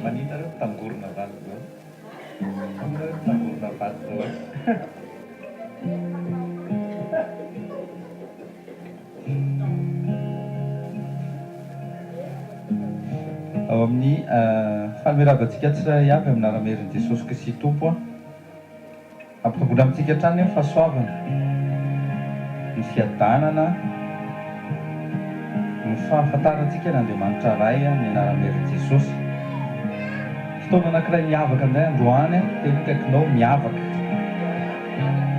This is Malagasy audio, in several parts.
Manita reo tangorona valy zao. Reo tangorona valy zao. Ao amin'ny fanomeravantsika tsirairay avy amin'ny ara-merin' Jesosy Kristy Tompo ampitombona amintsika hatrany ny fahasoavana, ny fiadanana, ny fahafantarantsika n'Andriamanitra ray ny anara-merin' Jesosy. Fotoana anankiray miavaka indray androany tena kaikinao miavaka.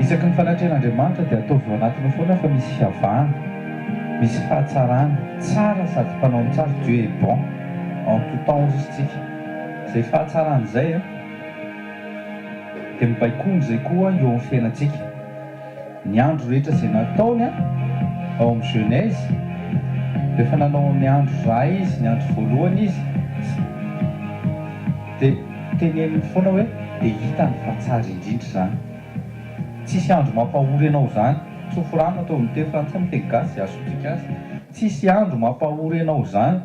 Isaky ny fanatrehan'Andriamanitra dia ataovy ao anatiny foana fa misy fiavahana, misy fahatsarana tsara sady mpanao tsara. Dieu est bon en tout temps izy tsika. Izay fahatsarana izay dia mibaikony izay koa eo amin'ny fiainantsika. Ny andro rehetra izay nataony ao amin'ny Genèse, rehefa nanao ny andro iray izy, ny andro voalohany izy, dia teneniny foana hoe dia hita ny fahatsara indrindra izany. Tsisy andro mampahory ianao izany. Tsofirano atao amin'ny teny frantsay amin'ny teny gasy azotsika azy. Tsisy andro mampahory ianao izany.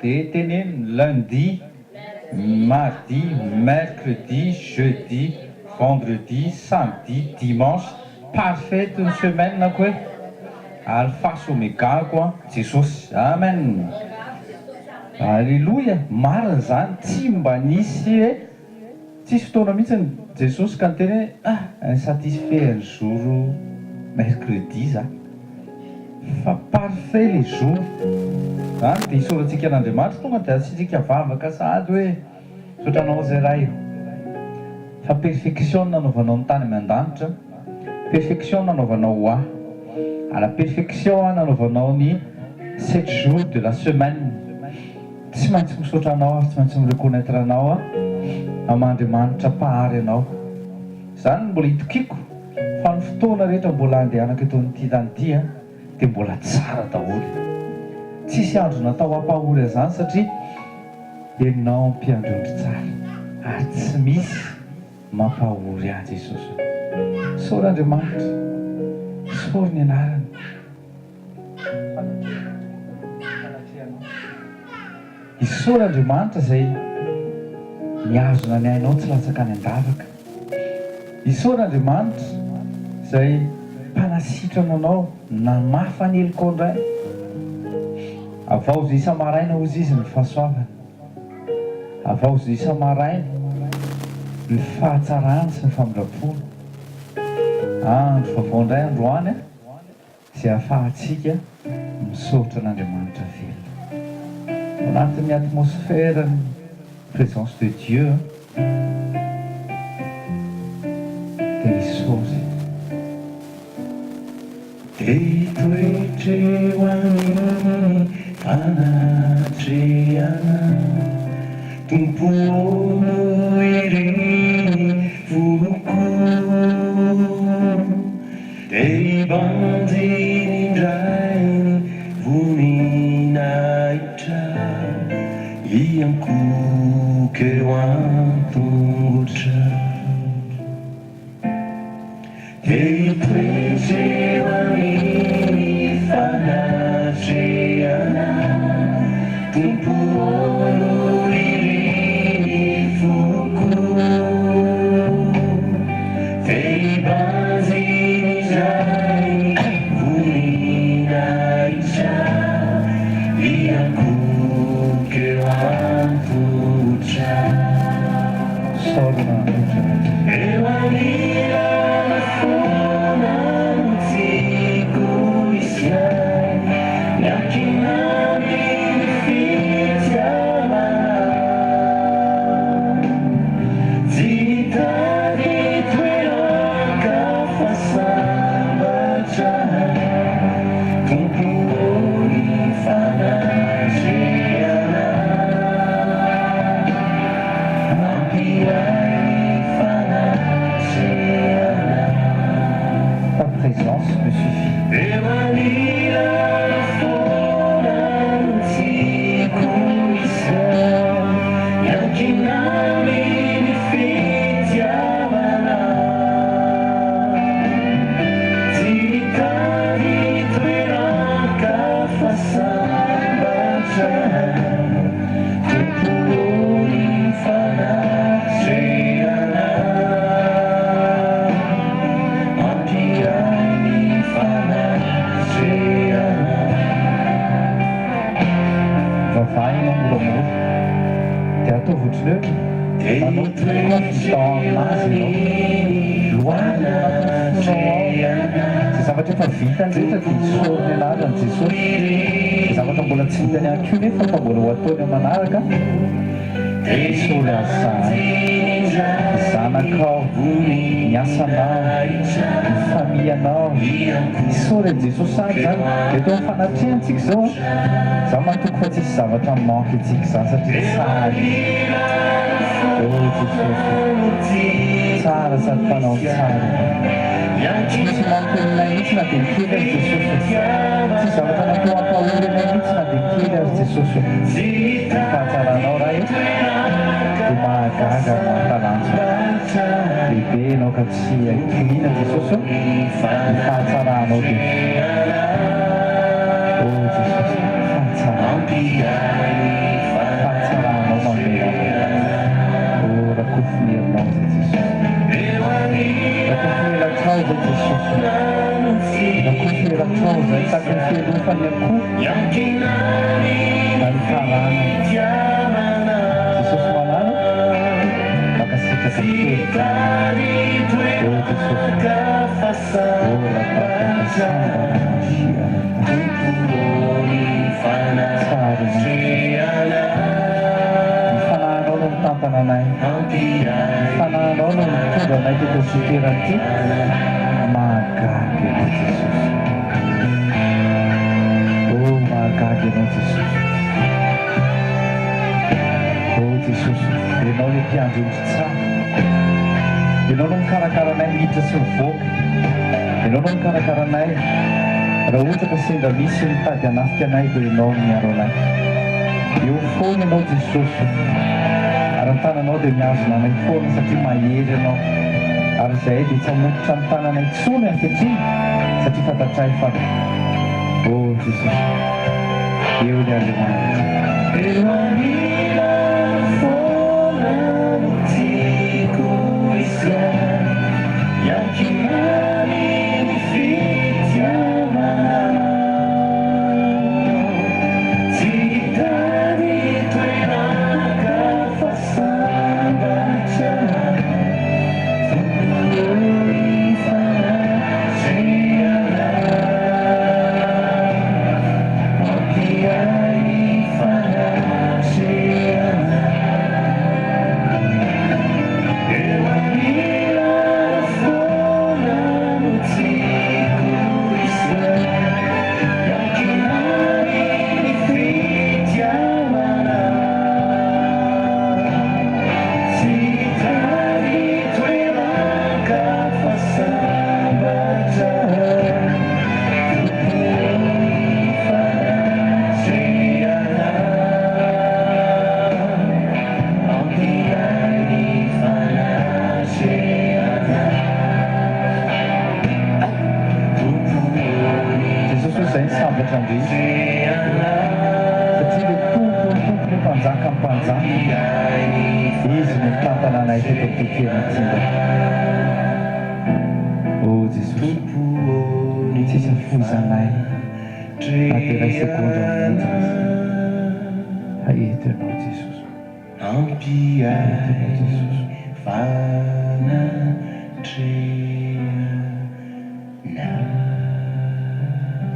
Dia teneniny lundi, mardi, mercredi, jeudi, vendredi, samedi, dimanche, parfaite une semaine na koa hoe alpha sy oméga koa Jesosy. Amen. Alléluia. Marina izany, tsy mba nisy hoe tsisy fotoana mihitsy ny Jesosy ka niteny hoe insatisfait un jour mercredi za, fa parfait les jours. Zany dia isaorantsika n'Andriamanitra tonga dia asitsika vavaka sady hoe sotranao izay ray. Fa perfection nanaovanao ny tany aman-danitra, perfection nanaovanao à la perfection nanaovanao ny 7 jours de la semaine. Tsy maintsy misaotra anao ary tsy maintsy mireconnaître anao Aman-Driamanitra pahary anao. Izany mbola hitokiko fa ny fotoana rehetra mbola andehanako eto amin'ity tany ity dia mbola tsara daholo. Tsisy andro natao hampahory izany satria ianao mpiandrondro tsara ary tsy misy mampahory ahy Jesosy. Saory Andriamanitra, saory ny anarany. Isaory Andriamanitra izay niazona ny ainao tsy latsaka any an-davaka. Isaory Andriamanitra izay mpanasitrana anao namafa ny heliko indray. Avao izay isa-maraina hozy izy ny fahasoavana, avao izay isa-maraina ny fahatsarana sy ny famindrapona. Andro vaovao indray androany izay ahafahantsika misaotra an'Andriamanitra velona ao anatin'ny atmosphère ny présence de Dieu. Dia isaory dia toetreo amin'ny fanatreana tompono ireny voko dia bandiny indray voninahitra iankoka eo an-tongotra. Dia toetreo amin'ny fanatreana tompono ireny voko dia bandiny indray voninahitra iankoka eo an-tongotra. Sorna eo anirana foana no tiako isiany miankinany ny fitiavana. Tsy hitany toeraka fa sambatra tompony fanatreana. Mampiray fanatreana. atao votriny hoe manao fitao aminazy ianao loahany anatin'ny fonao ao zay zavatra efa vitany rehetra dia isorony anarany jesosy zay zavatra mbola tsy vitany ihany koa nefa fa mbola ho ataony eo manaraka isory azany zanakao ny asanao ny famianao isory an jesosy sany zany eto mifanatrehantsika zao za mantoko fa tsisy zavatra manky antsika zany satria tsary jesosy tsara sady mpanao tsara tsy misy manko aminay mihitsy na dia nikely azy jesosy tsy zavatra natao ampahory anay mihitsy na dia nikely azy jesosy fahatsaranao raha io dia mahagaga mahatalanjo lehibe anao ka tsy akinina jesosy ny fahatsaranao dia o jesosy fahatsaranao mamela o rakofonierinao zay jesosy rakofonieratrao zay jesosy rakofonieratrao zay taky ny fielofany akoho na ny farana jesosy manano makasitraka fely o jesosy o rapakakasamba fananao no mitampana anay fananao no mitondra anay teto ziterany ty mahagagy anao jesosy o mahagagy anao jesosy o jesosy ianao le mpiandro ondry tsara ianao no mikarakara anay miditra sy mivoaka ianao no mikarakara anay raha ohatra ka sendra misy mitady hanafika anay dia ianao miaro anay eo foana ianao jesosy ary ny tananao dia miazona anay foana satria mahery ianao ary izay dia tsy hamototra ny tananay tsony ankehitriny satria fantatray fa o jesosy eo ny andriamanitra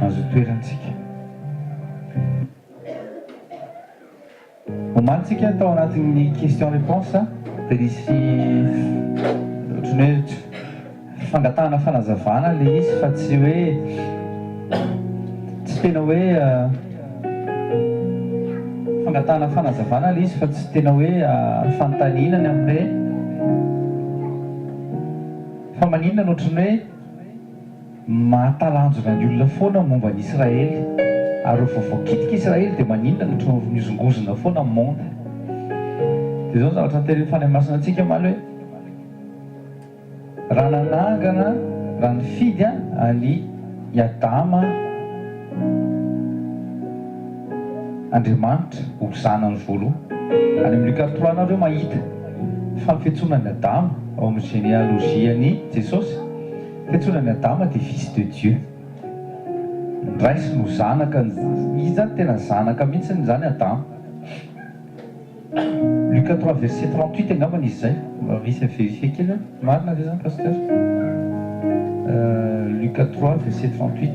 azo toerantsika omantsika atao anatin'ny question réponse dia nisy ohatrany hoe fangatahana fanazavana le izy fa tsy hoe tsy tena hoe fangatahana fanazavana le izy fa tsy tena hoe fantaninany amin'le fa maninona ny ohatrany hoe mahatalanjona ny olona foana momba ny Israely ary vovoakitika Israely dia maninona ny ohatrany mizongozona foana amin'ny monde dia zao zavatra nyteny fanay masina antsika maly hoe raha nanangana raha nifidy any Adama Andriamanitra ho zanany voaloha any amin'ny Luka 3 nareo mahita fa ny fiantsonany Adama ao amin'ny généalogie-ny Jesosy fiantsonany Adama dia fils de Dieu nraisy no zanaka izy zany tena zanaka mihitsy zany Adama Lucas 3, verset 38, angambany izy zay. Visa vérifier kely. Marina ve zany pasteur? Lucas 3, verset 38.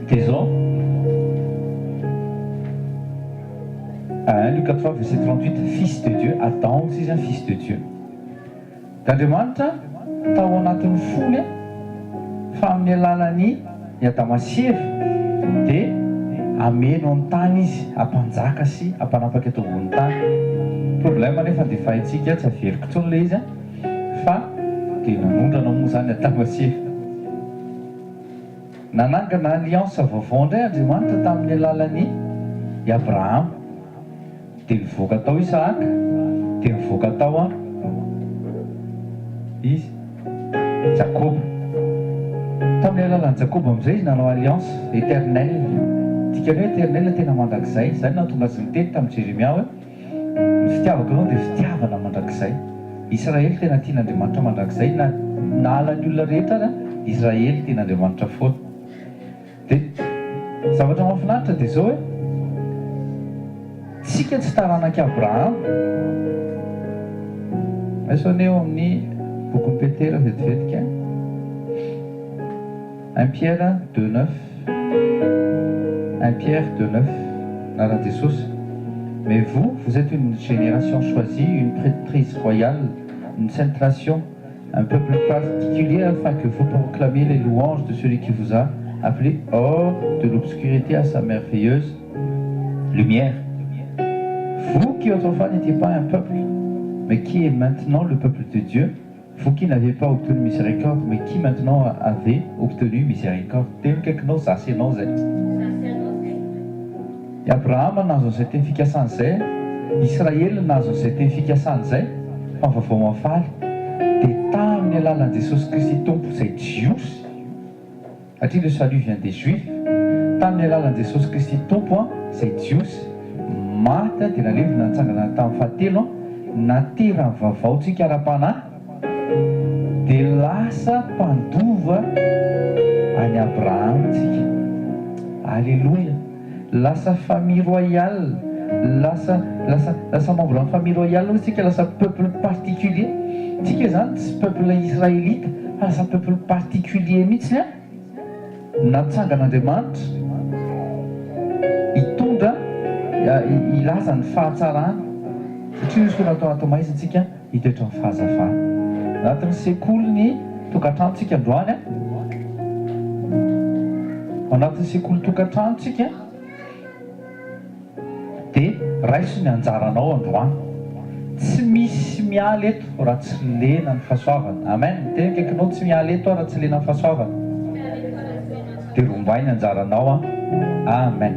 Dia zao. Lucas 3, verset 38, fils de Dieu. Adam aussi un fils de Dieu. D'Andriamanitra tao anatin'ny fony fa amin'ny alalan'ny Adama sy Eva dia ameno ny tany izy hampanjaka sy hampanapaka eto ambony tany. Problème nefa dia fahintsika tsy averiko intsony ilay izy fa dia nanondrana moa zany Adama sy Eva. Nanangana alliance vaovao indray Andriamanitra tamin'ny alalan'ny Abraham. Dia nivoaka tao Isaka, dia nivoaka tao izy Jacob. Tamin'ny alalan'ny Jacob amin'izay izy nanao alliance éternelle. Tika hoe éternelle tena mandrakizay. Izay nahatonga azy niteny tamin'ny Jérémia hoe ny fitiavako anao dia fitiavana mandrakizay. Israely tena tian'Andriamanitra mandrakizay. Na alan'ny olona rehetra Israely tian'Andriamanitra foana. Dia zavatra mahafinaritra dia izao hoe tsika tsy taranaka Abraham. Eso aneo amin'ny bokin'ny Petera vetivetika 1 Pierre 2:9. 1 Pierre 2:9. Naran'i Jesosy. Mais vous êtes une génération choisie, une prêtrise royale, une sainte nation, un peuple particulier afin que vous proclamiez les louanges de celui qui vous a appelé hors de l'obscurité à sa merveilleuse lumière. Vous qui autrefois n'étiez pas un peuple, mais qui est maintenant le peuple de Dieu, vous qui n'avez pas obtenu miséricorde, mais qui maintenant avez obtenu miséricorde. Tenikaikinao zasy ianao zay. Abraham nahazo an'izay teny fikasan'izay, Israely nahazo an'izay teny fikasan'izay, fa vaovao mafaly dia tamin'ny alalan'i Jesosy Kristy Tompo izay jiosy, satria le salut vient des Juifs, tamin'ny alalan'i Jesosy Kristy Tompo izay jiosy, maty dia nalevina nitsangana tamin'ny fahatelo, naterany vaovaontsika ara-panahy dia lasa mpandova any Abraham tsika. Alléluia. Lasa famille royale, lasa membre d'une famille royale aussi, lasa peuple particulier. Tsika zany tsy peuple israélite fa lasa peuple particulier mihitsy natsangan'Andriamanitra hitondra ilaza ny fahatsarana satria izy koa natao anaty maizy antsika hitoetra ny fahazavana. Anatin'ny sekoly ny tokantranontsika androany anatin'ny sekoly tokantranontsika dia raiso ny anjaranao androany. Tsy misy miala eto raha tsy lena ny fahasoavana. Amen. Tena kaikinao tsy miala eto raha tsy lena ny fahasoavana. Dia rombay ny anjaranao. Amen.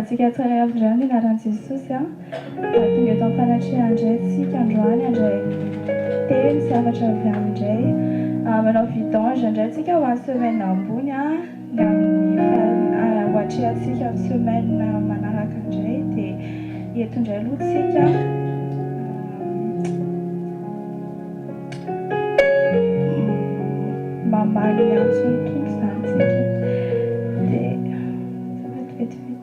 Tsika tsara avy naran'i Jesosy tonga eto amin'ny fanatrehana indray tsika androany andray teny zavatra avy amindray manao vidange indray tsika ho an'ny semaine ambony amin'ny hoatrehantsika amin'ny semaine manaraka indray dia eto indray aloha tsika mamaly ny antsony tompo izany tsika dia vetivety.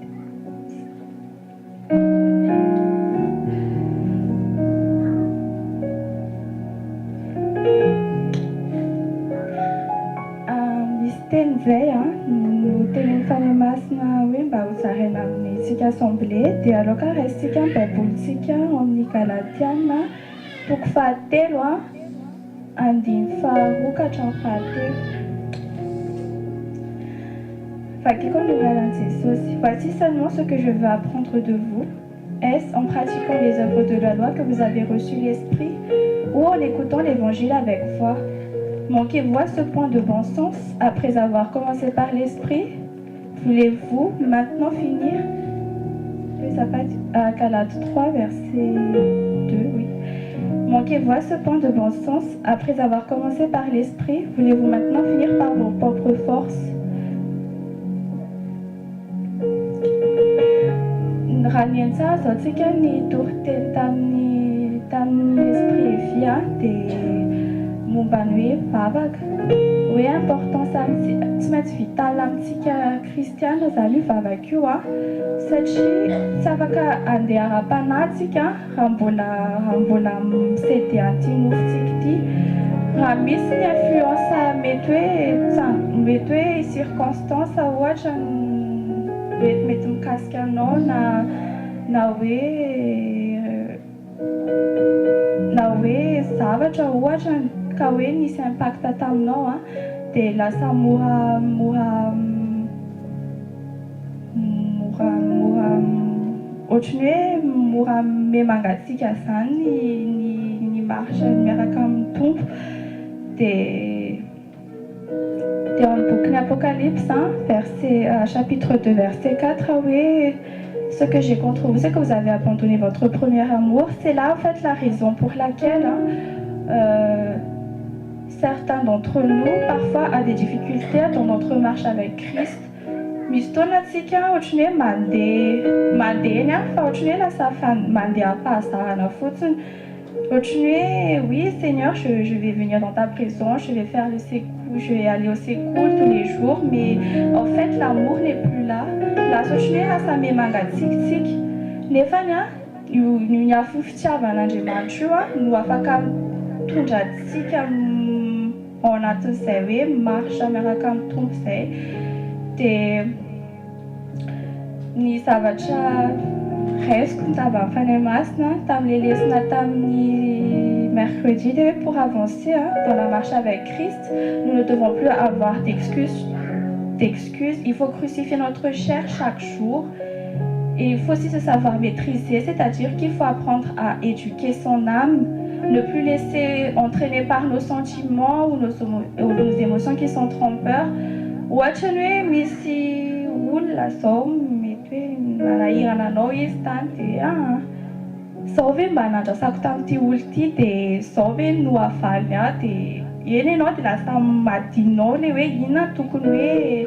Teny izay no tenin'ny fany masina hoe mba ho zaraina amintsika assemblée dia aloka raisitsika ny baibolitsika amin'ny Galatiana toko fahatelo andiny faharoa ka hatramin'ny fahatelo. Vakiako amin'ny alalan'i Jesosy. Voici seulement ce que je veux apprendre de vous. Est-ce en pratiquant les œuvres de la loi que vous avez reçu l'Esprit ou en écoutant l'Évangile avec foi? Manquez-vous à ce point de bon sens après avoir commencé par l'Esprit? Voulez-vous maintenant finir? Galates 3, verset 2, oui. Manquez-vous à ce point de bon sens? Après avoir commencé par l'esprit, voulez-vous maintenant finir par vos propres forces? Ranienza zotsika ny toriteny tamin'ny esprit via dia momba ny hoe vavaka. Hoe importance tsy maintsy vitala amintsika kristiana zany io vavaka io a, satria tsy afaka andeha ara-panahy tsika raha mbola misedy an'ity nofontsika ity. Raha misy ny influence mety hoe circonstance ohatra mety mikasika anao na hoe zavatra ohatra ka hoe nisy impact taminao a, dia lasa mora ohatrany hoe mora memangatsika zany ny marche miaraka amin'ny tompo. Dia eo amin'ny boky ny Apocalypse, chapitre 2, verset 4, oui, ce que j'ai contre vous, c'est que vous avez abandonné votre premier amour. C'est là, en fait, la raison pour laquelle certains d'entre nous, parfois, ont des difficultés dans notre marche avec Christ. Mistona tsika ohatrany hoe mandeha eny fa ohatrany hoe lasa mandeha am-pahazarana fotsiny. Ohatrany hoe oui Seigneur, je vais venir dans ta présence, je vais faire le sécours, je vais aller au secours tous les jours, mais en fait l'amour n'est plus là. Lasa ohatrany hoe lasa memangatsikintsika nefany a ny afo fitiavan'Andriamanitra io a no afaka mitondra antsika ao anatin'izay hoe marche miaraka amin'ny tompo izay. Dia ny zavatra raisiko ny tava amin'ny fanahy masina tamin'ilay lesona tamin'ny mercredi, dia pour avancer dans la marche avec Christ, nous ne devons plus avoir d'excuses. Il faut crucifier notre chair chaque jour. Et il faut aussi se savoir maîtriser, c'est-à-dire qu'il faut apprendre à éduquer son âme, ne plus laisser entraîner par nos sentiments ou nos émotions qui sont trompeurs. Ohatrany hoe misy olona zao mety hoe nanahirana anao izy tany dia zao ve mba nandrasako tamin'ity olo ity dia zao ve no havaliny ahy dia eny ianao dia lasa madinao ilay hoe inona tokony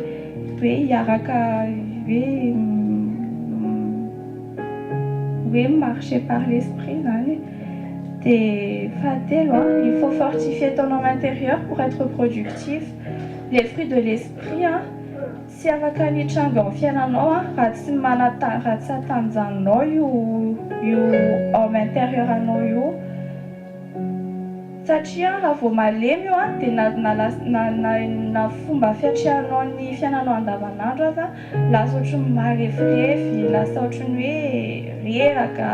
hoe hiaraka hoe marcher par l'esprit zany. Dia fahatelo, il faut fortifier ton homme intérieur pour être productif. Les fruits de l'esprit, tsy afaka nitranga amin'ny fiainanao raha tsy hatanjanao io homme intérieur anao io. Satria raha vao malemy io dia na fomba fiatrehanao ny fiainanao andavanandro aza lasa ohatrany marefirefy, lasa ohatrany hoe reraka,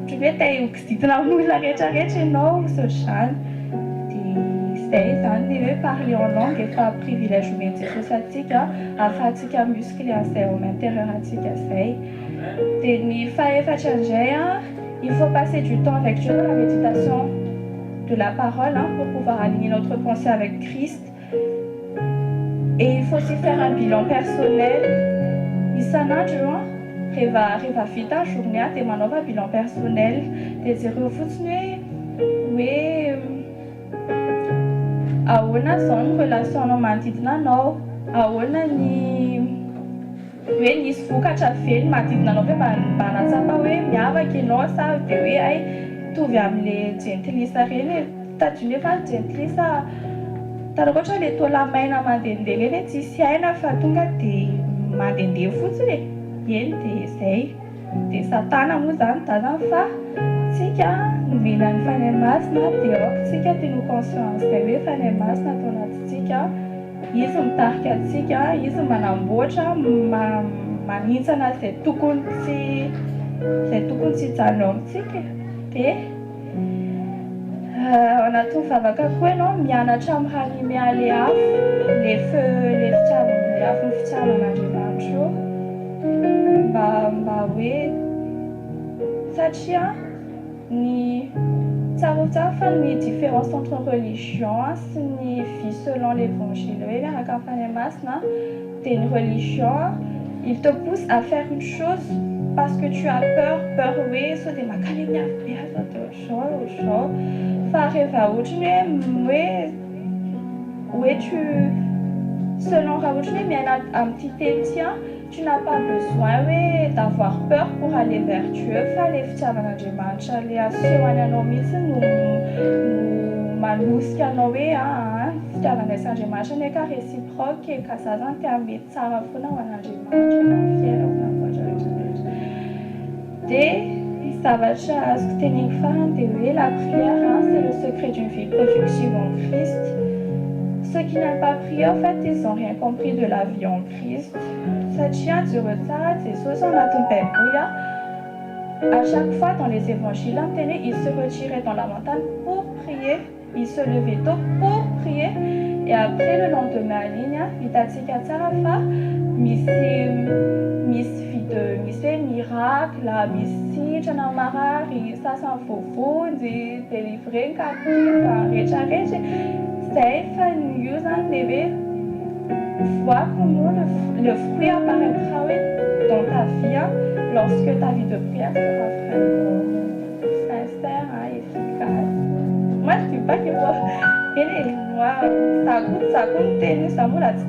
ohatrany hoe te hikizitina amin'olona rehetrarehetra ianao sy ohatr'izany. Dia zany hoe parler en langue efa privilège omeny Jesosy atsika ahafahantsika muscler an'izay homme intérieur atsika izay. Dia ny fahaefatra indray il faut passer du temps avec Dieu dans la méditation de la parole pour pouvoir aligner notre pensée avec Christ. Et il faut aussi faire un bilan personnel. Isan'andro rehefa vita journée dia manaova bilan personnel dia jereo fotsiny hoe ahoana zao ny relation anao manodidina anao, ahoana ny hoe nisy vokatra velona manodidina anao hoe mba natsapa hoe miavaka ianao sa dia hoe ay tovy amin'ilay gentilisa reny tadiny efa gentilisa taloha ohatra ilay tola maina mandehandeha reny tsisy aina fa tonga dia mandehandeha fotsiny eny dia izay. Dia satana moa zany tazana fa tsika nomena ny fanahy masina dia aoka tsika teno conscience izay hoe fanahy masina atao anatintsika, izy mitarika antsika, izy manamboatra manintsana izay tokony tsy hijanona amintsika. Dia anatin'ny vavaka koa ianao mianatra amin'ny ranimy afo le afo ny fitiavan'Andriamanitra io mba hoe satria ny tsara fa ny différence entre religion sy ny vie selon l'évangile hoe miaraka amin'ny fanahy masina dia une religion il te pousse à faire une chose parce que tu as peur, oui, so de makalenya fiasa au chaud, oui, selon Raoutchne, mais un petit tien, tu n'as pas besoin d'avoir peur pour aller vers Dieu. Fallait faire les assurances nous maluscano n'est qu'à réciproque et qu'à sa intermédiaire, ça va ça va la prière, c'est le secret d'une vie productive en Christ. Ceux qui n'ont pas prié, en fait, ils n'ont rien compris de la vie en Christ. Ça tient du retard, c'est ça, on a ton père. À chaque fois dans les évangiles, ils se retiraient dans la montagne pour prier. Ils se levaient tôt pour prier. Et après, le lendemain, Miss miracle, Miss Chanamara, ça s'en fout, délivrer, captif, vois comment le fruit apparaîtra dans ta vie lorsque ta vie de prière sera vraiment sincère et efficace. Moi, je ne dis pas que ça compte, ça me l'a dit,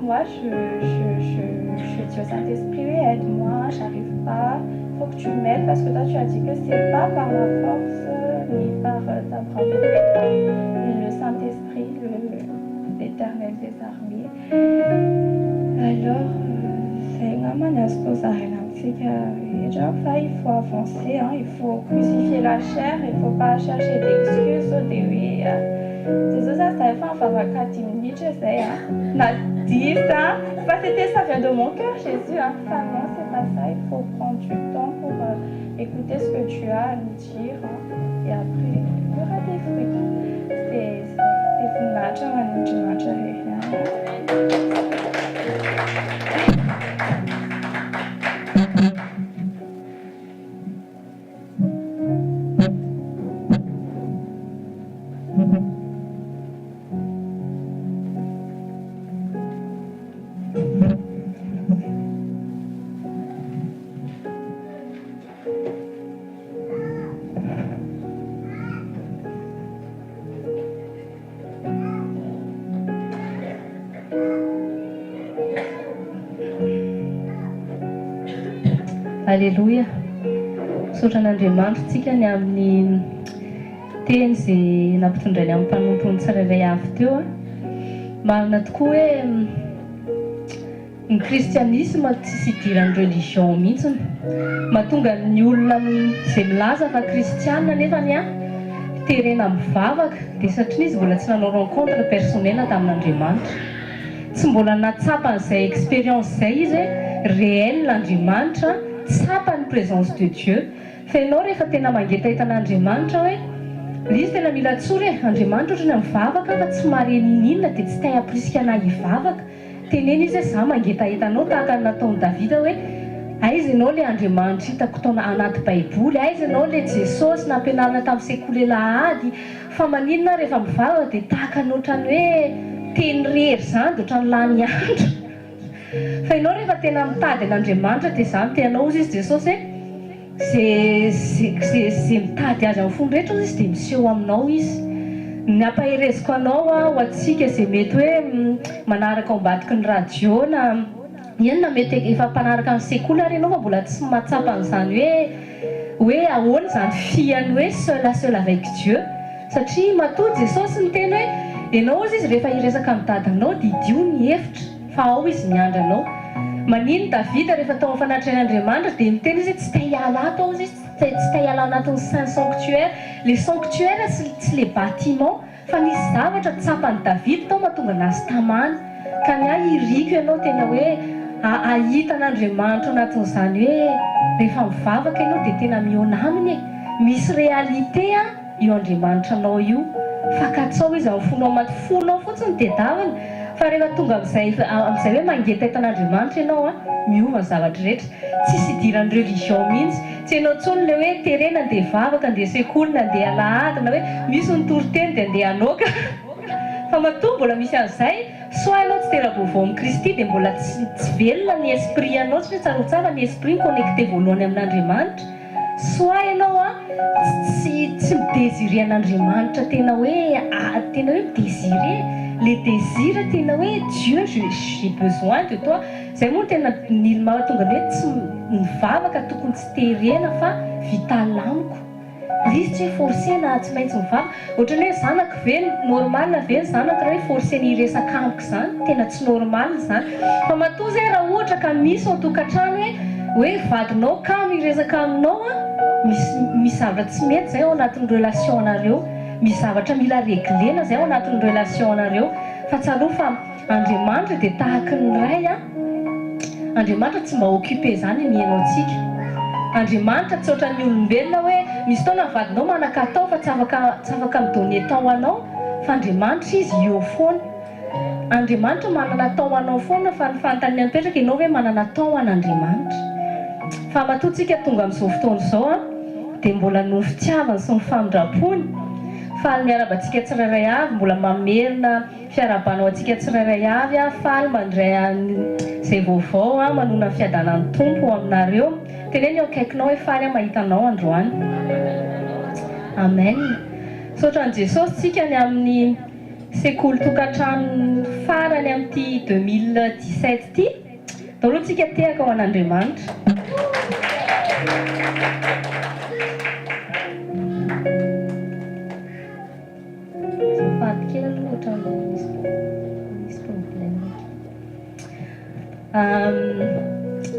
moi, je dis au Saint-Esprit, aide-moi, j'arrive pas, faut que tu m'aides parce que toi, tu as dit que c'est pas par la force ni par ta propre le Saint-Esprit, l'Éternel des armées. Alors, c'est une manière de se poser il faut avancer, il faut crucifier la chair, il ne faut pas chercher d'excuses au début. C'est ça, ça fait en faveur de 4 minutes, j'essaie. Dit ça, ça vient de mon cœur, Jésus. Vraiment, c'est pas ça, il faut prendre du temps pour écouter ce que tu as à nous dire. Et après, il y aura des fruits. C'est Alléluia. Sotran'Andriamanitra tsika ny amin'ny teny izay nampitondra ny amin'ny mpanompony tsirairay avy teo. Marina tokoa hoe ny kristianisme tsisy idiran'ny religion mihitsy. Mahatonga ny olona izay milaza fa kristianina nefany terena mivavaka dia satria izy mbola tsy nanao rencontre personnelle tamin'Andriamanitra. Tsy mbola natsapa an'izay expérience izay izy réel l'Andriamanitra, tsapa ny présence de Dieu. Fa ianao rehefa tena mangeta hitan'Andriamanitra hoe izy tena mila tsory Andriamanitra ohatrany mivavaka fa tsy mare ninina dia tsy tay aprisika anahy hivavaka. Teneny izy hoe za mangeta hitanao tahaka ny nataon'i Davida hoe aiza ianao ilay Andriamanitra hitako tao anaty baiboly, aiza ianao ilay Jesosy nampianarana tamin'ny sekoly lahady, fa maninona rehefa mivavaka dia tahaka ny ohatrany hoe teny rery izany dia ohatrany lany andro. Fa ianao rehefa tena mitady an'Andriamanitra dia izany teanao izy Jesosy hoe zay mitady azy amin'ny fony rehetra izy dia miseho aminao izy. Ny ampahereziko anao ho antsika izay mety hoe manaraka ao ambadiky ny radio na inona mety efa mpanaraka ny sekoly ary ianao fa mbola tsy mahatsapa an'izany hoe ahoana izany fiany hoe seul avec Dieu. Satria matoa Jesosy ny teny hoe ianao izy rehefa hiresaka amin'ny dadanao dia idio ny hevitra fa ao izy miandry anao. Manino Davida rehefa tao amin'ny fanatrehan'Andriamanitra dia miteny izy tsy tay hiala ato izy, tsy tay hiala anatin'ny saint sanctuaire. Les sanctuaires tsy les bâtiments fa nisy zavatra tsapan'i Davida tao mahatonga anazy tamany. Ka ny iriko ianao tena hoe ahita an'Andriamanitra anatin'izany hoe rehefa mivavaka ianao dia tena mihaona aminy. Misy réalité io Andriamanitra anao io. Fakatsao izy amin'ny fonao maty fonao fotsiny dia davana. Fa rehefa tonga amin'izay hoe mangeta hitan'Andriamanitra ianao miova ny zavatra rehetra. Tsisy idiran'ny religion mihitsy. Tsy ianao intsony ilay hoe terena andeha vavaka, andeha sekoly, andeha alahady na hoe misy ny toriteny dia andeha hanaoka. Fa matoa mbola misy an'izay soit ianao tsy tera-baovao amin'ny Kristy dia mbola tsy velona ny esprit anao, tsy hoe tsarotsara ny esprit connecté voalohany amin'Andriamanitra, soit ianao tsy midésiré an'Andriamanitra tena hoe midésiré les désirs tena hoe Dieu j'ai besoin de toi, zay moa tena ny mahatonga ny hoe tsy mivavaka tokony tsy terena fa vitalamiko. Izy tsy forcé na tsy maintsy mivavaka, ohatrany hoe zanaka ve normal ve ny zanaka raha hoe forcé ny hiresaka amiko zany, tena tsy normal zany. Fa matoa zay raha ohatra ka misy ao tokantrano hoe vadinao kamo hiresaka aminao, misy zavatra tsy mety zay ao anatin'ny relation anareo, misy zavatra mila réglena zay ao anatin'ny relation anareo. Fa tsaroa fa Andriamanitra dia tahaka ny ray Andriamanitra tsy mba occupé zany miainao antsika. Andriamanitra tsy ohatran'ny olombelona hoe misy taona vadinao manan-katao fa tsy afaka midonner tao anao, fa Andriamanitra izy eo foana. Andriamanitra manana tao anao foana, fa ny fanontaniana mipetraka ianao hoe manana tao an'Andriamanitra. Fa matoantsika tonga amin'izao fotoana izao dia mbola no fitiavana sy ny famindrapony, faly miarabantsika tsirairay avy, mbola mamerina fiarabanao antsika tsirairay avy, faly mandray izay vaovao manona ny fiadanan'ny tompo aminareo. Teneny eo akaikinao hoe faly mahitanao androany. Amen. Saotran'i Jesosy tsika ny amin'ny sekoly tokantrano farany amin'ity 2017 ty, taloha tsika tehaka ho an'Andriamanitra.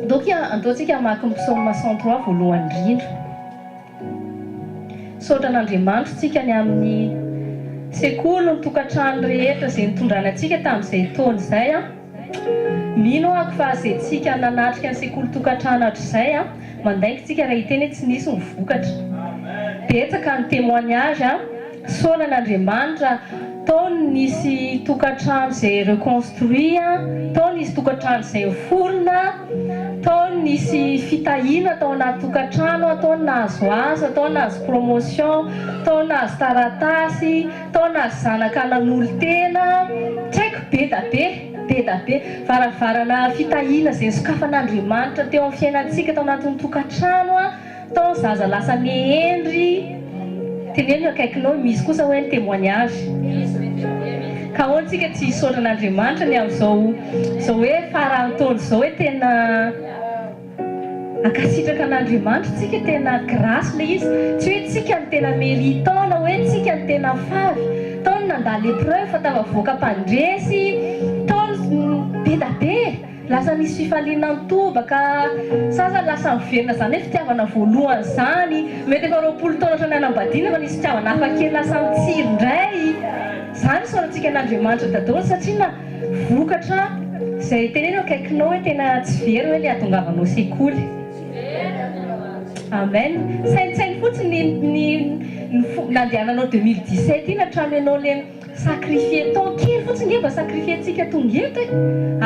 Donc andaontsika mamaky ny psaume 103 voalohany indrindra. Saotra an'Andriamanitra tsika ny amin'ny sekoly ny tokantrano rehetra izay nitondrana antsika tamin'izay taona izay. Mino ako fa izay tsika nanatrika ny sekoly tokantrano hatr'izay mandainga tsika raha hiteny hoe tsy nisy ny vokatra. Betsaka ny témoignage saona an'Andriamanitra, taony nisy tokantrano izay reconstruit, taony nisy tokantrano izay forona, taony nisy fitahiana tao anaty tokantrano, taony nahazo asa, taony nahazo promotion, taony nahazo taratasy, taony nahazo zanaka nanolo-tena, tsy haiko be da be varavarana fitahiana izay sokafan'Andriamanitra teo amin'ny fiainantsika tao anatin'ny tokantrano, taony zaza lasa nihendry. Teneny akaikinao misy kosa hoe ny témoignage. Ka hoantsika tsy hisaotra an'Andriamanitra ny amin'izao hoe faran'ny taona izao hoe tena akasitraka an'Andriamanitra tsika, tena grâce le izy, tsy hoe tsika ny tena méritana, hoe tsika ny tena favy, taony nandalo épreuve fa tavavoaka mpandresy, taony be da be lasa nisy fifaliana ny tobaka, sasa lasa miverina zany hoe fitiavana voalohany zany, mety efa 20 taona ohatrany anambadiana fa nisy fitiavana hafa kely lasa mitsiry indray. Zany saorantsika an'Andriamanitra daholo satria na vokatra izay teneny akaikinao hoe tena tsy very hoe le ahatongavanao sekoly. Amen. Saintsainy fotsiny nandehananao 2017 iny hatramin'ny ianao le sacrifier temps kely fotsiny eva sacrifier antsika tonga eto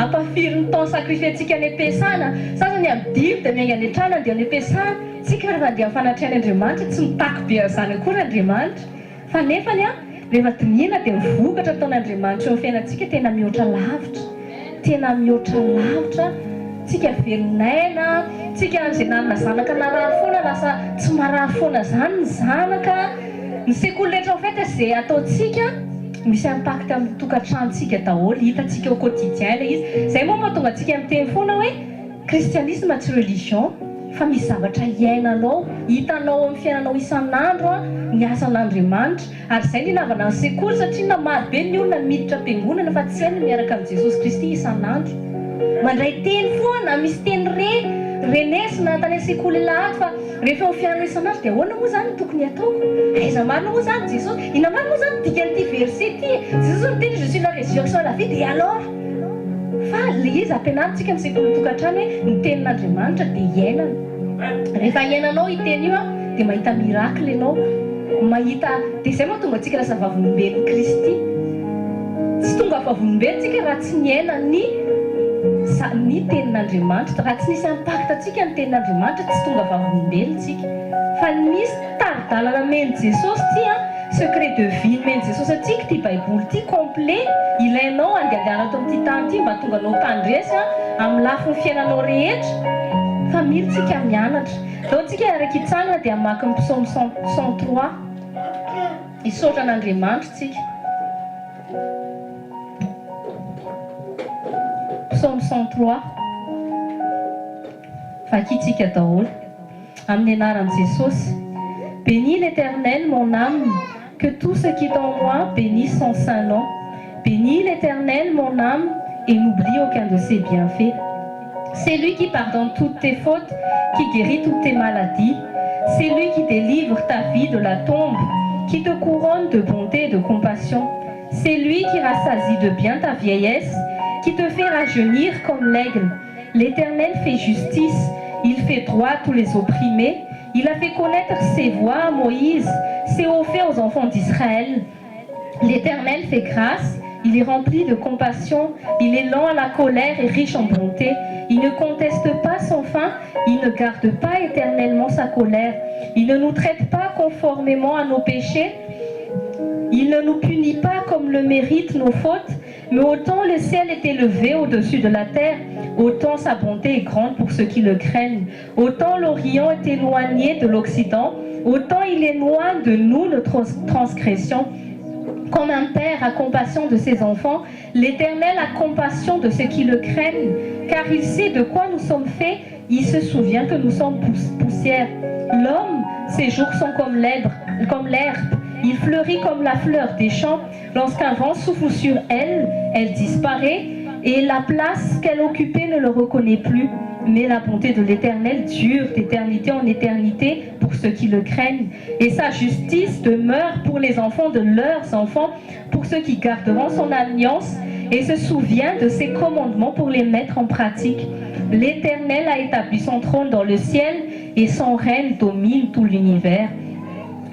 ampafiry ny temps sacrifier antsika any am-piasana, sasany amidily dia miainga any an-trano andeha any am-piasana, tsika rehefa andeha fanatrehan'ny Andriamanitra tsy mitaky be azany akory Andriamanitra, fa nefany rehefa dinihana dia mivokatra ataon'Andriamanitra eo amin'ny fiainantsika tena mihoatra lavitra, tena mihoatra lavitra. Tsika velon'aina, tsika izay nanana zanaka narary foana lasa tsy marary foana zany ny zanaka. Ny sekoly rehetra en fait izay ataontsika misy impact amin'ny tokantranontsika daholo, hitantsika au quotidien le izy. Zay moa mahatonga antsika miteny foana hoe christianisme tsy religion, fa misy zavatra iainanao, hitanao amin'ny fiainanao isan'andro ny asan'Andriamanitra. Ary izay ny ilavana ny sekoly satria na maro be ny olona miditra am-piangonana fa tsy hainy miaraka amin'ny Jesosy Kristy isan'andro. Mandray teny foana, misy teny renesina tany sekoly lahatra, fa rehefa ho fianana isan'andro dia ahoana moa zany tokony ataoko? Aiza marina moa zany Jesosy? Ina marina moa zany dikan'ity verset ty? Jesosy miteny je suis la résurrection et la vie, et alors? Fa le izy ampianarintsika ny sekoly tokantrano hoe ny tenin'Andriamanitra dia iainana. Rehefa iainanao iteny io dia mahita miracle ianao, mahita, dia izay mahatonga antsika lasa vavolombelon'i Kristy. Tsy tonga vavolombelontsika raha tsy niaina ny tenin'Andriamanitra, raha tsy nisy impact atsika ny tenin'Andriamanitra tsy tonga vavolombelontsika. Fa misy taridalana meny Jesosy ty, secret de vie meny Jesosy atsika ty baiboly ty complet, ilainao andehandehanao ato amin'ity tany ity mba tonga anao tandresy amin'ny lafiny fiainanao rehetra fa mila tsika mianatra. Dao tsika araka hitsangana dia mamaky ny psaume 103 isaotra an'Andriamanitra tsika. Psaume 103 vakitsika daholo amin'ny anaran'i Jesosy. Bénis l'Éternel mon âme, que tout ce qui est en moi bénisse son saint nom. Bénis l'Éternel mon âme et n'oublie aucun de ses bienfaits. C'est lui qui pardonne toutes tes fautes, qui guérit toutes tes maladies. C'est lui qui délivre ta vie de la tombe, qui te couronne de bonté et de compassion. C'est lui qui rassasie de bien ta vieillesse, qui te fait rajeunir comme l'aigle. L'Éternel fait justice, il fait droit à tous les opprimés. Il a fait connaître ses voies à Moïse, ses hauts faits aux enfants d'Israël. L'Éternel fait grâce, il est rempli de compassion, il est lent à la colère et riche en bonté. Il ne conteste pas son fin, il ne garde pas éternellement sa colère. Il ne nous traite pas conformément à nos péchés. Il ne nous punit pas comme le méritent nos fautes, mais autant le ciel est élevé au-dessus de la terre, autant sa bonté est grande pour ceux qui le craignent. Autant l'Orient est éloigné de l'Occident, autant il éloigne de nous notre transgression. Comme un père a compassion de ses enfants, l'Éternel a compassion de ceux qui le craignent, car il sait de quoi nous sommes faits, il se souvient que nous sommes poussière. L'homme, ses jours sont comme l'herbe, il fleurit comme la fleur des champs. Lorsqu'un vent souffle sur elle, elle disparaît, et la place qu'elle occupait ne le reconnaît plus. Mais la bonté de l'Éternel dure d'éternité en éternité pour ceux qui le craignent. Et sa justice demeure pour les enfants de leurs enfants, pour ceux qui garderont son alliance, et se souvient de ses commandements pour les mettre en pratique. L'Éternel a établi son trône dans le ciel, et son règne domine tout l'univers.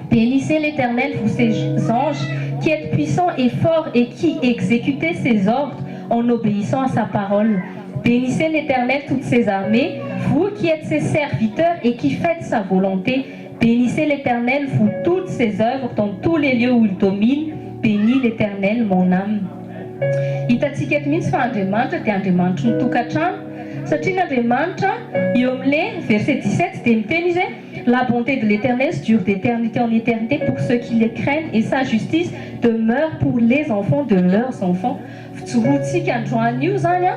Bénissez l'Éternel, vous ses anges, qui êtes puissants et forts et qui exécutez ses ordres en obéissant à sa parole. Bénissez l'Éternel, toutes ses armées, vous qui êtes ses serviteurs et qui faites sa volonté. Bénissez l'Éternel, vous toutes ses œuvres dans tous les lieux où il domine. Bénis l'Éternel, mon âme. Hitantsika eto mihitsy fa Andriamanitra dia Andriamanitra ny tokantrano satria n'Andriamanitra eo amin'ilay verset 17 dia miteny izy hoe la bonté de l'Éternel dure d'éternité en éternité pour ceux qui le craignent et sa justice demeure pour les enfants de leurs enfants. Fijoroantsika androany io zany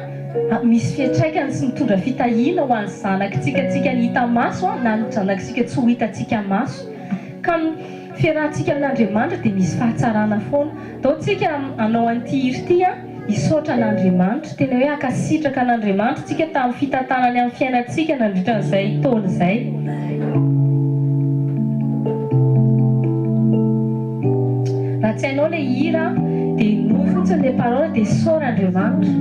misy fiantraikany sy mitondra fitahiana ho an'ny zanakitsika ny hita maso na ny zanakitsika tsy ho hitantsika maso ka fiarahantsika amin'Andriamanitra dia misy fahatsarana foana. Dao tsika anao an'ity hiri ity hisaotra an'Andriamanitra, tena hoe akasitraka an'Andriamanitra tsika tamin'ny fitantanany amin'ny fiainantsika nandritra an'izay taona izay. Raha tsy hainao ilay hira dia no fotsiny ilay parole dia saora Andriamanitra.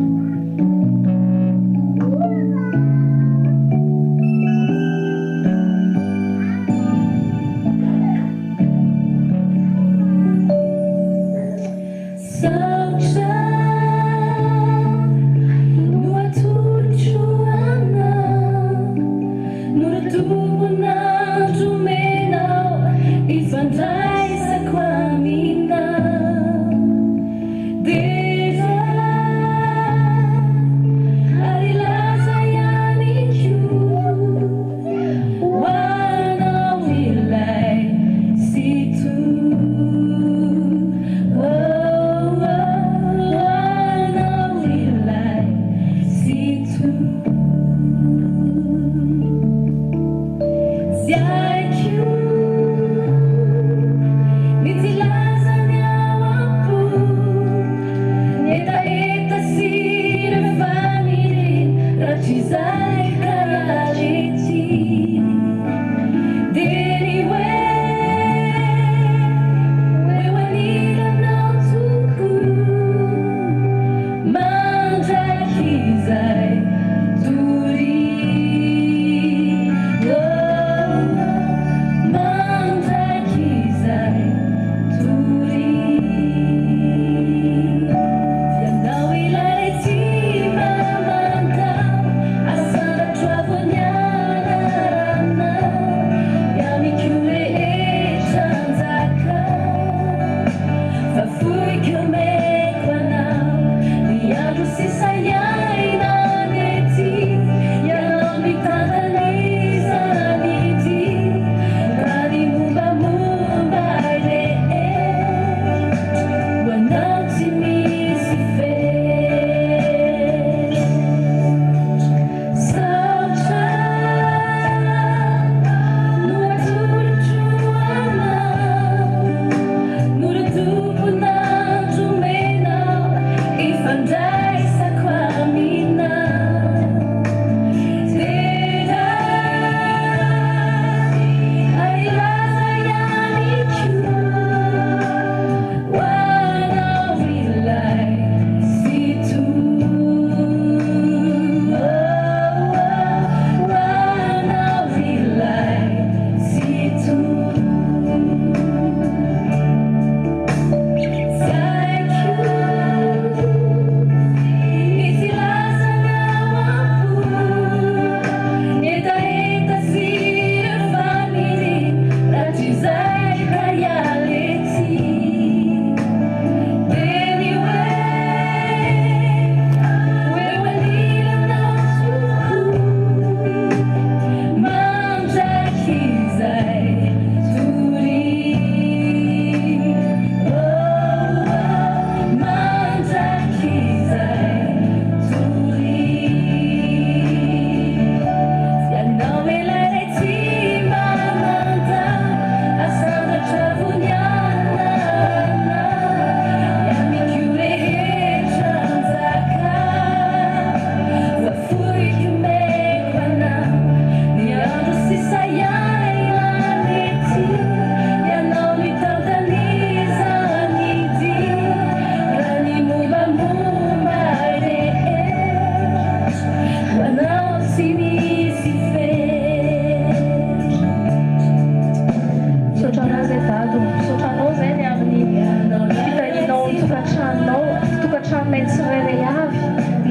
Oh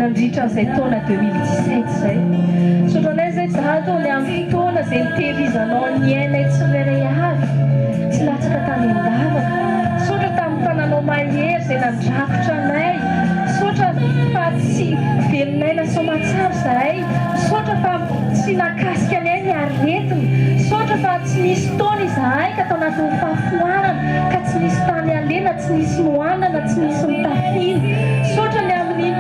nandritra an'izay taona 2017 zay. Sotranay zay zato ny amin'ny fotoana izay nitehirizanao ny ainay tsirairay avy tsy latsaka tany an-davaka. Sotra tamin'ny tananao mahery izay nandrakotra anay. Sotra fa tsy velonay nasomatsara zahay. Sotra fa tsy nakasika anay ny aretina. Sotra fa tsy nisy taona izahay ka tao anatin'ny fahafoanana, ka tsy nisy tany alena, tsy nisy nohanana, tsy nisy mitafiny. Sotra ny amin'ny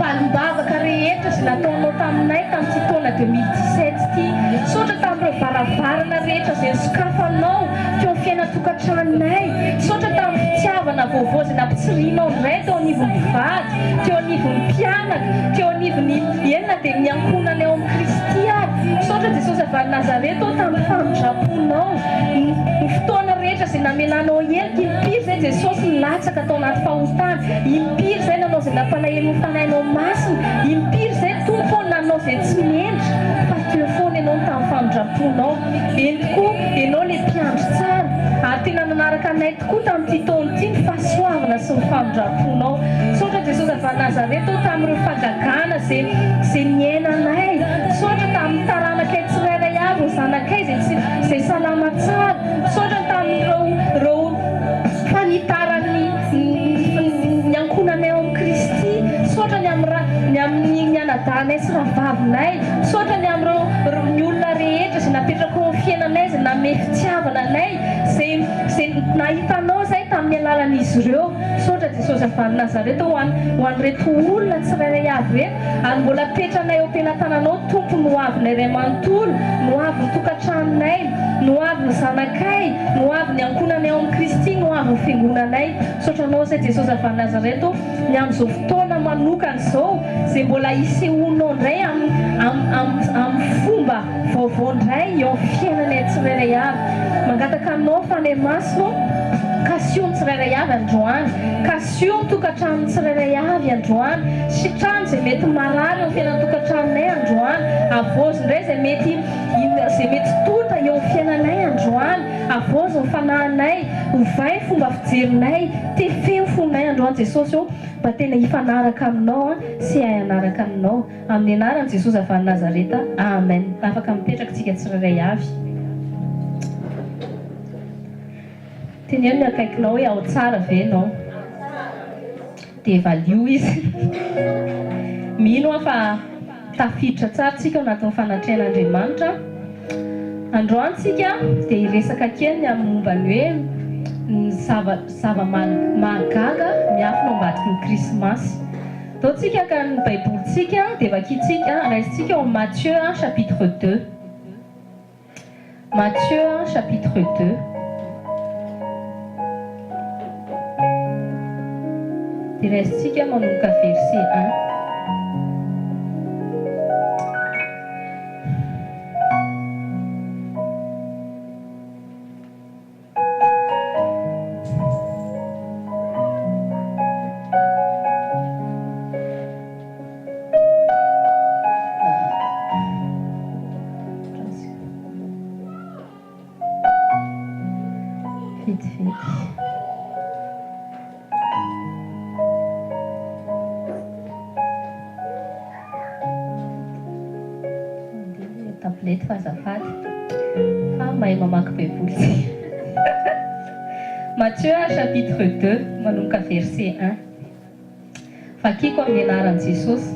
valim-bavaka rehetra izay nataonao taminay tamin'ity taona 2017 ity. Sotra tamin'ireo varavarana rehetra izay nisokafanao teo amin'ny fiainana-tokantranonay. Sotra tamin'ny fitiavana vaovao izay nampitsirianao indray teo anivon'ny mpivady, teo anivon'ny mpianaka, teo anivon'ny enina dia niankonana eo amin'ny Kristy ary. Sotra Jesosy avy any Nazareta tao tamin'ny famindraponao, ny fotoana rehetra izay namelanao helika, impiry izay Jesosy nilatsaka tao anaty fahotana, impiry izay nanao izay nampalahelo ny fanahinao masina, impiry izay tompo nanao izay tsy mendrika fa teo foana ianao tamin'ny famindraponao. Eny tokoa ianao ilay mpiandry tsara ary tena nanaraka anay tokoa tamin'ity taona ity ny fahasoavana sy ny famindraponao. Sotra Jesosy avy any Nazareta tao tamin'ireo fagagana izay niaina anay. Sotra tamin'ny taranakay tsirairay avy ny zanakay izay salama tsara. Sotra tamin'ireo fanitarany niankonanay ao amin'ny Kristy. Sotra ny amin'ny nianadanay sy rahavavinay. Sotra ny amin'ireo ny olona rehetra izay napetraka eo amin'ny fiainanay, izay nanome fitiavana anay, izay nahitanao izay tamin'ny alalan'izy ireo. Sotra Jesosy avy any Nazareta ho an'ireto olona tsirairay avy reto ary mbola petranay eo am-pelantananao tompo no avinay iray manontolo, no avy ny tokantranonay, no avy ny zanakay, no avy ny ankonanay ao amin'ny Kristy, no avy ny fiangonanay. Sotranao izay Jesosy avy any Nazareta ny amin'izao fotoana manokana izao izay mbola hisehoanao indray amin'ny fomba vaovao indray eo amin'ny fiainanay tsirairay avy. Mangataka aminao fanay masino kasio tsirairay avy androany, kasio tokantrano tsirairay avy androany, sitrano izay mety marary eo amin'ny fiainan'ny tokantranonay androany, avozy indray izay mety tota eo amin'ny fiainanay androany, avozy ny fanahinay, ovay fomba fijerinay, tefeo fonay androany Jesosy io mba tena hifanaraka aminao sy hay anaraka aminao. Amin'ny anaran'i Jesosy avy any Nazareta, amen. Afaka mipetraka tsika tsirairay avy. Teneno ny akaikinao hoe ao tsara ve ianao? Dia valio izy. Mino aho fa tafiditra tsara tsika ao anatin'ny fanatrehan'Andriamanitra. Androantsika dia hiresaka kely amin'ny mombany hoe ny zava-mahagaga miafina ambadiky ny Krismasy. Ataontsika ka ny baibolitsika dia vakiantsika raisitsika ao Matthieu chapitre 2. Matthieu chapitre 2. Dia raisitsika manomboka verset 1. Tablety fazafady fa mahay mamaky baiboly. Matthieu chapitre 2 manomboka verset 1. Fakiko amin'ny anaran'i Jesosy.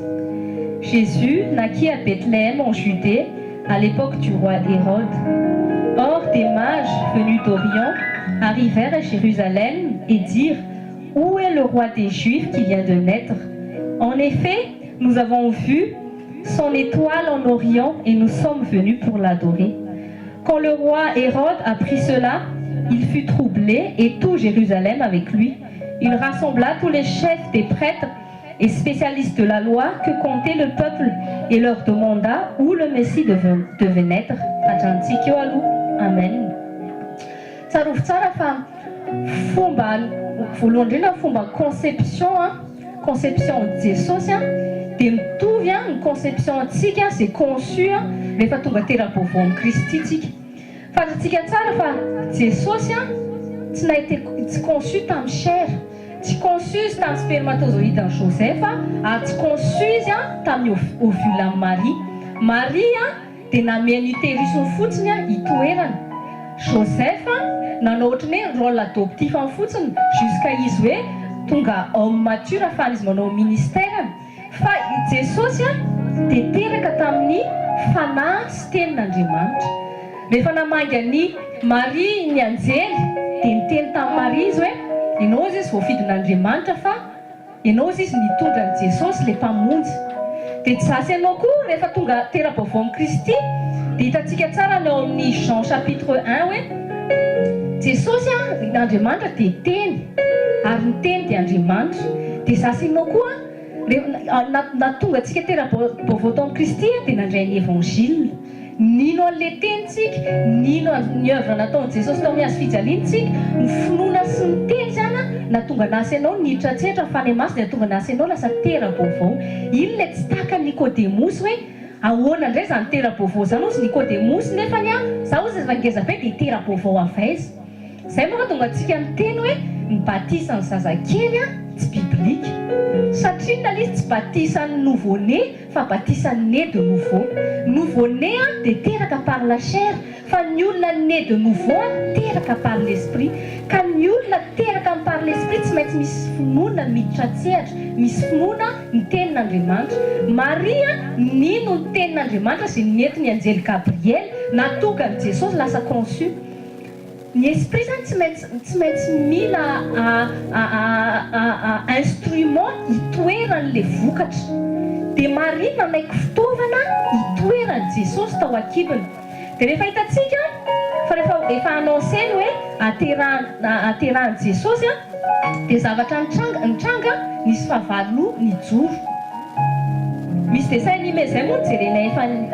Jésus naquit à Bethléem en Judée à l'époque du roi Hérode. Or des mages venus d'Orient arrivèrent à Jérusalem et dirent: Où est le roi des Juifs qui vient de naître? En effet, nous avons vu son étoile en Orient et nous sommes venus pour l'adorer. Quand le roi Hérode apprit cela, il fut troublé et tout Jérusalem avec lui. Il rassembla tous les chefs des prêtres et spécialistes de la loi que comptait le peuple et leur demanda où le Messie devait naître. Amen. Tsarovy tsara fa fomba voalohany indrindra fomba conception Jesosy dia mitovy ny conception antsika zay conçu rehefa tonga tera-baovao amin'ny Kristy tsika. Fantatsika tsara fa Jesosy tsy conçu tamin'ny chair, tsy confuse tamin'ny spermatozoïde ny Joseph ary tsy confuse tamin'ny ovule amin'ny Marie. Marie dia nameny utérus fotsiny hitoerana. Joseph nanao ohatrany hoe rôle adoptif amin'ny fotsiny jusqu'à izy hoe tonga homme mature afahany izy manao ministère. Fa Jesosy dia teraka tamin'ny fanahy sy tenin'Andriamanitra. Rehefa namangy ny Marie ny anjely dia niteny tamin'ny Marie izy hoe ianao izy voafidin'Andriamanitra fa ianao izy nitondra ny Jesosy ilay mpamonjy. Dia tsy zasy ianao koa rehefa tonga tera-baovao amin'ny Kristy dia hitantsika tsara ny ao amin'ny Jean chapitre 1 hoe Jesosy Andriamanitra dia teny ary ny teny dia Andriamanitra. Dia zasy ianao koa na tonga antsika tera-baovao tao amin'ny Kristy dia nandray ny évangile. Nino an'ilay tenytsika, nino ny œuvre nataon'i Jesosy tao amin'ny hazo fijaliantsika, ny finoana sy ny teny zany nahatonga nasy ianao niditratsetra fany masy dia nahatonga nasy ianao lasa tera-baovao. Iny ilay tsy taka Nicodémos hoe ahoana indray zany tera-baovao zany ozy Nicodémos nefa za ozy efa ngeza be dia tera-baovao avaiza. Zay moa tonga antsika miteny hoe ny batisan'ny zazakely tsy biblika. Satria na izy tsy batisan'ny nouveau-né fa batisan'ny né de nouveau. Nouveau-né dia teraka par la chair, fa ny olona né de nouveau teraka par l'esprit. Ka ny olona teraka par l'esprit tsy maintsy misy finoana miditra an-tsehatra, misy finoana ny tenin'Andriamanitra. Maria nino ny tenin'Andriamanitra izay nentiny anjely Gabriel natonga ny Jesosy lasa conçu. Ny esprit zany tsy maintsy mila instrument hitoeran'ilay vokatra. Dia Maria nanaiky fitaovana hitoeran'i Jesosy tao an-kibony. Dia rehefa hitantsika fa rehefa anonseny hoe aterahan'i Jesosy dia zavatra nitranga nisy fahavalo nijoro. Misy dessin animé zay moa jerena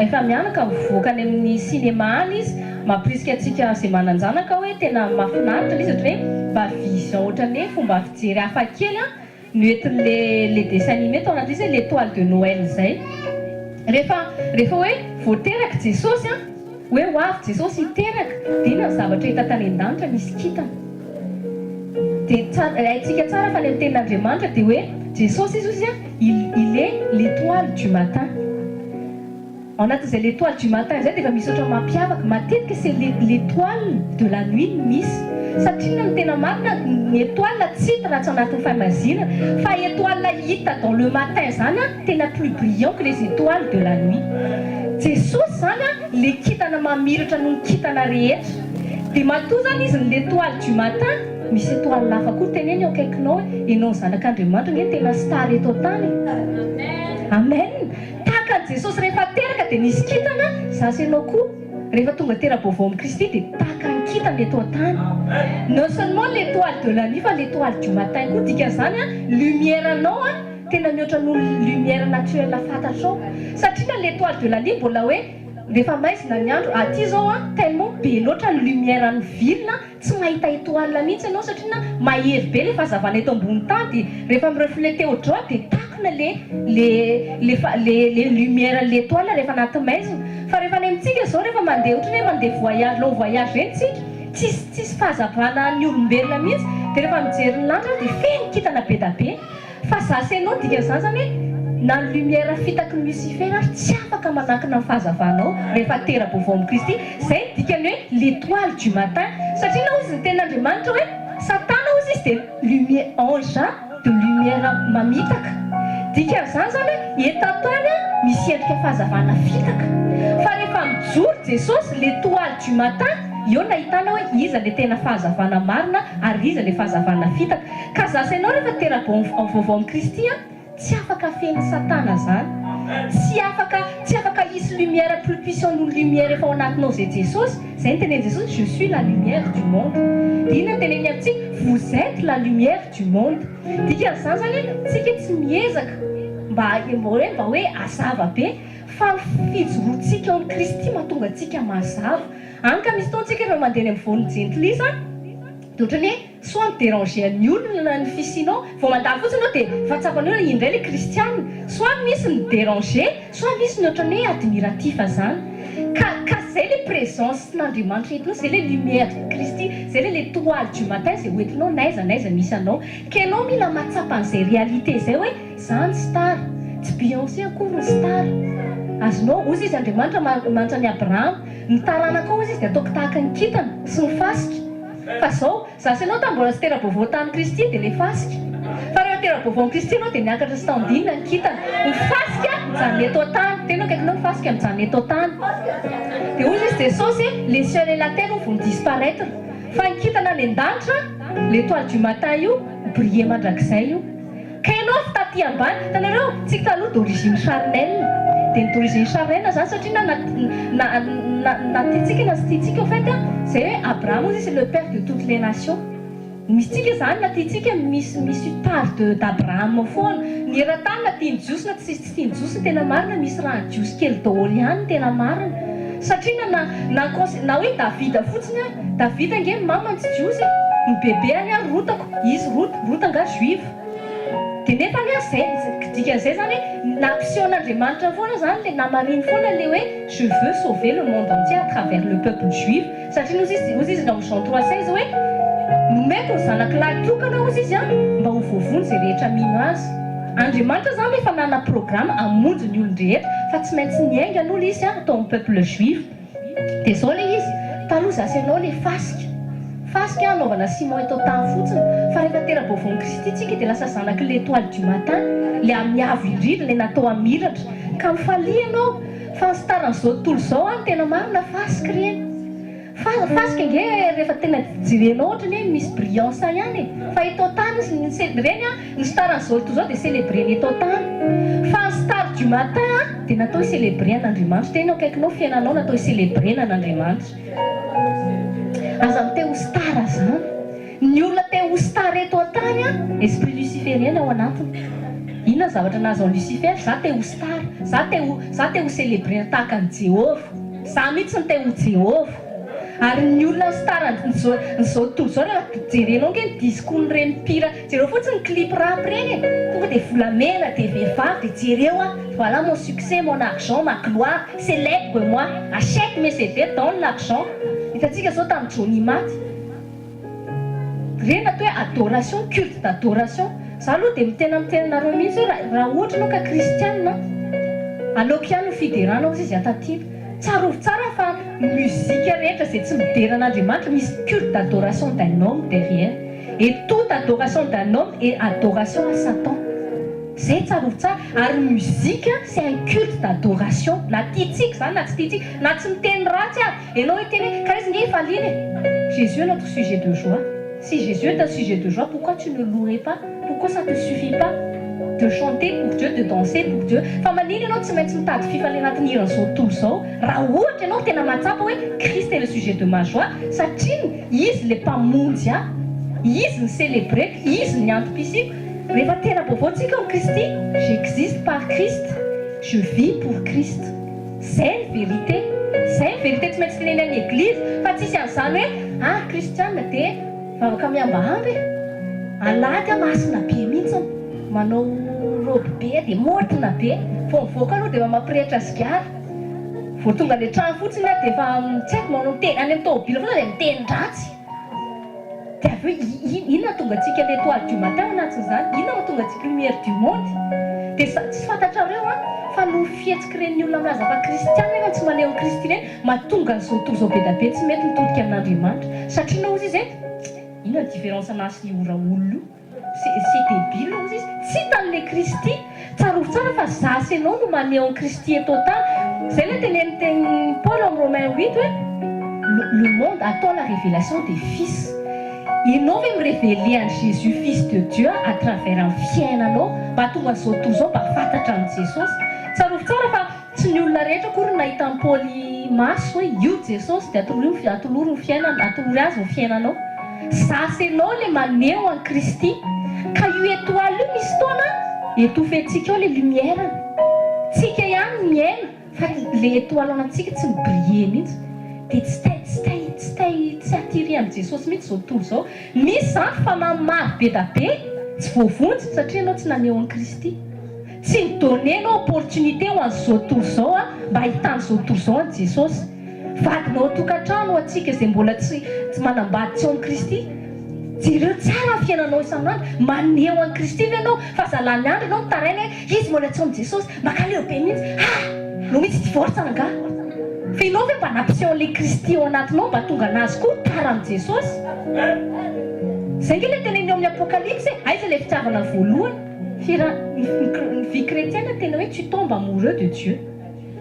efa mianaka mivoaka any amin'ny cinéma any izy mampirisika antsika izay mananjanaka hoe tena mahafinaritra izy ohatra hoe mba vision ohatran'ny hoe fomba fijery hafa kely noentin'le dessin animé tao anaty izy hoe l'étoile de Noël zay. Rehefa hoe voateraka Jesosy hoe ho avy Jesosy hiteraka dia ina ny zavatra hita tany an-danitra misy kintana. Dia haintsika tsara fa ny amin'ny tenin'Andriamanitra dia hoe Jesosy izy il est l'étoile du matin. Anatin'izay l'étoile du matin zay dia efa misy ohatran'ny mampiavaka matetika c'est l'étoile de la nuit misy. Satria ny tena marina ny étoile tsy hita raha tsy anatin'ny fahamazinana fa étoile hita dans le matin zany tena plus brillant que les étoiles de la nuit. Jesosy zany le kintana mamiratra noho ny kintana rehetra. Dia matoa zany izy ny l'étoile du matin. Misy étoile lafa koa teneny eo akaikinao ianao zanak'Andriamanitra ny tena star eto tany. Amen. Tahaka ny Jesosy rehefa teraka dia nisy kintana, zasy ianao koa rehefa tonga tera-baovao amin'ny Kristy dia tahaka ny kintana eto tany. Non seulement l'étoile de la nuit fa l'étoile du matin koa dikan'izany lumière anao tena mihoatra noho lumière naturelle fantatrao. Satria na l'étoile de la nuit mbola hoe rehefa maizina ny andro aty zao tellement be loatra ny lumière ny vilona tsy mahita étoile mihitsy ianao satria mahery be le fahazavana eto ambony tany dia rehefa mirefléter au droit dia takona le lumière l'étoile rehefa anaty maizina. Fa rehefa ny amintsika zao rehefa mandeha ohatrany hoe mandeha voyage long voyage reny tsika tsisy fahazavana ny olombelona mihitsy dia rehefa mijery ny lanitra dia feno kintana be da be. Fa zasy ianao dikan'izany zany hoe na ny lumière fitaky ny Lucifer tsy afaka manankina ny fahazavanao rehefa tera-baovao amin'ny Kristy. Zay dikany hoe l'étoile du matin. Satria na ozy ny tenin'Andriamanitra hoe Satana ozy izy dia lumière ange de lumière mamitaka. Dikan'izany zany etatany misy endrika fahazavana fitaka. Fa rehefa mijoro Jesosy l'étoile du matin eo nahitana hoe iza le tena fahazavana marina ary iza le fahazavana fitaka. Ka zasy ianao rehefa tera-baovao amin'ny Kristy tsy afaka feno Satana zany. Tsy afaka hisy lumière plus puissant noho lumière efa ao anatinao zay Jesosy. Zay ny tenen'i Jesosy je suis la lumière du monde. Dia ina ny teneny amintsika vous êtes la lumière du monde. Dikan'izany zany tsika tsy miezaka mba hoe azava be fa fijoroantsika ao amin'ny Kristy mahatonga antsika mazava. Any ka misy taontsika rehefa mandeha amin'ny voan'ny gentilisa dia ohatrany hoe soit midéranger ny olona ny fisianao vao mandalo fotsiny anao dia fahatsapany olona indray le kristiana, soit misy ny déranger soit misy ny ohatrany hoe admiratif zany. Ka zay le présence n'andriamanitra entinao, c'est les lumières de Christ, c'est l'étoile du matin zay hoentinao n'aiza misy anao. Ka ianao mila matsapa an'izay réalité zay hoe zany star, tsy Beyoncé akory ny star. Azonao ozy izy Andriamanitra manitra ny Abraham, ny taranaka ozy izy dia ataoko tahaka ny kintana sy ny fasika. Fa zao zasy ianao tambola sy tera-baovao tamin'ny Kristy dia le fasika. Fa rehefa tera-baovao Kristy ianao dia niakatra sy tambinina ny kintana. Ny fasika mijanona eto an-tany, tena kaikinao ny fasika mijanona eto an-tany. Dia ozy izy Jesosy, les cieux et la terre vont disparaître. Fa ny kintana any an-danitra, l'étoile du matin io, briller mandrakizay io. Ka ianao fitaty ambany, hitanareo tsika taloha d'origine charnelle. Dia ny d'origine charnelle zany satria na tiatsika na tsy tiatsika en fait, c'est hoe Abraham ozy c'est le père de toutes les nations. Misy tsika zany na tiatsika misy part d'Abraham foana. Ny eran-tany na tiany jiosy na tsy tiany jiosy tena marina, misy raha jiosy kely daholo ihany tena marina. Satria na hoe Davida fotsiny a, Davida nge mamany tsy jiosy, ny bebe any a rotako, izy rota nga juive. Dia nefa ny zay dikan'izay zany hoe nampisehoan'Andriamanitra foana zany le namariny foana le hoe je veux sauver le monde entier à travers le peuple juif. Satria ozy izy dans Jean 3:16 hoe nomeko ny zanakilahy tokana ozy izy a mba ho voavony zay rehetra mino azy. Andriamanitra zany efa nana programme hamonjy ny olon-drehetra fa tsy maintsy niaingana olo izy atao amin'ny peuple juif. Dia zao le izy taloha zasy ianao le fasika anaovana ciment eto tany fotsiny, fa rehefa tera-baovao Kristy tsika dia lasa zanaky l'étoile du matin, le amin'ny avo indrindra le natao hamiratra. Ka mifalia ianao fa ny staran'izao tontolo izao any tena marina fasika ireny. Fasika nge rehefa tena jirenao ohatrany hoe misy brillance ihany, fa eto tany reny ny staran'izao tontolo izao dia célébreny eto tany. Fa ny star du matin dia natao célébrer an'Andriamanitra. Tena akaikinao fiainanao natao célébrer an'Andriamanitra. Aza miteo ho star zany. Ny olona te ho star eto an-tany a, esprit luciférienne ao anatiny. Inona zavatra nahazo an Lucifer? Za te ho star, za te ho célébrer tahaka ny Jehova, za mihitsy te ho Jehova. Ary ny olona star n'izao tontolo izao rehefa jerenao nge ny discours reny mpira, jereo fotsiny clip rap reny, tonga dia volamena dia vehivavy dia jereo a, voilà mon succès, mon argent, ma gloire, célèbre moi, achète mes CD, donne l'argent. Hitantsika zao tamin'ny Johnny Maty reny atao hoe adoration, culte d'adoration. Za aloha dia mitena mihitsy hoe raha ohatra anao ka kristianina, aleoko ihany fideranao izy atatilo. Tsarovy tsara fa muzika rehetra zay tsy mideran'Andriamanitra misy culte d'adoration d'un homme derrière, et toute adoration d'un homme est adoration à Satan. Zay tsarovy tsara. Ary muzika c'est un culte d'adoration. Na tiatsika zany na tsy tiatsika, na tsy miteny ratsy aby, ianao hoe teny karaha izy nge efa liana. Jésus est notre sujet de joie. Si Jésus est un sujet de joie, pourquoi tu ne louerais pas? Pourquoi ça ne te suffit pas de chanter pour Dieu, de danser pour Dieu? Fa manino ianao tsy maintsy mitady fifaliana anatin'ny iran'izao tontolo izao raha ohatra ianao tena matsapa hoe Christ est le sujet de ma joie, satria izy le mpamonjy a, izy ny célébreko, izy ny antom-pisiko. Rehefa tena vaovaontsika amin'ny Kristy, j'existe par Christ, je vis pour Christ. Zay ny vérité. Zay ny vérité tsy maintsy teneny any église, fa tsisy an'izany hoe kristiana dia vavaka miambahamby, alady masina be mihitsy, manao robe be dia mortina be, fo mivoaka aloha dia mampirehitra zigara. Vao tonga any trano fotsiny dia efa tsy haiko manao miteny any amin'ny tômôbila foana dia miteny ratsy. Dia avy hoe inona tonga antsika l'étoile du matin anatin'izany? Inona tonga antsika lumière du monde? Dia tsy fantatrareo fa no fihetsiky reny olona milaza fa kristiana nefa tsy maneho ny Kristy reny mahatonga an'izao tontolo izao be da be tsy mety mitodika amin'Andriamanitra. Satria na ozy izy inona ny différence anazy sy ora olona io? C'est débile ozy izy, tsy hitan'ilay Kristy. Tsarovy tsara fa zasy ianao no maneho ny Kristy eto an-tany. Zay le teneniteny Paul amin'ny Romains 8 hoe le monde attend la révélation des fils. Ianao ve mirévéler an Jésus fils de Dieu à travers ny fiainanao mba tonga an'izao tontolo izao mba fantatra an Jesosy. Tsarovy tsara fa tsy ny olona rehetra akory nahita ny Paoly maso hoe io Jesosy dia atolory ny fiainana, atolory azy ny fiainanao. Zasy ianao le maneho an Kristy. Ka io étoile io misy taona étouffentsika ao le lumière. Tsika ihany miaina fa le étoile anatsika tsy mibriller mihitsy. Dia tsy attirer an Jesosy mihitsy izao tontolo izao. Misy zany fanahy maro be da be tsy voavonjy satria ianao tsy naneho an Kristy. Tsy midonner anao opportunité ho an'izao tontolo izao mba ahitana izao tontolo izao an Jesosy. vadinao tokantrano atsika izay mbola tsy manambady tsy ao amin'ny Kristy. Jereo tsara ny fiainanao isan'andro, maneho an'i Kristy ve ianao fa zalany andro ianao mitaraina hoe izy mbola tsy ao amin'i Jesosy, makaleo be mihitsy. No mihitsy divorce nga. Fa ianao ve mba nampiseho an'ilay Kristy ao anatinao mba tonga anazy koa tara amin'i Jesosy. Zay nge ilay teneniny ao amin'ny Apocalypse, aiza ilay fitiavana voalohany. Ny vie chrétienne tena hoe tu tombes amoureux de Dieu.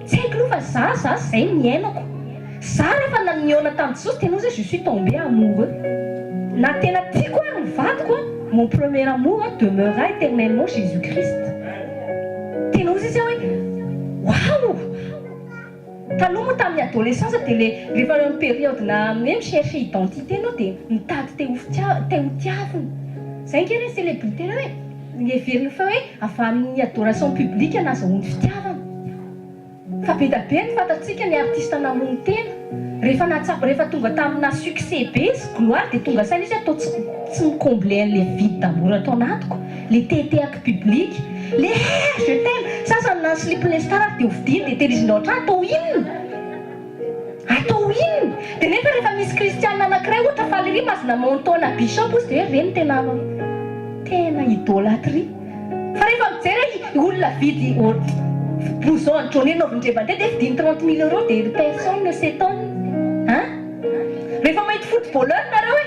Tsy haiko aloha fa za zay miainako. Za rehefa naniona tamin'i Jesosy tena hoe je suis tombé amoureux. Na tena tiako ary ny vadiko, mon premier amour demeurera éternellement Jésus-Christ. Tena ozy izy hoe waouh. Taloha moa tamin'ny adolescence dia rehefa amin'ny période-na hoe micherche identité anao dia mitady te ho tiavina. Zay nge hoe célébrité hoe heverina fa hoe avy amin'ny adoration publique anazahoany fitiavana. Fa be da be ny fantatsika ny artiste namono tena. Rehefa tonga tamina succès be sy gloire dia tonga saina izy atao tsy micomble an'ilay vide d'amour atao anatiko. Le tétéaka public, le je t'aime. Sasany na slipin'ilay star dia hovidiny dia tehirizina ohatrany atao inona. Atao inona. Dia nefa rehefa misy kristianina anankiray ohatra Valérie mazina montaona bishop izy dia hoe reny tena idolâtrie. Fa rehefa mijery olona vidy blouson jaune novin-drebandea dia vidiny 30 000 € dia personne ne s'étonne. Rehefa mahita footballeur nareo hoe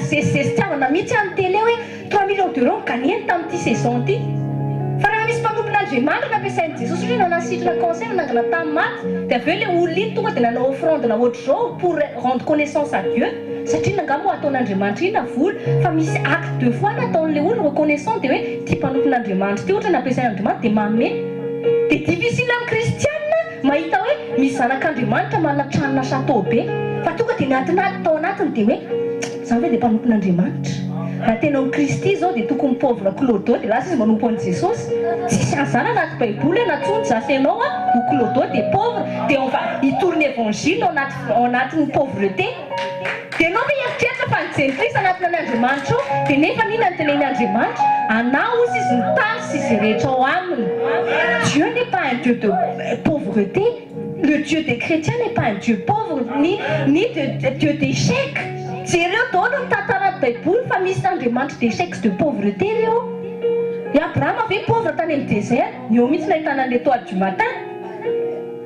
zay fitiavana mihitsy amin'ny télé hoe 3 millions d'euros gagneny tamin'ity saison ity. Fa rehefa misy mpanompon'Andriamanitra nampiasain'i Jesosy hoe nanasitrana concert nangana tamin'ny maty dia avy eo ilay olona iny tonga dia nanao offrande na ohatr'izao pour rendre connaissance à Dieu. Satria nangamba ho ataon'Andriamanitra iny na vola fa misy acte de foi nataon'ilay olona reconnaissant dia hoe tia mpanompon'Andriamanitra ty ohatra nampiasain'Andriamanitra dia manome. Dia difficile amin'ny kristianina mahita hoe misy zanak'Andriamanitra manana tranona chateau be fa tonga dia natin'aty tao anatiny dia hoe zany hoe dia mpanompon'Andriamanitra. Raha tena amin'ny Kristy zao dia tokony pauvre clodo dia lasa izy manompo an'i Jesosy. Tsisy an'izany anaty baiboly anatsony zasy ianao ho clodo dia pauvre dia on va hitourne évangile ao anatin'ny pauvreté. Dia ianao ve eritreritra fa nijery Kristy anatin'Andriamanitra ao dia nefa n'inona ny tenen'ny Andriamanitra anao ozy izy nitany sy izay rehetra ao aminy. Dieu n'est pas un Dieu de pauvreté. Le Dieu des chrétiens n'est pas un Dieu pauvre ni Dieu d'échec. Jereo daholo ny tantaran'ny baiboly fa misy Andriamanitra d'échec de pauvreté reo. I Abraham avait pauvre tany amin'ny désert, ny eo mihitsy nahitana an'ilay toile du matin.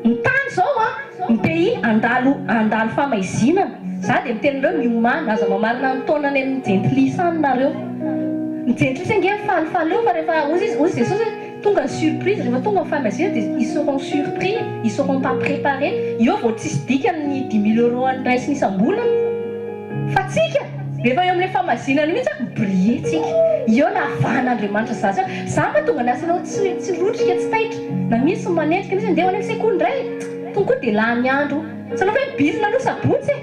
Ny tany zao ny pays andalo famaizinana. Za dia mitenareo miomana aza mamarina ny taonany amin'ny gentlisany nareo. Ny gentlisy nge falifaly eo fa rehefa ozy Jesosy tonga ny surprise rehefa tonga ny famaizinana dia ils seront surpris, ils seront pas préparés. Io vao tsisy dika ny 10 000 € andraisiny isam-bolana. Fa tsika rehefa eo amin'ilay famazinana mihitsy mibriller tsika. Io nahavan'Andriamanitra zaza. Za ma tonga nasanao tsy rotrika tsy taitra. Na misy manenjika misy andeha ho any amin'ny sekoly indray. Tonga dia lany andro. Sanao hoe bizina aloha sabotsy.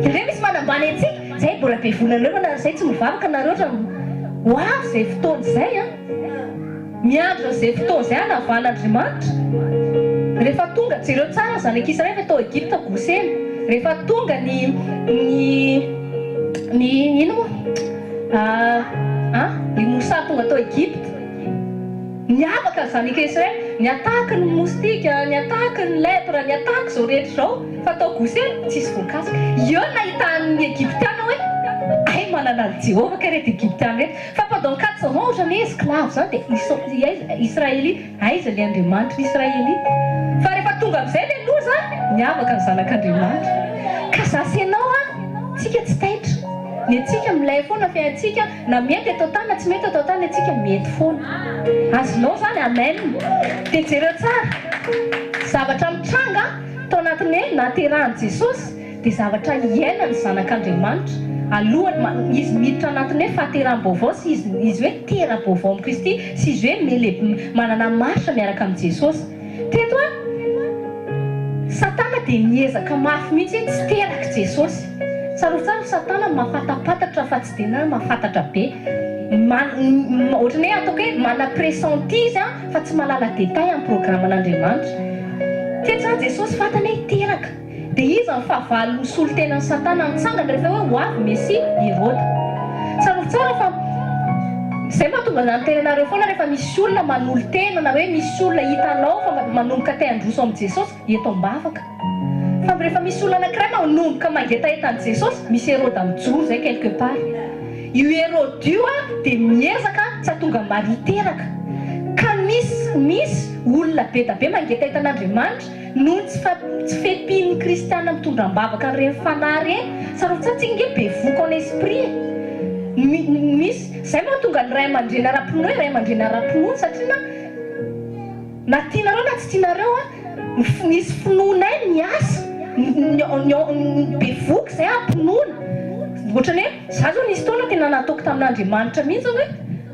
Dia misy manambany antsika. Zay mbola be volanareo na zay tsy mivavaka nareo oatra wow zay fotoana izay miandro izay fotoana izay nahavan'Andriamanitra. Rehefa tonga jereo tsara zanak'Israely efa tao Egypte Goseny. Rehefa tonga ny ino moa ny Moussa tonga tao Egypte niavaka ny zanak'Israely niataka ny moustique niataka ny lèpre niataka zao rehetra zao fa tao Goseny tsisy voakasika. Io nahitan'ny Egyptiana hoe ay manana ny Jéhovah kareto Egyptiana rehetra fa pendant 400 ans ohatrany esclave zany dia Israélite aiza ilay Andriamanitra Israélite. Fa rehefa tonga amin'izay ilay loza niavaka ny zanak'Andriamanitra. Ka zasy ianao tsika tsy taitra. Ny atsika milay foana fiaintsika na mety atao tany na tsy mety atao tany atsika mety foana. Azonao zany amen. Dia jereo tsara zavatra mitranga tao anatin'ny naterahan'i Jesosy dia zavatra iainany zanak'Andriamanitra. Alohany izy miditra anatin'ny hoe fahateram-baovao sy izy hoe tera-baovao amin'ny Kristy sy izy hoe manana maritra miaraka amin'ny Jesosy. Teto Satana dia miezaka mafy mihitsy tsy teraka Jesosy. Tsarotsaro Satana mahafatapatatra fa tsy dia mahafantatra be. Ohatrany hoe ataoko hoe mana pressenti izy fa tsy mahalala détail amin'ny programman'Andriamanitra. Teto zany Jesosy fantany hoe teraka. Dia izy ny fahavalon'ny solotenan'ny Satana mitsangana rehefa hoe ho avy Messia Hérode. Tsarotsara fa izay mahatonga ny tenanareo foana rehefa misy olona manolo tena na hoe misy olona hitanao fa manomboka te handroso amin'ny Jesosy eto am-bavaka. fa rehefa misy olona anankiray manomboka mangetaetan' Jesosy, misy Hérode mijoro zay quelque part. Io Hérode io dia miezaka tsy hahatonga Maria teraka, ka misy olona be da be mangetaetan'Andriamanitra noho tsy fehipin'ny kristiana mitondram-bavaka ireny fanahy ireny, sarotsy nge be voky en esprit. Misy zay mahatonga ny ray aman-dreny ara-pinoa ray aman-dreny ara-pinoa, satria na tianareo na tsy tianareo misy finoanay miasa be voky zay ampinoana. Ohatrany hoe za zao nisy taona tena nataoko tamin'Andriamanitra mihitsy hoe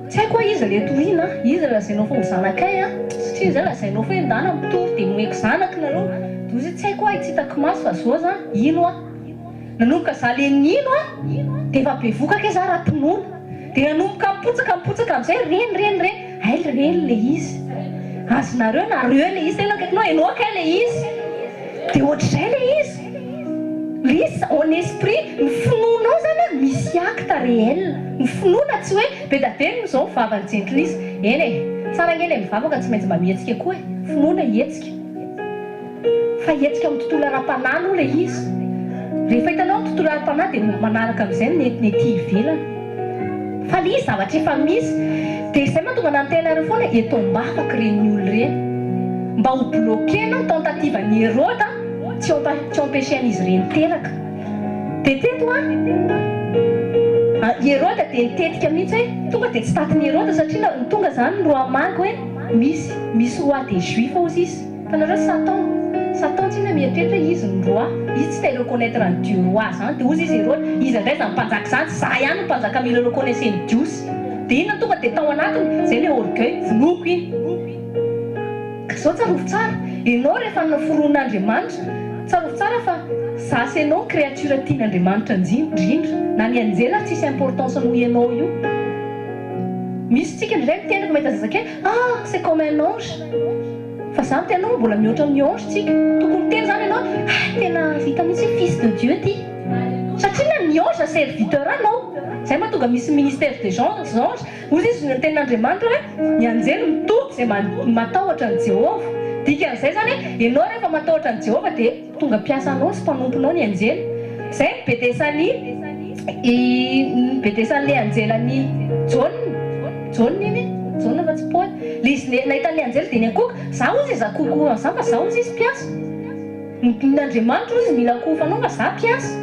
tsy haiko hoe izy le tohina, izy lazainao fa ho zanakay satria zay lazainao fa endana mitory dia noeko zanaka nareo, dozy tsy haiko hoe tsy hitako maso fa zao za ino nanomboka za le nino dia efa be vokaka za ra-pinoana, dia nanomboka mipotsaka amin'izay reny le izy azonareo nareo le izy tena akaikinao enao akay le izy dia ohatr'izay le izy en esprit ny finoanao zany misy acte réel. Ny finoana tsy hoe be da be zao vavany jentilisa eny tsara nge le mivavaka tsy maintsy mba mihetsika koa finoana hetsika, fa hetsika amin'ny tontolo ara-panahy aloha le izy. Rehefa hitanao amin'ny tontolo ara-panahy dia manaraka amin'izay ny ety ivelany, fa le izy zavatra efa misy. Dia izay mahatonga nantenareo foana eto mba afaka reny olo reny mba ho bloquena ny tentative ny Hérode tsy empêcher-n'izy ireny teraka. Dia teto Hérode dia nitetika mihitsy hoe tonga dia tsy tatin'ny Hérode satria tonga zany ny roi Mago hoe misy roi des juifs ozy izy. Fanareo Satan tsy na mieritreritra izy ny roi, izy tsy te reconnaître ny Dieu roi zany, dia ozy izy Hérode izy indray zany mpanjaka zany za ihany ny mpanjaka mila reconnaître ny Diosy. Dia inona tonga dia tao anatiny zay le orgueil vonoko iny. Ka zao tsarovy tsara ianao rehefa naforon'Andriamanitra, tsarovy tsara fa za sy ianao créature tian'Andriamanitra indrindra, na ny anjela tsisy importance noho ianao io. Misy tsika indray mitendrika mahita zazakely c'est comme un ange, fa za mitena mbola mihoatra amin'ny ange tsika. Tokony teny zany ianao tena vita mihitsy fils de Dieu ty, satria ny ange serviteur anao. Zay mahatonga misy ministère des anges, ozy izy ny tenin'Andriamanitra hoe ny anjely mitoby zay matahotra ny Jehovah. Dikan'izay zany ianao rehefa matahotra ny Jehovah dia tonga mpiasanao sy mpanomponao ny anjely. Zay bedesany le anjelan'ny Jaune fa tsy Paul. Le izy nahitan'ny anjely dia ny akoka za ozy izy akoko za fa za ozy izy mpiasa. N'Andriamanitra ozy mila akofanao fa za mpiasa.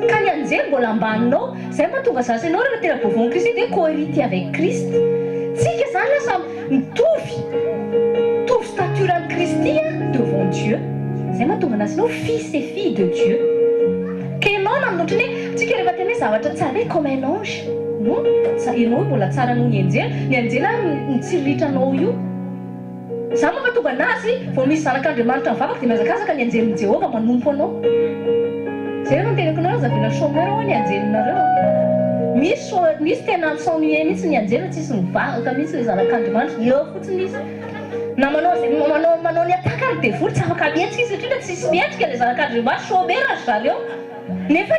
Ka ny anjely mbola ambaninao, zay mahatonga za sy ianao rehefa tena bevon Christ dia co-héritier avec Christ. Tsika zany lasa mitovy stature amin'ny Kristy devant Dieu. Zay mahatonga anazy ianao fils et fille de Dieu. Ka ianao namotrany hoe tsika rehefa tena hoe zavatra tsara hoe comme un ange, non ianao mbola tsara noho ny anjely mitsiritra anao io. Za mahatonga anazy vao misy zanak'Andriamanitra mivavaka dia miazakazaka ny anjelin'i Jehovah manompo anao. Zay rehefa mitenako anareo zavena chômeur ho ny anjelinareo. Misy tena s'ennuyer mihitsy ny anjely tsisy mivavaka mihitsy le zanak'Andriamanitra, eo fotsiny izy. Na manao ny ataka ary dia vory tsy afaka mihetrika izy satria tsisy mihetrika le zanak'Andriamanitra, chômeur zareo. Nefa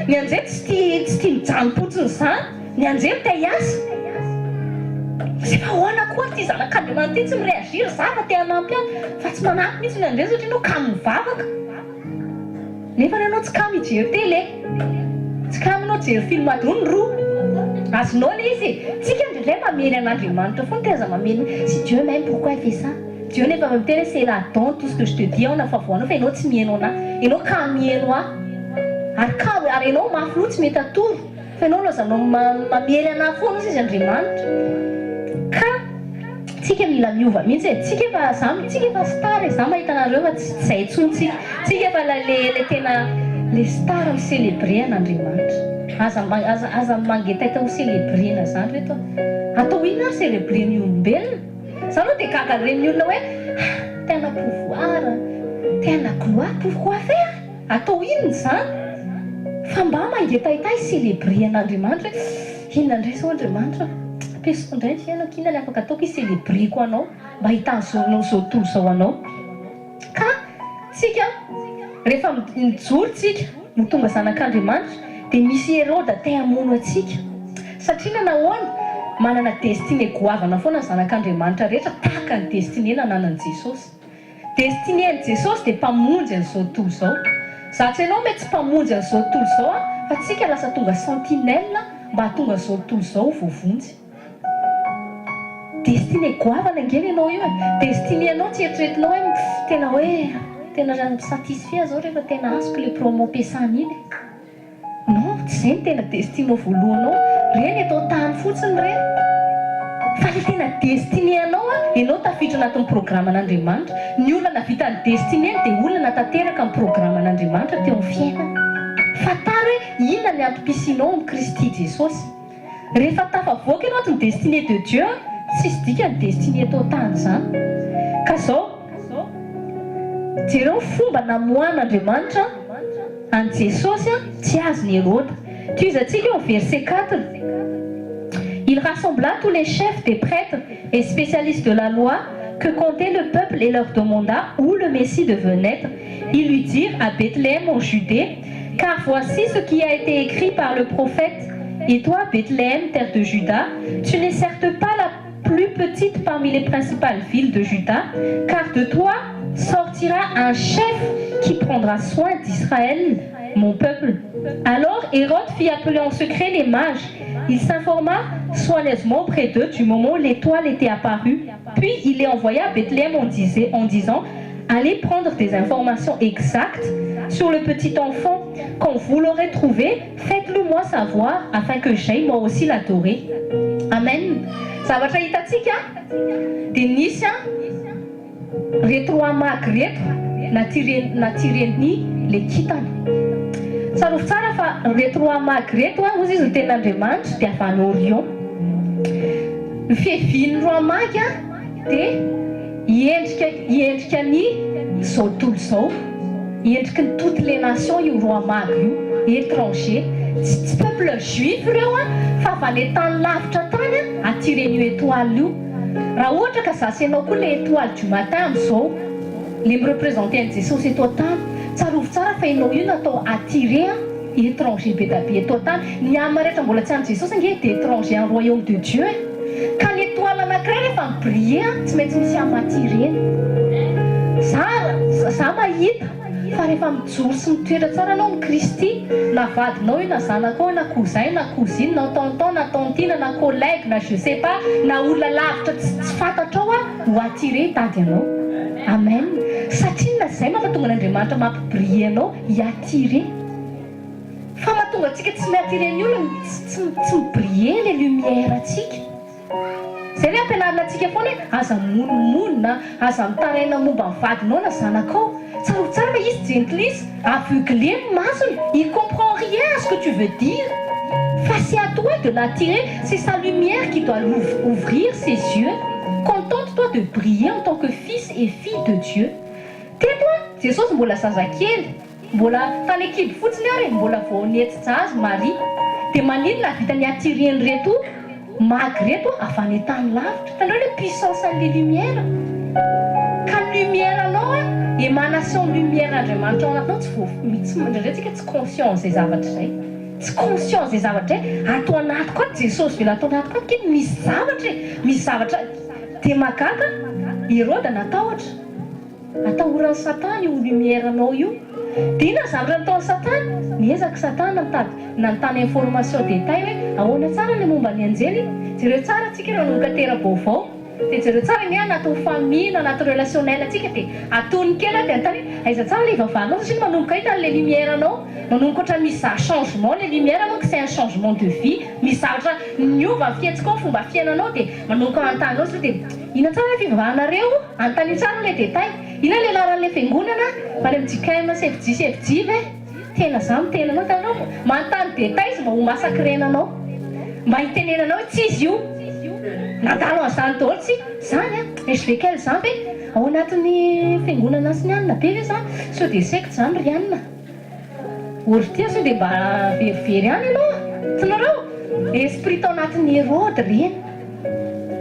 ny anjely tsy tia mijanopotiny zany, ny anjely te hiasa. Zay fa hoana koa ty zanak'Andriamanitra ty tsy mireagir za fa te hanampy azy, fa tsy manampy mihitsy ny anjely satria anao kamo mivavaka. Nefa ianao tsy kamo hijery télé, tsy kamo ianao hijery film adrony roa, azonao le izy. Tsika indray mamely an'Andriamanitra foana teza mamely. Si Dieu m'aime pourquoi il fait ça? Dieu nefa miteny c'est là-dedans tout ce que je te dis, na fa voanao fa ianao tsy mihaino anahy, ianao kamo mihaino ahy. Ary ianao mafy loha tsy mety atory, fa ianao lozanao mamely anahy foana izy Andriamanitra. Ka tsika mila miova mihitsy tsika efa star za mahita anareo fa tsy izay intsony tsika efa le tena le star mi-célébrer an'Andriamanitra. Aza mangetaita ho célébrena zany reto. Atao ino ary célébrer ny olombelona? Za aloha dia gaga ireny olona hoe tena pouvoir, tena gloire, pourquoi faire? Atao inona zany? Fa mba mangetaita célébrer an'Andriamanitra hoe inona indray zao Andriamanitra? Pesoko indray ny fiainako, inona ny afaka ataoko célébreko anao mba hitan'izao tontolo izao anao. Ka tsika rehefa mijoro tsika no tonga zanak'Andriamanitra dia misy Hérode te hamono atsika satria nahoana manana destiné goavana foana zanak'Andriamanitra rehetra tahaka ny destiné nananan'i Jesosy. Destiné an'i Jesosy dia mpamonjy an'izao tontolo izao. Zatsy ianao mety tsy mpamonjy an'izao tontolo izao fa tsika lasa tonga sentinelle mba hatonga an'izao tontolo izao voavonjy. Destiné goavana angeny ianao io destiné anao tsy eritreretinao hoe tena satisfait zao rehefa tena azoko le promo ampiasana iny. Non, tsy izay no tena destiné voalohanao. Reny atao tany fotsiny reny. Fa le tena destiné anao ianao tafiditra anatin'ny programman'Andriamanitra. Ny olona navita ny destiné dia olona tanteraka ny programman'Andriamanitra teo amin'ny fiainana. Fantaro hoe inona ny antom-pisianao amin'ny Kristy Jesosy. Rehefa tafavoaka ianao ny destiné de Dieu, tsisy dika ny destiné atao tany izany. Ka izao jereo fomba namohan'Andriamanitra an Jesosy tsy azony Hérode. Toizatsika au verset 4. Il rassembla tous les chefs des prêtres et spécialistes de la loi que comptait le peuple et leur demanda où le Messie devait naître. Ils lui dirent à Bethléem en Judée, car voici ce qui a été écrit par le prophète. Et toi, Bethléem, terre de Juda, tu n'es certes pas la plus petite parmi les principales villes de Juda, car de toi sortira un chef qui prendra soin d'Israël, mon peuple. Alors Hérode fit appeler en secret les mages. Il s'informa soigneusement auprès d'eux du moment où l'étoile était apparue. Puis il les envoya à Bethléem en disant, allez prendre des informations exactes sur le petit enfant. Quand vous l'aurez trouvé, faites-le moi savoir afin que j'aille moi aussi l'adorer. Amen. Zavatra hitatsika dia nisy reto amagy reto natireny le kitana. Tsarovy tsara fa reto amagy reto ozy izy ny ten'Andriamanitra dia avy any Orion. Ny fihevian'ny roamagy dia hiendrika ny zao tontolo izao. Hiendriky ny toutes les nations io roamagy io étranger. Tsy peuple juif ireo fa avy any tany lavitra tany atiren'io étoile io. Raha ohatra ka zasy ianao koa le étoile du matin amin'izao le mireprésente an'i Jesosy eto an-tany, tsarovy tsara fa ianao io natao attiré étranger be da be eto an-tany. Ny alina rehetra mbola tsy any Jesosy nge dia étranger en royaume de Dieu. Ka ny étoile anankiray rehefa mibriller tsy maintsy misy amatireny. Za mahita fa rehefa mijoro sy mitoetra tsara anao ny Kristy, na vadinao io na zanakao na cousin na cousine na tonton na tantine na collègue na je sais pas na olona lavitra tsy fantatrao ho attiré tady anao. Amen. Satria na zay mahatonga n'Andriamanitra mampibriller anao hiattiré. Fa mahatonga antsika tsy miattiré ny olona tsy mibriller les lumières atsika. Zay le ampianarina antsika foana hoe aza mononmonina, aza mitaraina momba ny vadinao na zanakao. Tsarovy tsara fa izy gentilisse, aveuglé ny masony, il comprend rien à ce que tu veux dire. Fa c'est à toi de l'attirer, c'est sa lumière qui doit ouvrir ses yeux. Contente-toi de briller en tant que fils et fille de Dieu. Tais-toi, Jesosy mbola zazakely, mbola tany kiby fotsiny ary, mbola vao nietitra azy Marie. Dia maninona vita ny attireny reto magy reto avy any tany lavitra. Tanao le puissance an'le lumière. Ka lumière anao émanation lumière Andriamanitra ao anatinao tsy ndraindraitsika tsy conscience zay zavatra zay. Tsy conscience zay zavatra zay. Atao anaty koa Jesosy vela atao anaty koa kely misy zavatra dia magaka Hérode natahotra. Atahoran'ny Satana io lumière anao io. Dia ina zavatra nataon'ny Satana? Niezaka Satana nantany information détail hoe ahoana tsara ny momba ny anjely. Jereo tsara atsika ireo nomokatera vaovao. Dia jereo tsara ny anaty famille na anaty relationnel atsika dia atony kely dia antany aiza tsara le vavanao satria manomboka hita le lumière anao. Manomboka ohatran'ny misy changement le lumière manko c'est un changement de vie. Misy zavatra niova fiatsika ao fomba fiainanao dia manomboka antanao sao dia ina tsara fivavahanareo antany tsara le détail. Ina le laran'le fiangonana fa le mijikaina CFJ ve tena za mitena anao tanao manontany détail izy mba ho masakrenanao mba hitenenanao tsy izy io nadalo azany daholo tsy zany esvekely zany ve ao anatin'ny fiangonana asinianina be ve zany sao dia secte zany rianina ortia sao dia mba verivery any ianao tanareo esprit tao anatin'ny Hérode reny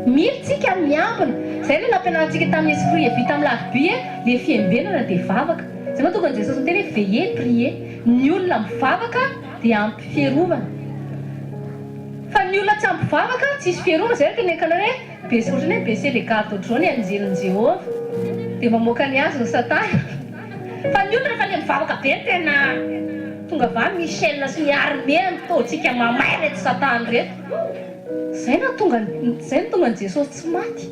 militsika miambina. Zay le nampianarantsika tamin'ny esprit vita amin'ny lafi-by le fiembenana dia vavaka. Zay mahatonga an'i Jesosy miteny hoe veiller prier. Ny olona mivavaka dia ampy fierovana. Fa ny olona tsy ampy vavaka tsisy fierovana. Zay rehetra ny ankanareo hoe ohatran'ny hoe baisser les cartes jaune anjerin' Jéhovah dia mamoaka ny azy ny Satana. fa ny olona rehefa ny mivavaka be tena tonga va Michel sy ny armée mitaontsika mamay reto satana reto. Zay no tonga ny Jesosy tsy maty.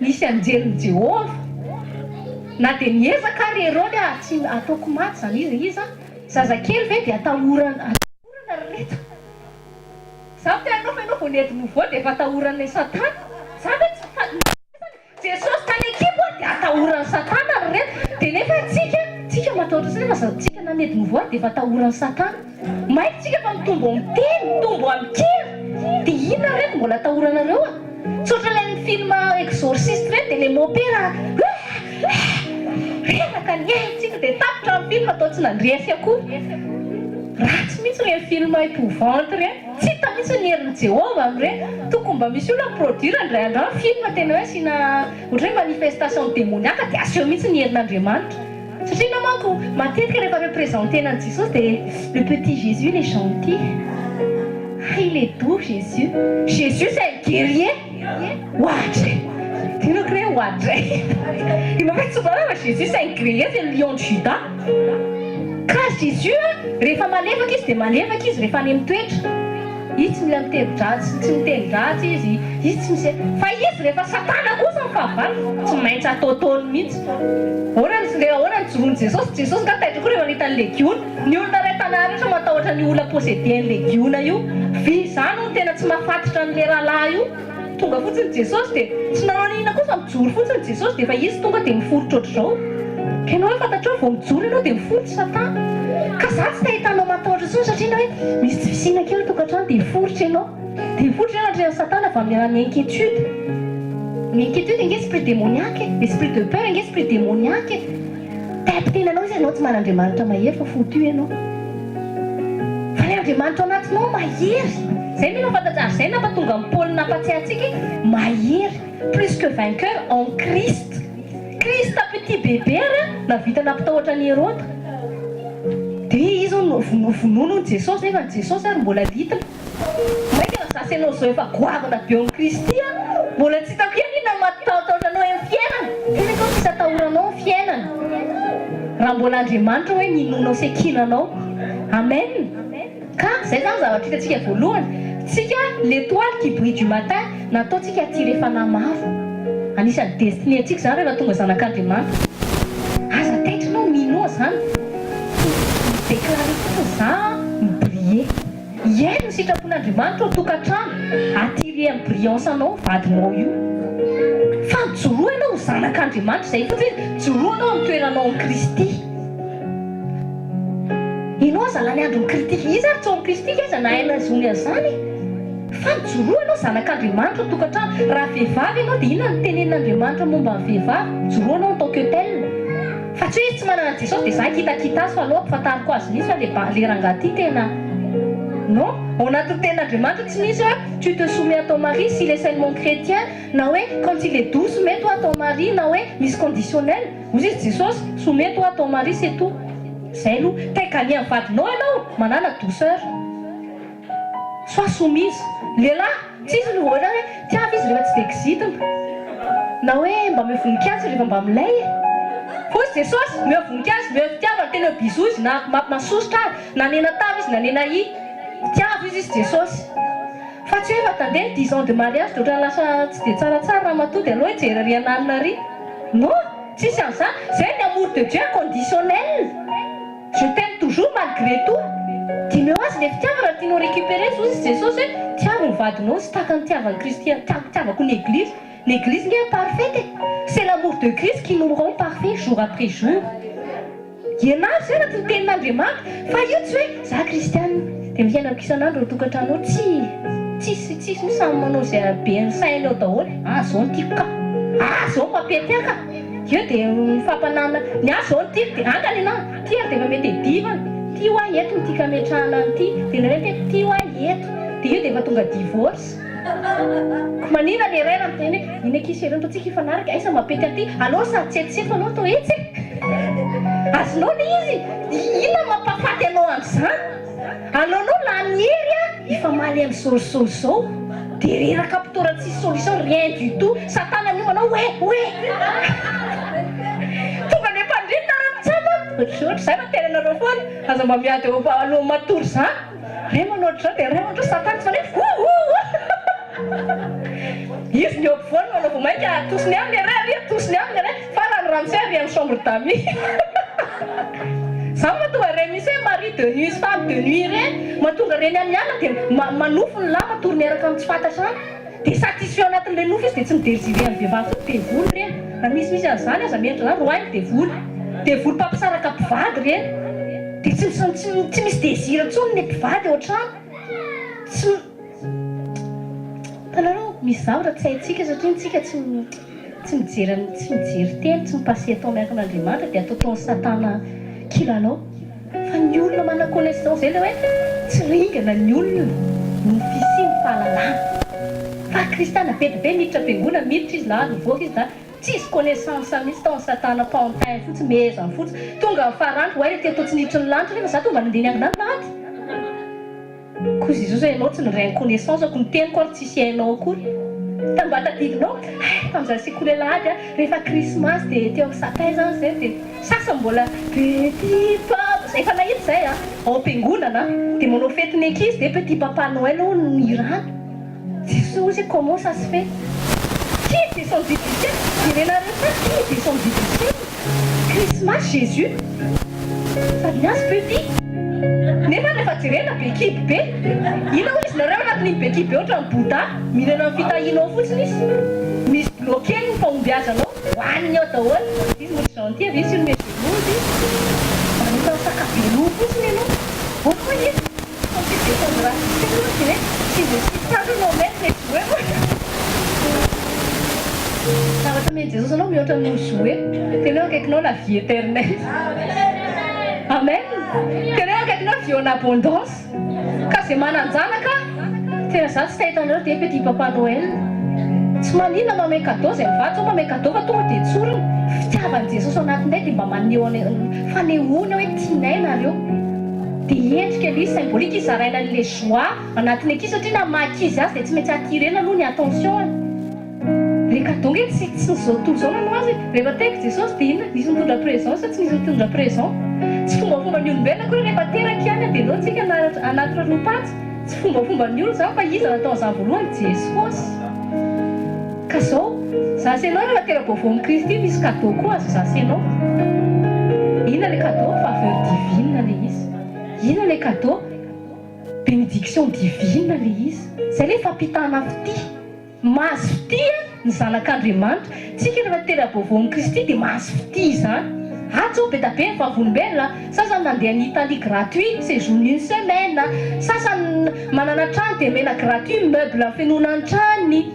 Misy anjelin Jehova. Na dia niezaka ary Herode tsy ataoko maty zany izy zazakely ve dia atahorana reto. Za tena anao vao nety nouveau dia efa atahoran'ny satana. Za ve tsy Jesosy tany ekipo dia atahoran'ny satana reto. Dia nefa tsika matahotra sina fa tsika na nety nouveau dia efa atahoran'ny satana. Maika tsika fa mitombo amin'ny teny, mitombo amin'ny kely. Dia inona reto mbola atahoranareo a? Tsotra ilay film exorciste reto dia ilay mopera renaka ny tsika dia tapitra amin'ny film atao tsy nandresy akory. Ratsy mihitsy ilay film épouvante re. Tsy hita mihitsy ny herin'i Jehova amin'ireny. Tokony mba misy olona produire indray andro film tena hoe asiana ohatra hoe manifestation démoniaque dia aseho mihitsy ny herin'Andriamanitra. Satria namanko matetika rehefa représenté an'i Jesosy dia le petit Jésus il est gentil. Il est doux Jésus. Jésus c'est un guerrier. Ouadre. Tu nous crées ouadre. Il m'a fait souvent Jésus c'est un guerrier, c'est le lion de Juda. Ka Jésus rehefa malefaka izy dia malefaka izy rehefa any amin'ny toetra. Izy tsy mila miteny-dratsy, tsy miteny ratsy izy tsy misy. Fa izy rehefa satana kosa mifahavalo tsy maintsy ataotony mihitsy. Ahoana ny joroan'i Jesosy nga taitra koa rehefa nahita ny legiona. Ny olona ray tanàna rehetra matahotra ny olona possédé-ny legiona io. Vy izany no tena tsy mahafatotra an'ilay rahalahy io. Tonga fotsiny Jesosy dia tsy nanao an'ina kosa mijoro fotsiny Jesosy dia efa izy tonga dia miforotra ohatr'izao. Ka ianao hoe fantatrao vao mijoro ianao dia miforotra satana. Ka za tsy tahitanao matahotra intsony satria na hoe misy tsy fisina kely tokantrano dia miforotra ianao. Dia miforotra ianao andreny satana avy amin'ny alalan'ny inquiétude. L'inquiétude inge esprit démoniaque, l'esprit de peur inge esprit démoniaque. Taipitenanao izy ianao tsy man'Andriamanitra mahery fa fotio ianao. Fa ny Andriamanitra ao anatinao mahery. Zay mino fantatrary zay nampatonga amin'ny Paul nampatsiahantsika mahery plus que vainqueur en Christ. Christ petit bébé navita nampitahoatra ny Hérode. Dia izy vononony Jesosy nefa ny Jesosy ary mbola ditana. Maika na zasy ianao zao efa goavana be amin'ny Kristy mbola tsy hitako ihany inona mampitahotahotra anao amin'ny fiainana. Tena kao tsisy atahoranao amin'ny fiainana. Raha mbola Andriamanitra hoe ninonao sy akinanao. Amen. Ka zay zany zavatra hitantsika voalohany. Tsika l'étoile qui brille du matin nataontsika attirer fanahy maro. Anisan'ny destiné antsika zany rehefa tonga zanak'Andriamanitra. Aza taitrinao mino zany. Déclaré fotsiny za mibriller. Iaino ny sitrapon'Andriamanitra ao tokantrano. Attirer amin'ny brillance anao vadinao io. Fa mijoroa ianao zanak'Andriamanitra zay fotsiny joroa anao amin'ny toeranao amin'ny Kristy. Ianao zalany andro kritika izy ary tsy ao amin'ny kristika izy na aina zony an'izany. Fa mijoroa ianao zanak'Andriamanitra ao tokantrano. Raha vehivavy ianao dia inona ny tenen'Andriamanitra momba ny vehivavy? Joroa anao en tant que tel. Fa tsy hoe izy tsy manana Jesosy dia za kitakita azy fa aloha ampifantariko azy mihitsy fa le rangahy ty tena. Non, au anatin'ny tenin'Andriamanitra tsy misy hoe tu te soumets à ton mari s'il est seulement chrétien, na hoe quand il est doux soumets-toi à ton mari, na hoe misy conditionnel. Ozy izy Jesosy soumets-toi à ton mari c'est tout. Zay aloha taikany amin'ny vadinao ianao manana douceur. Sois soumise. Lehilahy tsisy ny ohatra hoe tiavy izy rehefa tsy dia kizitina. Na hoe mba meo voninkazo rehefa mba milay. Fosy Jesosy meo voninkazo, meo fitiavana tena bisou izy na masosotra azy na nena tavy izy na nena i. Tiavy izy Jesosy. Fa tsy hoe efa tandeha 10 ans de mariage dia ohatran'ny lasa tsy dia tsaratsara raha matody aloha hoe jery ary ananina ary. Non, tsisy an'izany. Zay ny amour de Dieu conditionnel. Je t'aime toujours malgré tout. Tianao azy ilay fitiavana tianao récupérer izy Jesosy hoe tiavo ny vadinao sy tahaka ny tiavan'ny Kristy, tiavako ny église. L'église n'est pas parfaite. C'est l'amour de Christ qui nous rend parfaits jour après jour. Ianao zay anaty ny tenin'Andriamanitra. Fa io tsy hoe za kristiana dia miainako isan'andro ao tokantranao tsisy samy manao zay be ny sainy ao daholo. Zao ny tiako ka. Zao mampetiaka. Io dia mifampanana. Ny zao ny tiako dia angany ianao. Ty ary dia efa mety hedivana. Ty ho ahy eto ny tika metrahana an'ity. Dia narety ty ho ahy eto. Dia io dia efa tonga divorce. Manina le rera miteny hoe iny akisy eranto tsika ifanaraka aiza mapety aty alao sady tsetsetsy anao to etsy azonao le izy inona mampafaty anao amin'izany aloanao laniery ifamaly amin'ny saosaosy zao dia reraka mpitora tsisy solution rien du tout satana anio anao hoe tonga le mpandrina raha mitsama ohatrohatry zay matena anareo foana aza mba miady eo aloha matory zany ray manao ohatry dia ray ohatra satany tsy fanefy izy ny ampovoany manao vao mainka atosiny aminy ray atosiny aminy ray farany ramsey avy amin'ny chambre d'amis za mahatonga ray misy hoe mari de nuit femme de nuit reny mahatonga reny amin'ny ala dia manofo ny lahy matory miaraka amin'ny tsy fantatra any dia satisfait anatin'ilay nofo izy dia tsy midérisiré amin'ny vehivavy fotsy dia voly reny raha misy an'izany aza miendra zany roainy dia voly mpampisaraka mpivady reny dia tsy misy désir intsony ny mpivady ao an-trano tsy tanareo misy zavatra tsy haintsika satria ntsika tsy mijery teny tsy mipasé atao miaraka an'Andriamanitra dia ataotao satana kilalao fa ny olona manana connaissance zay le hoe tsy ringana ny olona no fisiny fahalalana fa kristana be dia be miditra am-piangonana miditra izy lahy nivoaka izy da tsisy connaissance mihitsy tao ny satana pantin fotsy mezany fotsy tonga farandro hoe ty atao tsy niditra ny lanitra nefa za tonga nandeha niangina naty kozy izy zao ianao tsy niray ny connaissance ako ny teniko ary tsisy hainao akory tamba tadidinao tamin'izany sekoly alahady rehefa krismasy dia teo amin'ny sapin zany zay dia sasa mbola petit papa efa nahita zay ao am-piangonana dia manao fetiny ankizy dia petit papa Noël ao ny irana Jésus comment ça se fait qui était son difficile irenareo fa qui était son difficile Christmas Jésus ça vient ce petit nefa rehefa jerena be kiby be ina ho izy nareo anatin'iny be kiby be ohatra ny bouddha minana amin'ny fitahinao fotsiny izy misy bloqué ny fahombiazanao hoaniny ao daholo izy mody gentil avy izy sy nomeze lozy manitao sakavelo fotsiny ianao oa izy compétition de racisme hoe si je suis tananao mety mety hoe zavatra meny Jesosy anao mihoatra no joué tenao akaikinao la vie éternelle amen tenao akaikinao vie en abondance ka zay mananjanaka tena za tsy tahitanareo dia petit papa Noël tsy manina mamay cadeau zay mivady sao mamay cadeau fa tonga dia tsoriny fitiavan'i Jesosy anatin'ilay dia mba maneho fanehoana hoe tianay nareo dia endrika ilay symbolique izy zaraina an'ilay joie anatin'ny ankizy satria na maha-ankizy azy dia tsy maintsy attirena aloha ny attention le cadeau nge tsy zao tontolo zao nanao azy rehefa teko Jesosy dia inona nisy mitondra présent sa tsy nisy mitondra présent tsy fombafomba ny olombelona akory rehefa teraka ihany dia nao tsika anaty raropatsy tsy fombafomba ny olona zany fa izy nataon'izany voalohany Jesosy ka zao zasenao rehefa tera-baovao amin'ny Kristy misy cadeau koa azo zasenao inona le cadeau faveur divine le izy inona le cadeau bénédiction divine le izy zay le fampitana fity mahazo fity ny zanak'Andriamanitra tsika rehefa tera-baovao amin'ny Kristy dia mahazo fity zany atso be da be ny vavolombelona sasany nandeha ny Italie gratuit séjour une semaine sasany manana trano dia mena gratuit meuble fenona ny tranony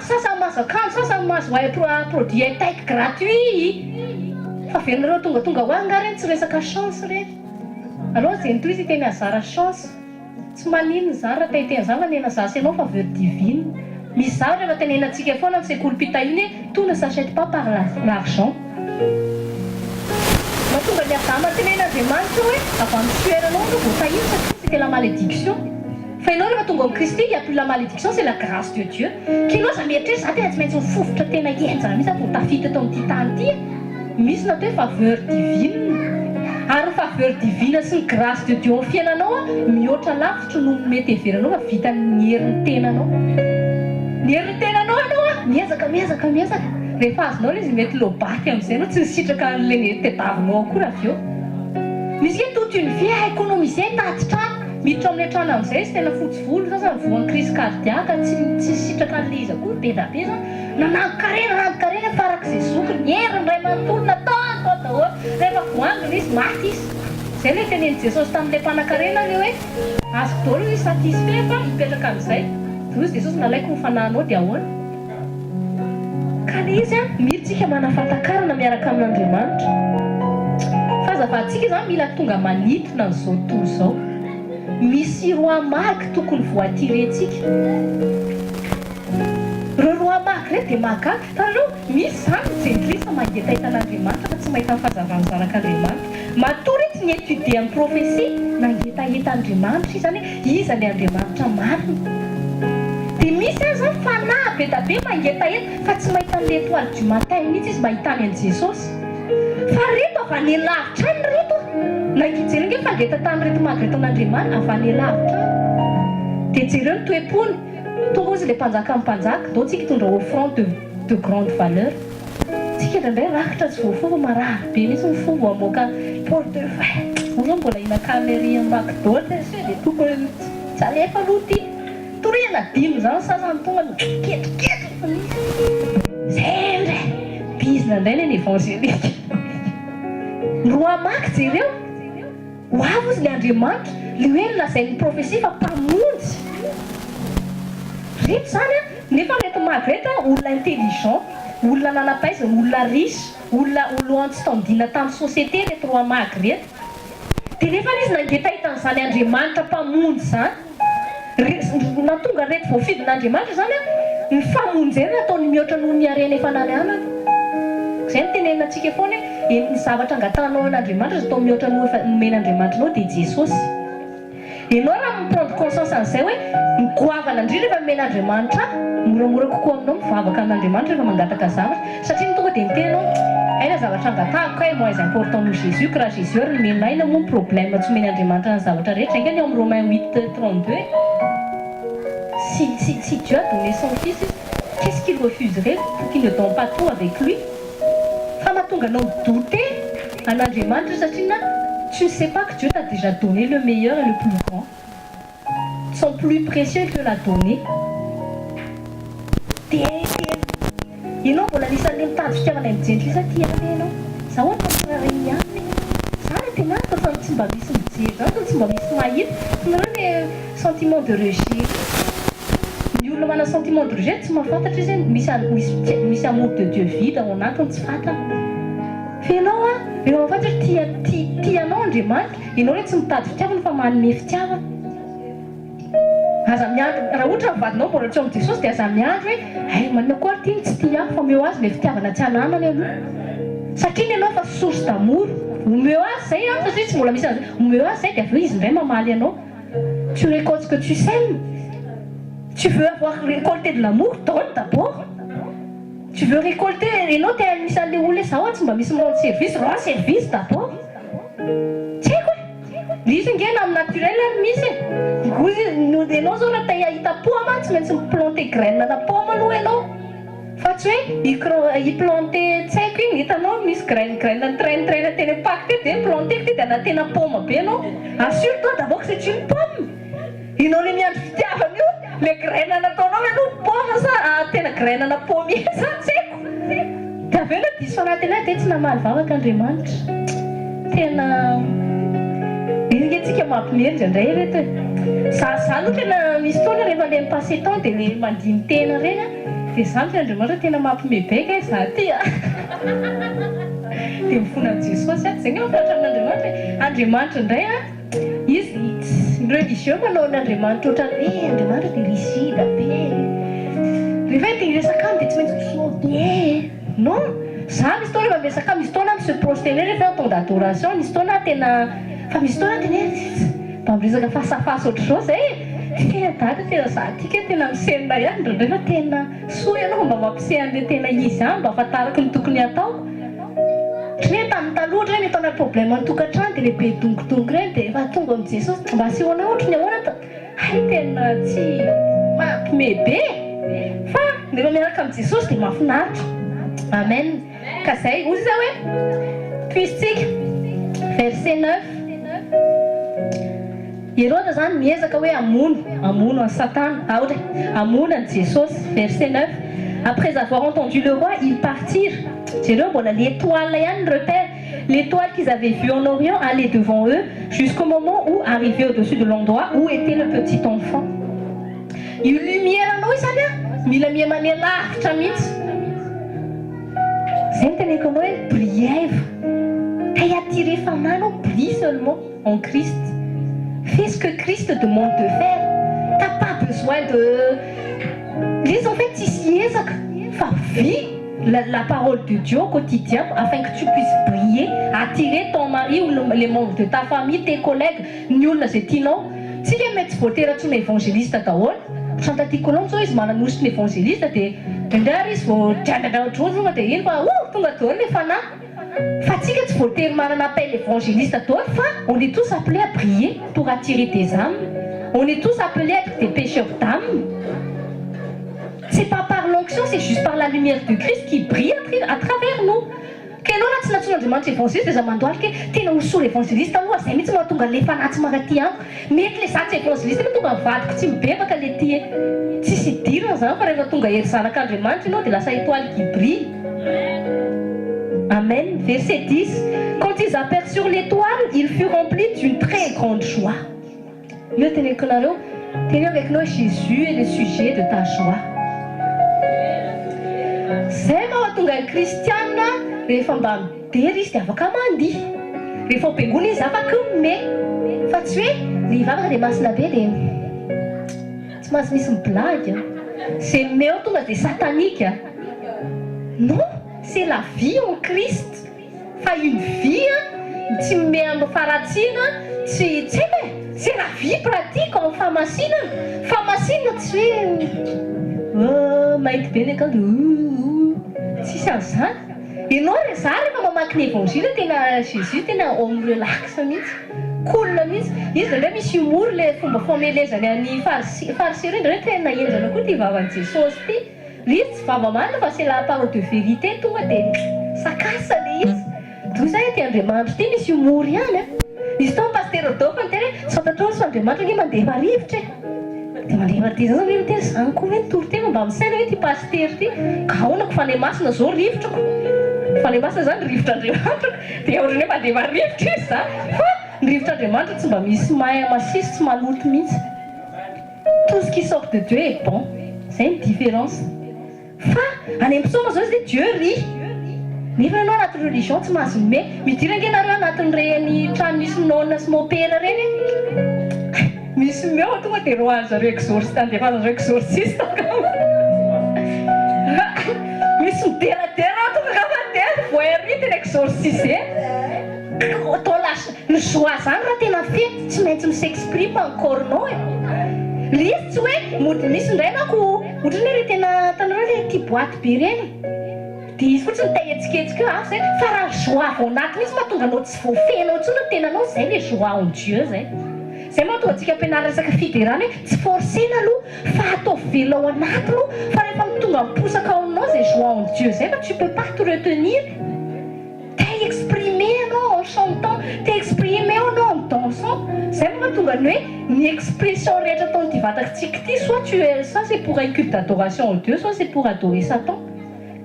sasany mahazo akanjo sasany mahazo produit étaiky gratuit fa venareo tonga ho anga reny tsy resaka chance reny alors zay nitoy izy teny azara chance tsy maninona zany raha tahiten'izany fa nena zasy ianao faveur divine misy zavatra rehefa tenenantsika foana amin'ny sekoly mpitahiny tout ne s'achète pas par l'argent mahatonga ny azama tenen'Andriamanitra hoe avy amin'ny toeranao no voatahiny satria c'était la malédiction fa ianao rehefa tonga amin'ny Kristy il y a plus la malédiction c'est la grâce de Dieu kinao za mieritrery za tena tsy maintsy mifofotra tena henjana mihitsy vao tafita tao amin'ity tany ity misy natao hoe faveur divine ary faveur divine sy ny grâce de Dieu amin'ny fiainanao mihoatra lavitra no mety heveranao fa vita ny herin'ny tenanao ny herin'ny tenanao anao miezaka rehefa azonao izy mety lobaty amin'izay anao tsy nisitraka an'ilay tediavinao akory avy eo misy hoe toute une vie à économiser tatitrano miditra amin'ny trano amin'izay izy tena fotsy volo sasany voan'ny crise cardiaque tsy sitraka an'ilay izy akory be da be zany nanango-karena farak'izay zokiny ny heriny ray manontolo natao daholo rehefa voangina izy maty izy zay le tenen'i Jesosy tamin'ilay mpanan-karena le hoe azo daholo izy satisfait fa mipetraka amin'izay Jesosy Jesosy nalaiko ny fanahinao dia ahoana ka le izy militsika manafantakarana miaraka amin'Andriamanitra fazavatsika zany mila tonga manitona n'izao tontolo izao misy roi marque tokony voatirentsika reo roi marque reny dia mahagaga tareo misy zany jenilisa mangeta hitan'Andriamanitra fa tsy mahita ny fahazavany zanak'Andriamanitra matory tsy ny étudie amin'ny prophétie nangetaheta Andriamanitra izy zany iza ny Andriamanitra marina dia misy azy zany fanahy be da be mangetaheta fa tsy mahita ny étoile du matin mihitsy izy mahitany an'i Jesosy fa reto avy any lavitra any reto nangijery nge fandreta tany reto magreto an'Andriamanitra avy any lavitra dia jereo ny toepony tonga ozy ilay mpanjaka amin'ny mpanjaka dao tsika hitondra offrande de grande valeur tsika indraindray rakitra tsy voafova marary be mihitsy ny fomba amoaka portefeuille oza mbola ina camérie McDonald dia tokony tsy alefa aloha ty torena dimy zany sasany tonga ketriketra zay ndray bizina indray ny évangélika no amaky jereo ho avy ozy le Andriamanitra le hoe lazainy profesia fa mpamonjy reto zany a nefa reto magreta olona intelligent olona nanapaizana olona riche olo antitandina tamin'ny société reto roa magy reto dia nefa izy nange tahitan'izany Andriamanitra mpamonjy zany natonga reto voafidin'Andriamanitra zany a ny famonjena ataony mihoatra noho ny arena efa nanianana zay ny tenenantsika foana ny zavatra angatanao an'Andriamanitra atao mihoatra noho nomen'Andriamanitra anao dia Jesosy ianao raha miprendre conscience an'izay hoe migoavana indrindra rehefa men'Andriamanitra moramora kokoa aminao mivavaka amin'Andriamanitra rehefa mangataka zavatra satria tonga dia mitenao aina zavatra angatahako kay moins important noho Jésus que raha Jésus ary menay na moa problème tsy men'Andriamanitra ny zavatra rehetra ingany amin'ny Romains 8:32 si Dieu a donné son fils qu'est-ce qu'il refuserait pour qu'il ne donne pas tout avec lui fa mahatonga anao douter an'Andriamanitra satria tu ne sais pas que Dieu t'a déjà donné le meilleur et le plus grand. Son plus précieux te l'a donné. Ianao mbola anisan'ny mitady fitiavana amin'ny jentlisa ty any ianao. Za ohatra mirareny ihany. Zany tena fa tsy mba misy mijery zany tsy mba misy mahita. Nareo le sentiment de rejet. Ny olona mana sentiment de rejet tsy mahafantatra izy misy amour de Dieu vide ao anatiny tsy fantana. Fa ianao a rehefa mahafantatra tianao Andriamanitra ianao hoe tsy mitady fitiavana fa manome fitiavana aza miandry raha ohatra mivadinao mbola tsy ao amin'i Jesosy dia aza miandry hoe ay manina koa ary ty tsy tia fa omeo azy le fitiavana tsy ananany aloha satria ianao fa source d'amour omeo azy zay a satria tsy mbola misy azy omeo azy zay dia aveo izy indray mamaly anao tu récoltes ce que tu sèmes tu veux avoir récolté de l'amour donne d'abord. Tu veux récolter et non t'es mis à l'éoulé ça va tu m'as mis mon service rend service d'abord tu sais quoi lisez bien l'âme naturelle mise vous nous dénonçons la taille à ita pomme tu mets planter graines la pomme nous et non faccio il planter tu sais qui ita non mis graines train la télé pacte de planter que dans la télé pomme bien non assure-toi d'abord que c'est une pomme ils n'ont rien fait avant nous le graine nataonao hoe no paoma sa tena graine na pomme sa tseko dia aveo na diso anatiny ahy dia tsy namaly vavaka Andriamanitra tena izy nge tsika mampimendry indray reto hoe za aloha tena misy fotoana rehefa le mipasse temps dia le mandiny tena reny a dia zany ty Andriamanitra tena mampimebeka za ty a dia mifona amin'ny Jesosy a zay nge mampiratra amin'Andriamanitra Andriamanitra indray a izy religieux manao n'Andriamanitra ohatran'ny Andriamanitra dia rigide be rehefa dia resaka aminy dia tsy maintsy misaoty non za misy fotoana rehefa miresaka misy fotoana se prosterner rehefa temps d'adoration misy fotoana tena fa misy fotoana tena mba miresaka face à face ohatr'izao zay tena dada tena za tika tena misenina ihany ndraindray fa tena soa ianao mba mampisehan'le tena izy ihany mba ahafantarako ny tokony ataoko Treta tamin'ny taloha ohatry hoe mety anaty problème an-tokantrano dia lehibe dongodongo ireny dia efa tonga amin'ny Jesosy mba asehoana ohatry ny ahoana hay tena tsy mampimebe fa rehefa miaraka amin'ny Jesosy dia mahafinaritra amen ka zay ozy za hoe puissitsika verset 9 Hérode zany miezaka hoe amono an Satana ohatra amono an Jesosy verset 9 Après avoir entendu le roi, ils partirent. L'étoile, l'étoile qu'ils avaient vue en Orient allait devant eux jusqu'au moment où, arrivé au-dessus de l'endroit où était le petit enfant. Io lumière anao izany a mila mihamane lavitra mihitsy. Zay ny teneniko anao hoe briève. Kay attiré fananao brille seulement en Christ. Fais ce que Christ te demande de faire. T'as pas besoin de... Les en fait ici, vis la parole de Dieu au quotidien afin que tu puisses prier, attirer ton mari ou les membres de ta famille, tes collègues. Nous, c'est Tino. Si les médecins votent un évangéliste à Taol, chante à Ticolon, ils m'ont annoncé un évangéliste, et d'ailleurs, ils vont dire à l'autre chose, ils vont dire, ouh, tu vas les fans. Fatika tsy voatery manana appel évangéliste toi, on est tous appelés à prier pour attirer des âmes. On est tous appelés à être des pêcheurs d'âmes. C'est pas par l'onction, c'est juste par la lumière de Christ qui brille à travers nous. Que nous, la nationandriamanitra évangéliste, les amandoaly que tena hosoa l'évangéliste aloha zay mihitsy mahatonga le fanatsy maraty amiko. Mety le zatsy évangéliste no tonga mivadiko tsy mibebaka le ty e. Tsisy idirana zany fa rehefa tonga hery zanak'Andriamanitra ianao dia lasa étoile qui brille. Amen. Verset 10. Quand ils aperçurent l'étoile, ils furent remplis d'une très grande joie. Le tenez-vous avec nous, Jésus est le sujet de ta joie. C'est mahatonga ny kristiana rehefa mba midery izy dia afaka mandihy. Rehefa am-piangonana izy afaka mime. Fa tsy hoe rivavaka dia masina be dia tsy maintsy misy miblagy. C'est meo tonga dia satanique. Non, c'est la vie en Christ. Fa une vie tsy mime amin'ny faratsiana, tsy haiko e. C'est la vie pratique en famasinana. Famasinana tsy hoe mainty be ny akao tsisy an'izany. Ianao za rehefa mamaky ny évangile tena Jésus tena homme relax mihitsy, cool mihitsy. Izy indray misy humour le fomba famelezany any fariseo indray tena enjana koa ty vavan'i Jesosy ty. Izy tsy vava marina fa c'est la parole de vérité tonga dia sakasany izy. Toy izay ty Andriamanitra ty misy humour ihany. Izy tao pasteur Rodolphe ny tena tsy fantatrao sy Andriamanitra ny mandeha rivotra e. Dia mandeha ty zany hoe tena zany koa hoe toro-tena mba misaina hoe ty pasteur ty ka honako fanahy masina zao rivotrako. Fanahy masina zany rivotra Andriamanitra dia ohatrany hoe mandeha rivotra izy za. Fa ny rivotra Andriamanitra tsy mba misy masisy tsy maloto mihitsy. Tout ce qui sort de Dieu est bon. C'est une différence. Fa any am-psaoma zao izy Dieu rit. Nefa ianao anaty religion tsy mahazo mime. Midira nge nareo anatin'ireny trano misy nona sy mopera reny. Misy meo tonga dia roa zareo exorciste andefana exorciste. Misy mideradera tonga ka mandeha voaherity ny exorciste. Atao lasa ny joie zany raha tena fety tsy maintsy s'exprime encore non e. Izy tsy hoe misy indray manko ohatrany hoe tena tanareo le ty boîte be reny. Dia izy fotsiny tahetsiketsika eo zay fa raha joie avy ao anatiny izy mahatonga anao tsy voafenao intsony ny tenanao zay le joie en Dieu zay. Zay mahatonga antsika ampianarina resaka fidérana hoe tsy forcena aloha fa atao velona ao anatiny fa rehefa tonga miposaka ao aminao zay joie en Dieu zay fa tu peux pas te retenir. T'es exprimé anao en chantant, t'es exprimé anao en dansant. Zay mahatonga ny hoe ny expression rehetra ataon'ity vatatsika ity soit tu es ça c'est pour un culte d'adoration en Dieu, soit c'est pour adorer Satan.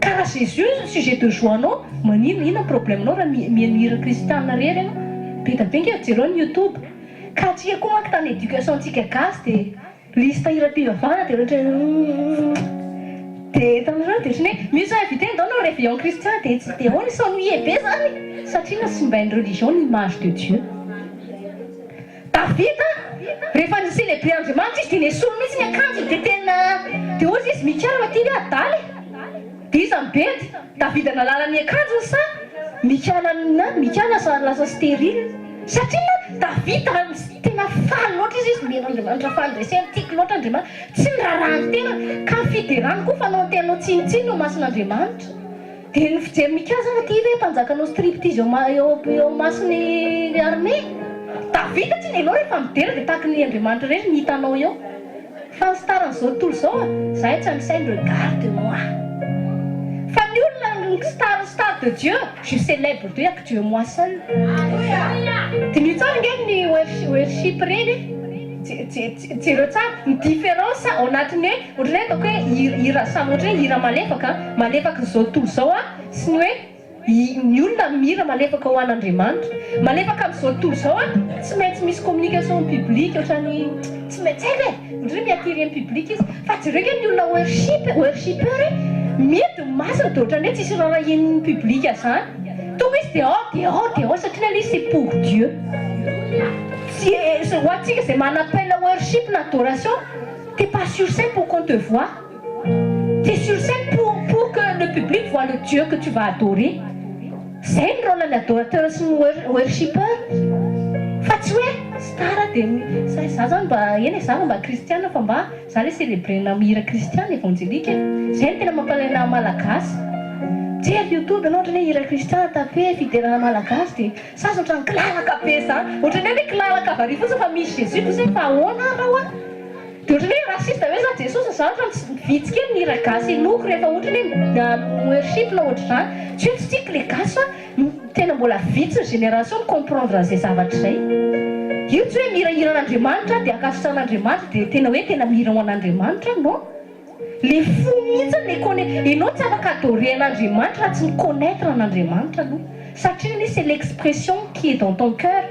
Car Jésus, sujet de joie anao, manino problème anao raha mianira kristiana rery anao. Be da be nge jereo ny YouTube. Ka atsika koa manko tany éducation antsika gasy dia lista hira-pivavahana dia ohatra dia tanareo dia ohatrany hoe misy invité dans nos réveillons christian dia tsy dia hono s'ennuyer be zany satria nasimba ny religion l'image de Dieu. David rehefa ny célébrer Andriamanitra izy dia nesolo mihitsy ny akanjo dia tena dia ozy izy mikara ty hoe adaly dia izy ambedy David nalala ny akanjony sa mikana lasa stérile satria David tena faly loatra izy mena Andriamanitra fandreseny tiako loatra Andriamanitra tsy nirarahany tena ka fidérany koa fa anao tenao tsinitsiny no masin'Andriamanitra. Dia ny fijery mikazana ty hoe mpanjakanao striptease eo masiny armée. David tsy nenao rehefa midera dia tahaka ny Andriamanitra rery ny hitanao eo. Fa ny staran'izao tontolo izao zahay tsy anisainy regarde moi. Fa ny olona star de Dieu, je célèbre Dieu avec Dieu moi seul. Dia mitsara nge ny worship reny jereo tsara ny différence ao anatiny hoe ohatrany hoe ataoko hoe hira samy ohatrany hoe hira malefaka izao tontolo izao sy ny hoe ny olona mihira malefaka ho an'Andriamanitra. Malefaka amin'izao tontolo izao tsy maintsy misy communication publique ohatrany tsy maintsy haika e ohatrany miattirer ny public izy fa jereo nge ny olona worshipeur mety masina dia ohatrany hoe tsisy rarahen'ny public zany. Tonga izy dia satria ilay c'est pour Dieu. Si hoatsika zay manapela worship na adoration, t'es pas sur scène pour qu'on te voit. T'es sur scène pour que le public voit le Dieu que tu vas adorer. Zay ny rôle adorateur sy ny worshipeur. Fa tsy hoe stara dia za zany mba eny za mba kristiana fa mba za le célébrena mihira kristiana évangélika. Zay ny tena mampalaina malagasy. jery YouTube ianao ohatrany hoe hira kristiana tape fiderana malagasy dia sasa ohatrany kilalaka be zany ohatrany hoe kilalaka avy ary fotsiny fa misy Jésus toy izay fa ahoana raha hoa dia ohatrany hoe rasista hoe za Jesosy za ohatrany vitsy kely ny hira gasy enoko rehefa ohatrany hoe worship na ohatra izany tsy hoe tsy tiako le gasy fa tena mbola vitsy ny génération ny comprendre an'izay zavatra izay io tsy hoe mihirahira an'Andriamanitra dia akasitra an'Andriamanitra dia tena hoe tena mihira ho an'Andriamanitra non le fo mihitsy ianao tsy afaka adorer an'Andriamanitra raha tsy mi-connaître an'Andriamanitra aloha satria ny c'est l'expression qui est dans ton cœur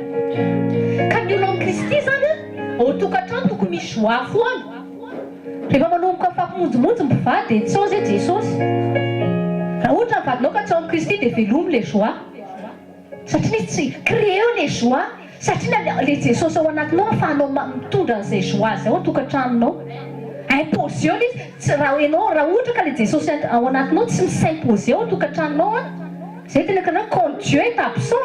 ka ny olona Kristy zany ao tokantrano tokony misy joie foana rehefa manomboka mifampimonjomonjo mivady dia tsao zay Jesosy raha ohatra mivadinao ka tsy ao Kristy dia velomy le joie satria tsy créé le joie satria le Jesosy ao anatinao afahanao mitondra an'izay joie zay ao tokantranonao imposé izy raha ohatra ka le Jesosy ao anatinao tsy mis'imposé ao tokantranonao zay tena kana quand Dieu est absent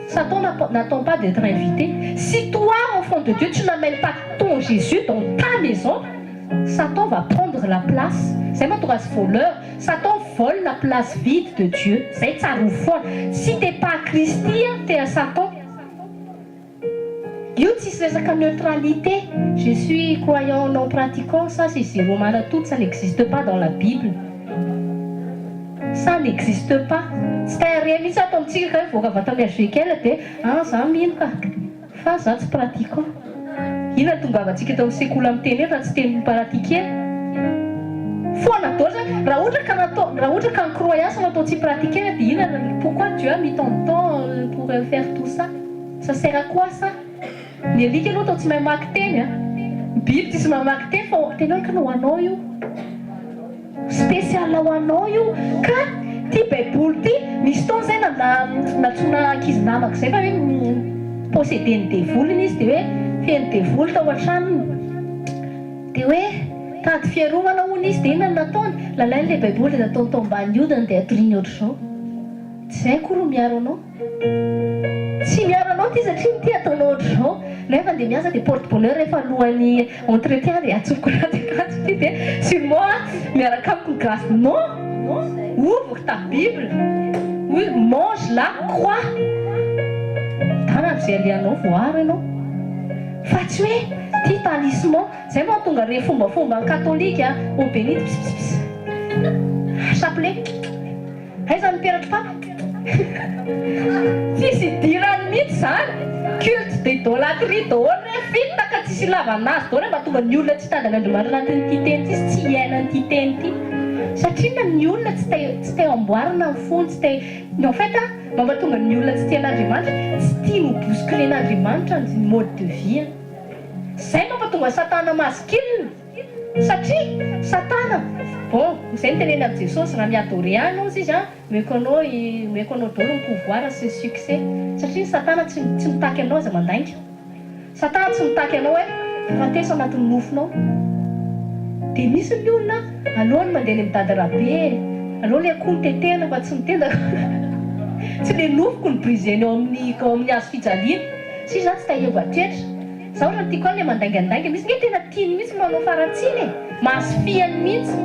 Satan n'attend pas d'être invité. Si toi, enfant de Dieu, tu n'amènes pas ton Jésus dans ta maison, Satan va prendre la place. C'est ma tour voleur. Satan vole la place vide de Dieu. C'est ça nous folle. Si tu n'es pas chrétien, tu es un Satan. C'est la neutralité. Je suis croyant non pratiquant. Ça, c'est Romains tout. Ça n'existe pas dans la Bible. Ça n'existe pas. C'est un réel, ça tombe tiré, il faut que vous ayez fait ça mine fa ça c'est pratiquant. Il a tout gava tika dans ces coulam télé, ça c'est pratiquer. Faut on attend ça. Raoult quand croyance on attend pratiquer. Pourquoi tu as mis ton temps pour faire tout ça? Ça sert à quoi ça? Les ligues l'autre tu m'as marqué, Bible tu m'as marqué, faut t'es non que nous anoyo. Spécial ho anao io ka ty baiboly ty misy tao zay natsona ankizy namako zay fa hoe possédeny devoliny izy dia hoe feno devoly tao an-tranony dia hoe tady fiarovana hono izy dia inona nataony lalainy le baiboly dia nataony tao ambany hodiny dia atoriany ohatr'izao tsy zay koa ro miaro anao tsy miaro anao ty satria ty ataonao ohatr'izao nefa dia miasa dia porte bonheur rehefa alohan'ny entretien dia atsofoko ratsy ty dia sur moi miaraka amiko ny grâce non ouvre ta Bible mange la croix tana am'izay alianao voary ianao fa tsy hoe ty talisman zay moa tonga re fombafomba katolika au bénite chapelet aiza miperatra papa tsisy idirany mihitsy zany culte de idôlatrie daholo re fitna ka tsisy ilavanazy daholo mba tonga ny olona tsy tandan'Andriamanitra anatin'ity teny ty sy tsy iainan'ity teny ty satria na ny olona tsy te amboarina ny fony tsy te en fait mba tonga ny olona tsy tian'Andriamanitra tsy tia mibousculer n'Andriamanitra ny mode de vie zay mba tonga satana masculine satria satana bon zay ny teneny amin'ny Jesosy raha miadoré anao izy mekonao daholo ny pouvoir sy succès satria satana tsy mitaky anao aza mandainga satana tsy mitaky anao hoe fatesa anatin'ny nofonao dia misy ny olona alohany mandeha ny midady rabe aloha le akoho tetehana fa tsy mitenda tsy le nofoko ny briseny ao amin'ny azo fijaliana sy za tsy tahiavoatrehatra za ohatra ny tiako any le mandaingandainga misy nge tena tiany mihitsy manao faratsiny masfiany mihitsy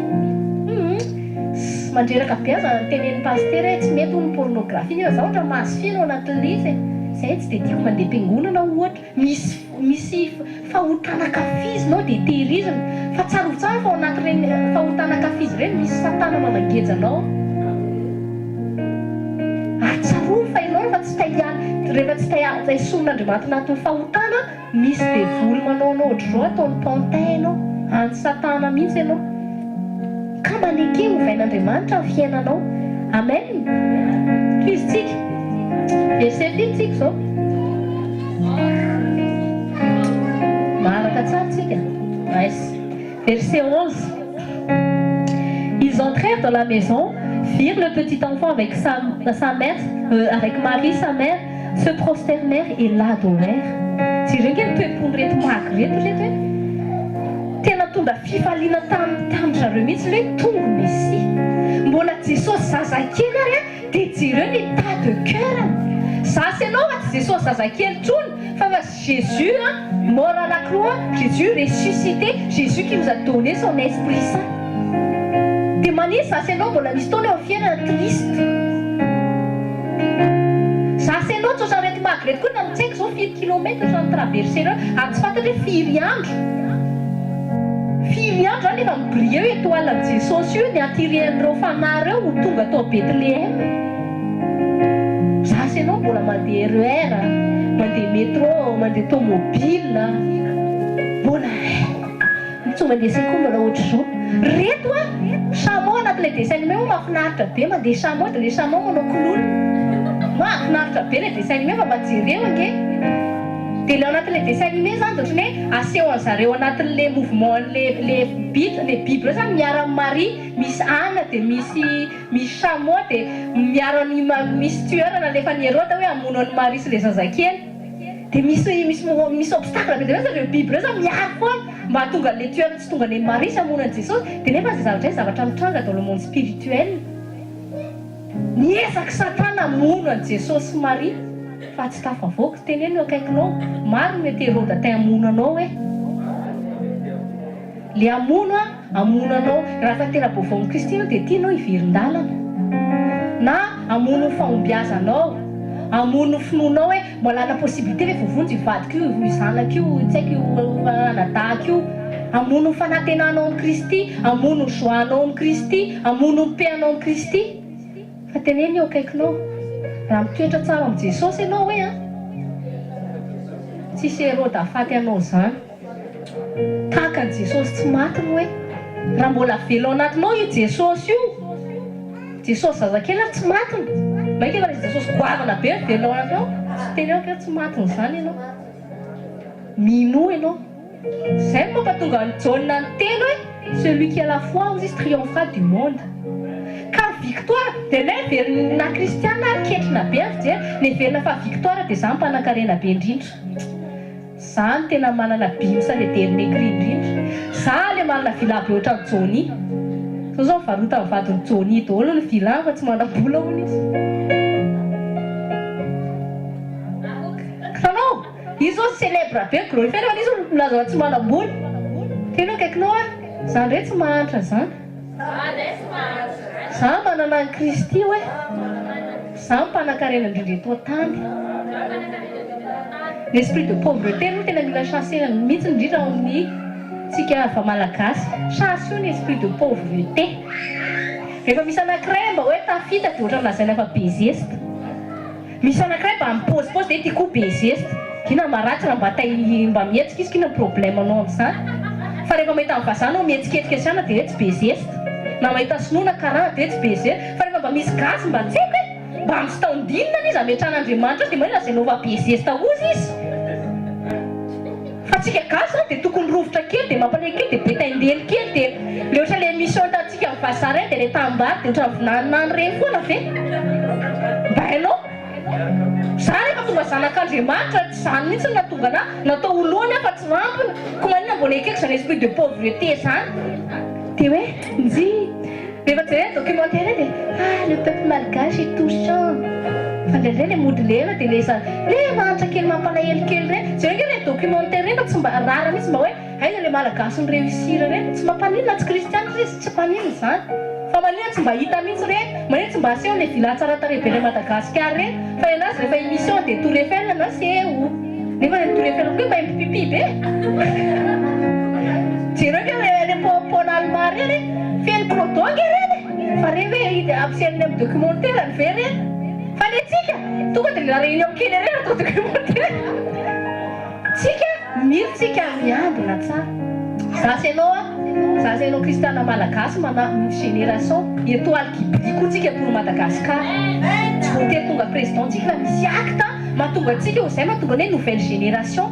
mandreraka be aza tenen'ny paster tsy mety ho ny pornographie za ohatra masfiany ao anatin'izy zay tsy dia tiako mandeha am-piangonana ohatra misy fahotana kafizinao dia tehirizina fa tsara ho tsara fa ao anaty reny fahotana kafizy ireny misy satana manangejanao atsarony fa ianao rehefa tsy taison'Andriamanitra anatin'ny fahotana misy devoly manao anao ohatr'izao ataony pantin ianao any satana mihitsy ianao ka maneke hovain'Andriamanitra ny fiainanao amen toizitsika verset fitsika zao maharaka tsara tsika verset 11 ils entrèrent dans la maison virent le petit enfant avec sa mère avec Marie sa mère se prosternèrent et l'adorèrent tsy ireny ny toepony reto maky reto reto hoe tena tonga fifaliana tamin'ny zareo mihitsy hoe tonga Messie mbola Jesosy zazakely ary dia jereo l'état de cœur zasy ianao fa tsy Jesosy zazakely tsony fa Jésus mort à la croix, Jésus ressuscité, Jésus qui nous a donné son Esprit Saint. manisy zasy ianao mbola misy taona eo amin'ny fiainana triste. Zasy ianao tsosan'irety magrety koa na mitsaiko zao 5 kilomètre sans traverser ary tsy fantatra hoe firy andro zany efa mibrille eo étoile amin'ny Jesosy io ny attiren'ireo fanahy reo tonga tao Betlehem. Zasy ianao mbola mandeha RER, mandeha métro, mandeha tomobile, mbola tsy mandeha sekoa mbola ohatry zao. Reto chameau anatin'ilay dessin animé moa mahafinaritra be mandeha chameau dia ilay chameau manao clown. Mahafinaritra be ilay dessin animé fa majery eo ange. Dia ilay anatin'ilay dessin animé zany dia ohatry ny hoe asehoan'zareo anatin'ilay mouvement le biby reo zany miara amin'ny Marie, misy Anna dia misy chameau dia misy tueur nalefa ny Hérode hoe hamono an'i Marie sy ilay zazakely. Dia misy obstacle be dia zareo biby reo zany miaro foana mba hahatonga an'ilay tueur tsy tonga an'i Marie sy hamono an'i Jesosy. Dia nefa izay zavatra zavatra mitranga dans le monde spirituel. Niezaky Satana hamono an'i Jesosy sy Marie fa tsy tafavoaka teneny eo akaikinao. Maro mety Hérode te hamono anao hoe le hamono anao raha fa tena bovaon'i Kristy ianao dia tianao hiverin-dalana na hamono fahombiazanao, hamono finoanao hoe malana possibilité hoe vovonjy hivadika io zanaka io tsy haiko io anadahaka io, hamono fanantenanao amin'ny Kristy, hamono joanao amin'ny Kristy, hamono mpeanao amin'ny Kristy. Fa teneny eo akaikinao raha mitoetra tsara amin'ny Jesosy ianao hoe tsisy Hérode hafaty anao zany. Tahaka an'i Jesosy tsy matiny hoe raha mbola velo anatinao io Jesosy io, Jesosy zazakely ary tsy matiny. Maika fa Jesosy goavana be velo anatinao, tsy teny hoe tsy matiny zany ianao. Mino ianao. Zay no mampatonga ny John ny teny hoe celui qui a la foi aux triomphera du monde. Ka victoire dia ilay verina kristiana ketrina be ny fijery, ny verina fa victoire dia zany mpanan-karena be indrindra. Zany tena manana bimsa le deriny écrit indrindra. Za le manana vila be ohatran'ny Johnny. Zao mivarota amin'ny vadin'ny Johnny daholo ny vila fa tsy manam-bola hono izy. Hitanao, izy zao célèbre be glorifère fa izy milaza fa tsy manam-bola. Tena akaikinao zany ndray tsy mahantra zany. Za manana ny Kristy hoe za mpanan-karena indrindra eto an-tany. L'esprit de pauvreté no tena mila chasser mihitsy indrindra ao amin'ny tsika fa malagasy. Chasse io ny esprit de pauvreté. Rehefa misy anankiray mba hoe tafita dia ohatra milazaina fa bezesta. Misy anankiray mba mipaozipaozy dia tia koa bezesta. Kina maratsy raha mba mihetsika izy kina problème anao amin'izany. Fa rehefa mahita amin'ny vazaha anao mihetsiketika sana dia hoe tsy bezesta. Na mahita sinoana karana dia tsy bezesta. Fa rehefa mba misy gasy mba tsy haiko hoe mba misy taondinina izy ametran'Andriamanitra dia manina lazainao fa bezesta ozy izy. Fa tsika gasy dia tokony rovitra kely dia mampalay kely dia betaindely kely dia le ohatra le mission tatsika amin'ny vazaha reny dia le tambary dia ohatra vinanany reny foana ve? Mba hainao? Zany efa tonga zanak'Andriamanitra tsy zany mihitsy no natonga anahy natao oloana fa tsy rampona. Ko manina mbola ekeko zany esprit de pauvreté zany. Dia hoe nzy rehefa jerena documentaire dia le peuple malgache est touchant. Fa ndraindray le mody lera dia le manitra kely mampalahelo kely reny. Jerena le documentaire reny tsy mba rara mihitsy mba hoe aiza le malagasy ny réussir reny. Tsy mampaninona tsy kristiana izy tsy mpaninona zany. Fa manina tsy mba hita mihitsy reny. Manina tsy mba aseho le villa tsara tarehy be le Madagasikara reny. Fa enazy rehefa émission dia Tour Eiffel na aseho. Nefa le Tour Eiffel koa mba impipipi be. Jerena le pont Allemand reny feno clodogue reny. Fa reny hoe ampiasaina amin'ny documentaire ny ve reny. Fa le tsika tonga dia la réunion kely reny atao documentaire. Tsika mily tsika miambina tsara. Zasy ianao kristiana malagasy manana génération étoile qui brille koa tsika pour Madagascar. Tsy voatery tonga président tsika fa misy acte mahatonga antsika ho zay mahatonga hoe nouvelle génération.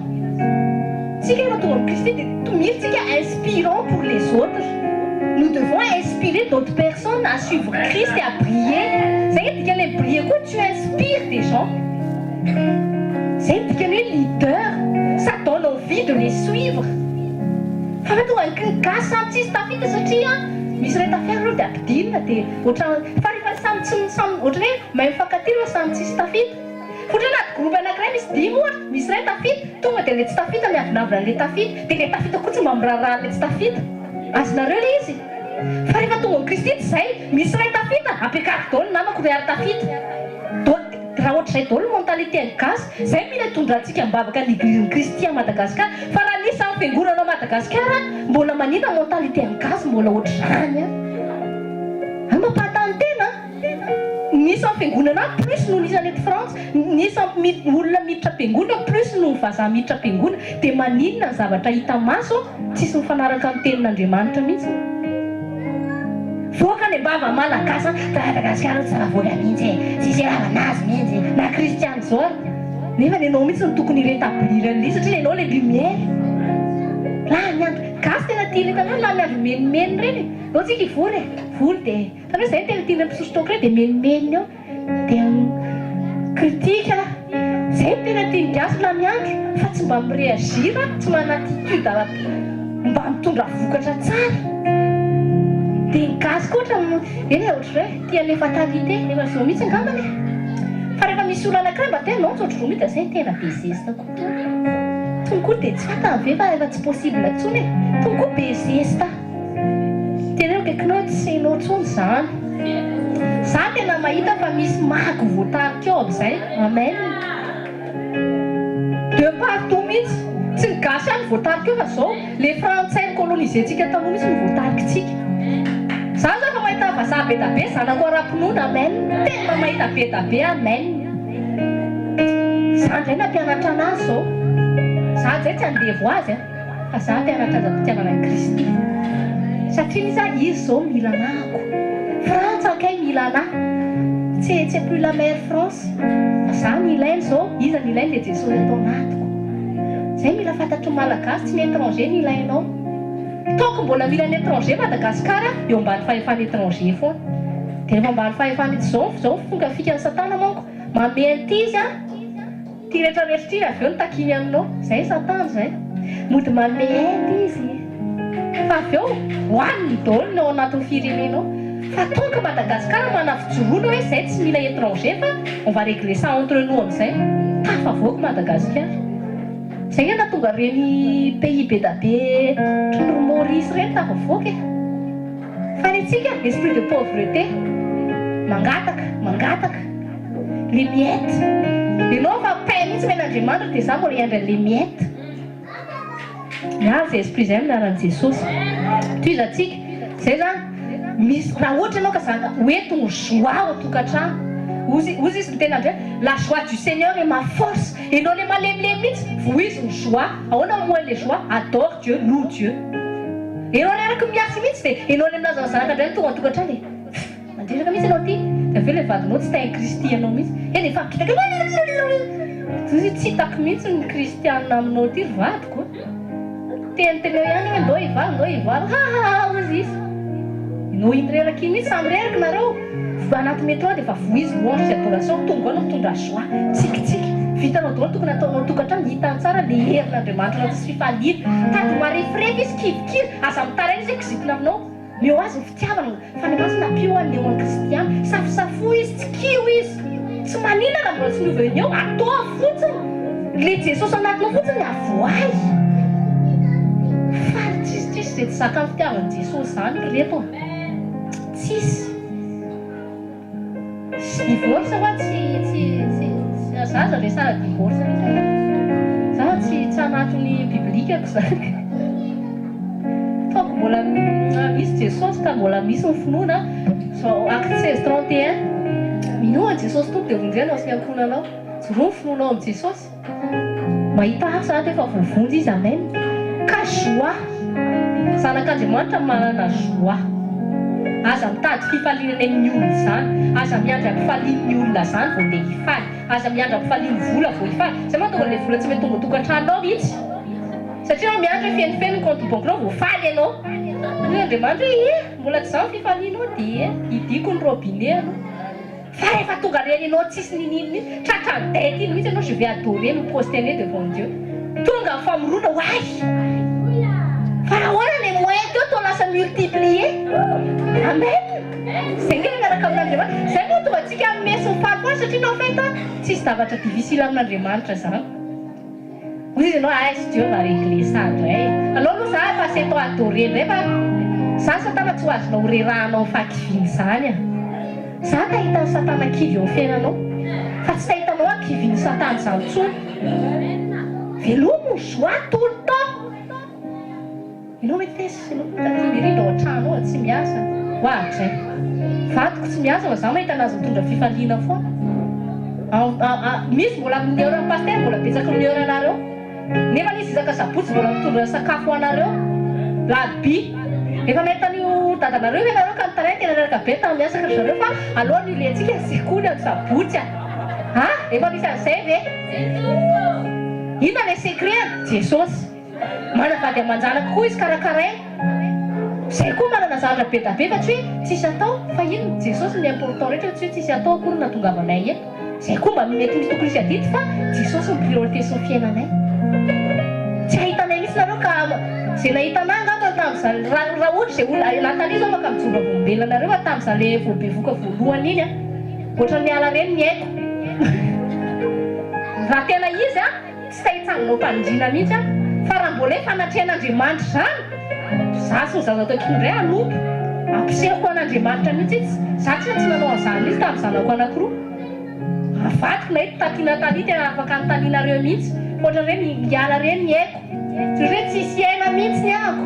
Tsika efa tonga amin'ny Kristy dia mily tsika inspirant pour les autres. Nous devons inspirer d'autres personnes à suivre Christ et à briller. C'est que les briller quoi, tu inspires des gens. C'est que les leaders, ça donne envie de les suivre. Fa tu un cas samti stafi de sotia. Misy rehefa affaire dia ampidinina dia ohatran'ny fa rehefa samy ohatran'ny hoe mahay mifankatia samty stafita. Ohatran'ny anaty groupe anankiray misy 10 ohatra, misy ray tafita, tonga dia le tsy tafita miavinavina an'ilay tafita, dia ilay tafita koa tsy mba miraharaha ilay tsy tafita. Azonareo ilay izy? fa rehefa tonga amin'ny Kristy tsy izay misy ray tafita ampiakariko daholo ny namako ry ary tafita raha ohatr'izay daholo ny mentalité gasy izay mila tondrantsika mibavaka ny église Kristy à Madagasikara fa raha nisy amin'ny fiangonana Madagasikara mbola manina mentalité gasy mbola ohatr'izany mampatany tena nisy amin'ny fiangonana plus no nisy any eto France nisy olona miditra am-piangonana plus no vazaha miditra am-piangonana dia maninona ny zavatra hita maso tsisy mifanaraka amin'ny tenin'Andriamanitra mihitsy voaka ny mbava malagasy Madagasikara tsy zava-voaka mihitsy tsisy ravanazy mihitsy na kristiana zao nefa ianao mihitsy no tokony rétablir an'ilay satria ianao le lumière la miandro gasy tena tia retanao la miandro menimeny reny ao tsika ivory vory dia tanao izay tena tiana mpisosotoko reny dia menimeny ao dia kritika izay tena tia gasy la miandro fa tsy mba miréagir tsy manatitude mba mitondra vokatra tsara dia gasy koatra eny ohatry hoe tia le fatalité nefa zao mihitsy angambany fa rehefa misy olona anankiray mba tena nao tsotra vomita izay tena bezesta koa tonga dia tsy fatany ve fa efa tsy possible intsony tonga bezesta tena hoe kaikinao tsy sainao intsony izany za tena mahita fa misy mago voatarika eo amin'izay amen de partout mihitsy tsy ny gasy any voatarika eo fa zao le frantsay colonisentsika taloha mihitsy ny voatarikitsika za zao fa mahita vazaha be da be zanako ara-pinoana amen tena mahita be da be amen za ndray nampianatra anazy zao za zay tsy andevo azy fa za mpianatra azy am-pitiavana ny Kristy satria nisy izy zao mila anahako Frantsa ankay mila anahy tsy plus la mère France fa za nilainy zao izy nilainy le Jesosy atao anatiko zay mila fantatry malagasy tsy ny étranger nilainao taoko mbola mila ny étranger Madagasikara eo ambany fahefany étranger foana dia rehefa ambany fahefany zao fonga fikany satana manko mamety izy ty rehetrarehetra ty avy eo nitakiny aminao zay satana zay mody mamety izy fa avy eo hoaniny daholo ao anatin'ny firenenao fa tonga Madagasikara manafijoroana hoe zay tsy mila étranger fa on va régler ça entre nous amin'izay tafavoaka Madagasikara zay ana tonga reny pays be da be trondro Maurice reny tafavoaka fa nitsika esprit de pauvreté mangataka les miettes ianao fa pain mihitsy men'Andriamanitra dia za mbola hiandra les miettes miary zay esprit zay minaran'i Jesosy toizatsika zay zany misy raha ohatra ianao ka zana hoentiny joie ao tokantrano ozy izy ny tena andray la joie du Seigneur est ma force ianao le malemilemy mihitsy vo izy ny joie ahoana moin le joie adore Dieu loue Dieu ianao le araka miasy mihitsy dia ianao le minaza zanaka andray tonga tokantrano mandresaka mihitsy ianao ty dia aveo le vadinao tsy tain Kristy ianao mihitsy eny efa kitaka tsy hitako mihitsy ny kristianina aminao ty ry vadiko tenteneo ihany ndao hivaly ozy izy inao indreraky mihitsy samy reraky nareo anaty métro dia efa voizy louange sy adoration tonga ao mitondra joie tsikitsiky vitanao daholo tokony ataonao tokantrano hitany tsara le herin'Andriamanitra tsy fifaliana tady marefreka izy kivikivy aza mitarainy zay kizikina aminao meo azy ny fitiavana fa ny masina pio any eo any kristiana safosafo izy tsy kio izy tsy maninana mbola tsy mioveny eo atao fotsiny le Jesosy anatinao fotsiny avoay fa tsisy zay tsy zaka ny fitiavany Jesosy zany reto tsisy divorce fa tsy azaza le sara divorce za tsy anatin'ny biblikako zany taoko mbola misy Jesosy ka mbola misy ny finoana acte 16:31 minoana Jesosy tompo dia vonjena sy ankonanao joro ny finoanao amin'ny Jesosy mahita asa ato efa vovonjy izy amen ka joie zanak'Andriamanitra manana joie aza mitady fifalinana amin'ny olona zany aza miandry ampifalian'ny olona zany vao le hifaly aza miandry ampifalian'ny vola vao hifaly zay mahatonga le vola tsy mety tonga tokantranonao mihitsy satria anao miandry hoe fenifeny ny compte bankenao vao faly ianao ny Andriamanitra hoe mbola tsy zany fifalianao dia idiko ny robinet anao fa rehefa tonga reny ianao tsisy ninino tratra ny dette iny mihitsy ianao je vais adorer me prosterner devant Dieu tonga ny famorona hoay fa raha hoana le moyen teo to lasa multiplier amen zay nge miaraka amin'Andriamanitra zay moa tonga antsika mesy mifaly foana satria nao fahita tsisy zavatra difficile amin'Andriamanitra zany ozy izy ianao sy Dieu va régler ça ndray alors aloha za fa c'est toi adorer ndray fa za satana tsy ho azonao rerahanao fakiviny zany a za tahitany satana kivy eo fiainanao fa tsy tahitanao akiviny satana zany tsony velomo joie tout le temps ianao mety mirindra ao an-trano ao tsy miasa hoavy zay vadiko tsy miasa fa za mahita anazy mitondra fifaliana foana misy mbola amin'ny heure paster mbola betsaka amin'ny heure anareo nefa nisy izaka sabotsy mbola mitondra sakafo anareo laby efa mahitan'io dadanareo ianareo ka nitanay tena reraka be tamin'ny miasa ka zareo fa aloha ny ilentsika sekoly amin'ny sabotsy a efa nisy an'izay ve ina le secret jesosy manavady amanjana kokoa izy karakaraina zay koa manana zavatra be da be fa tsy hoe tsisy atao fa ino jesosy ny important rehetra tsy hoe tsisy atao akory natongavanay eto zay koa mba mety misy tokony izy adity fa jesosy ny priorité sy ny fiainanay tsy ahitanay misy nareo ka zay nahitanay angamba tamin'izany raha ohatra zay olona natany zao maka mijoro vombelana nareo tamin'izany le voabevoka voalohany iny a ohatra ny ala reny ny haiko raha tena izy a tsy tahitsanginao mpanindrina mihitsy a fa raha mbola hoe fanatrehan'Andriamanitra zany za sy ny zazatao kindray anompo ampisehako an'Andriamanitra mihitsy za tsy nanao an'izany izy tamin'ny zanako anankiroa avadiko na hito tatina tany tena afaka anotaninareo mihitsy ohatra hoe miala reny ny haiko tsy hoe tsisy aina mihitsy ny ahako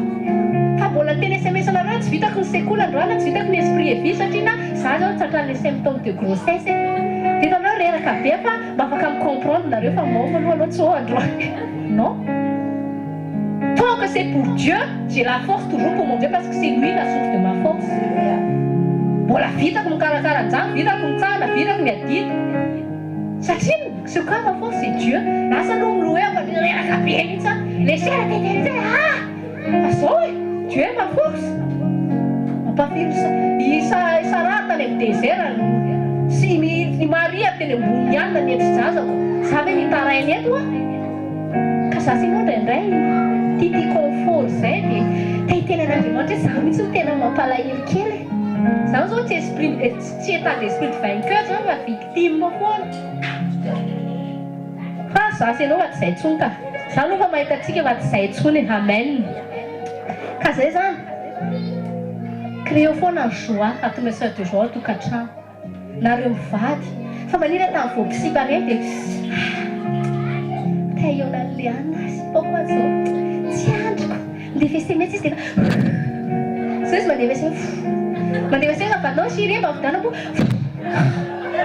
fa mbola teny SMS anareo tsy vitako ny sekoly androana tsy vitako ny esprit et vie satria na za zao tsatran'le symptôme de grossesse ditanareo reraka be fa mba afaka micomprendre nareo fa maova aloha tsy ho androany non tant que c'est pour Dieu j'ai la force toujours pour mon Dieu parce que c'est lui la source de ma force mbola vitako mikarakara an'izany vitako mitsahana vitako miadita satria ce cas ma force c'est Dieu lasa aloha miloa hoe afa reraka be mihitsy les chers éternels fa zao e Dieu est ma force mampafily Sarah tany amin'ny désert sy ny Maria teny ambony ihany nanetsy zazako za ve nitarainy eto a ka za sy indraindray tia confort zay dia tahitena an'Andriamanitra hoe za mihitsy ny tena mampalahelo kely zaho zao tsy état d'esprit de vainqueur zao fa victime foana fa za sy ianao fa tsy zay tsony ka za aloha fa mahita antsika fa tsy zay tsony amen ka zay zany créo foana ny joie atmosphère de joie tokantrano nareo mivady fa manina tamin'ny voapisiba reny dia taillona an'le anina sy poko zao tsy andriko mandeha SMS izy dia zao izy mandeha SMS mandeha SMS fa vanao chérie mba vidana po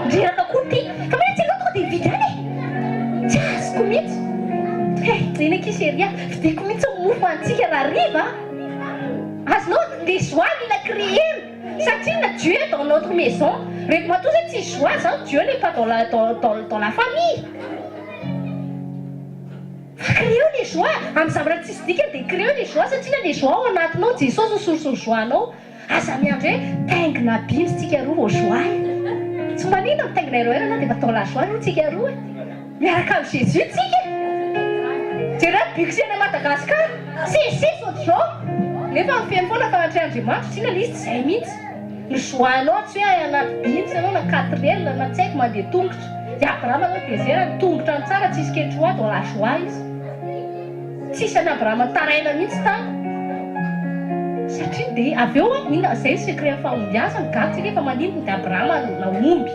ndreraka koa ty fa mana tsy anao tonga dia vidany tsy azoko mihitsy iny aky chérie videko mihitsy mofo antsika raha riva azonao des joies mila créer satria na Dieu est dans notre maison rehefa matoa zay tsy joie zany Dieu n'est pas dans la famille créer les joies amin'ny zavatra tsisy dika dia créer les joies satria na les joies ao anatinao Jesosy source joienao aza miandro hoe taingina bino tsika roa vao joie tsy manina mitaingina heroherana dia batao la joie roa tsika roa miaraka amin'ny Jésus tsika jereo bikosena Madagasikara c'est votre joie nefa mifeny foana fanatrehan'Andriamanitra tsina le izy tsy zay mihitsy ny joienao tsy hoe anaty binsy anao na 4 heures na tsy haiko mandeha tongotra dia Abraham zao désert ny tongotra ny tsara tsisy ketroa dans la joie izy tsisy any Abraham taraina mihitsy tany satria dia avy eo ina zay secret fahombiazany gatsika efa maninona dia Abraham naomby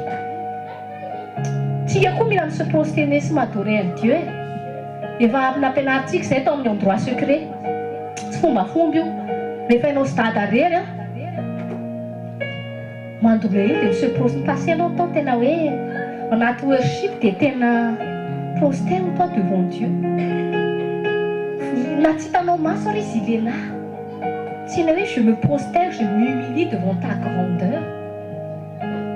tsika koa mila se prosterner sy m'adorer à Dieu efa nampianarintsika zay tao amin'ny endroit secret tsy fombafomba io rehefa ianao stade rery mandore dia se prosterner anao tao tena hoe anaty worship dia tena prosterne toi devant Dieu na tsy hitanao maso ary izy il est là tsy na hoe je me prosterne je m'humilie devant ta grandeur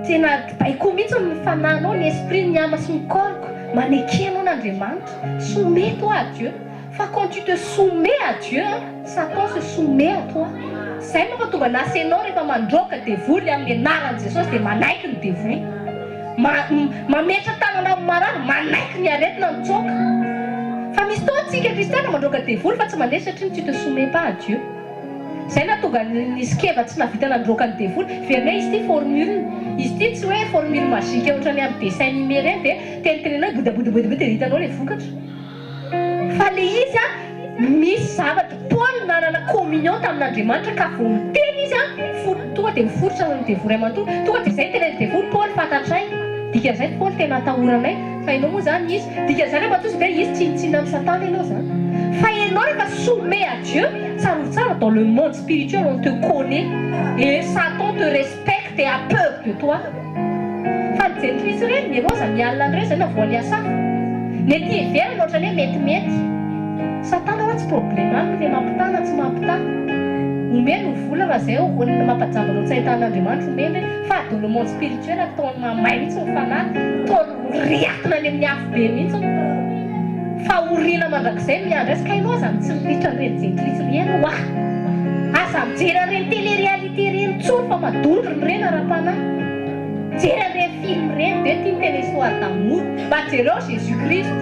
tena baiko mihitsy ny fananao ny esprit ny ama sy mikoroko manekenao n'Andriamanitra soumets-toi à Dieu fa quand tu te soumets à Dieu Satan se soumet à toi zay manko tonga nasenao rehefa mandroaka devoly amin'ny anaran'i Jesosy dia manaiky ny devoly mametra tanana amin'ny marary manaiky ny aretina mitsoaka fa misy tao antsika kristiana mandroaka devoly fa tsy mandeha satria tu te soumets pas à Dieu zay na tonga nisy keva tsy navita nandroaka ny devoly verina izy ty formule izy ty tsy hoe formule magique ohatrany amin'ny dessin animé reny dia tenitenenao bodabodabodaboda dia hitanao le vokatra fa le izy misy zavatra Paul nanana communion tamin'Andriamanitra ka vao miteny izy tonga dia miforitra ny devory amanontolo tonga dia izay tena devory Paul fantatray dikan'izay Paul tena atahoranay fa ianao moa zany izy dikan'izany amatosy be izy tsinitsina amin'ny satana ianao zany fa ianao rehefa soumet à Dieu tsara dans le monde spirituel on te connaît et Satan te respecte et a peur de toi fa nijery Krisy ireny ianao za mialina andreny zany na voaly asafo ny ety ivelany ohatrany hoe metimety Satana tsy problème aminy le mampitana tsy mampitana omeny vola raha zay mampajamba anao tsy ahitan'Andriamanitra omeny fa dans le monde spirituel ataony mamay mihitsy ny fanahy ataony riakina any amin'ny afo be mihitsy fa oriana mandrakizay miandresy ka ianao zany tsy miditra reny jentilitsy reny oa aza mijery reny télé-réalité reny tsony fa madondrony reny ara-panahy jery reny film reny de tia miteny histoire d'amour mba jereo Jésus-Christ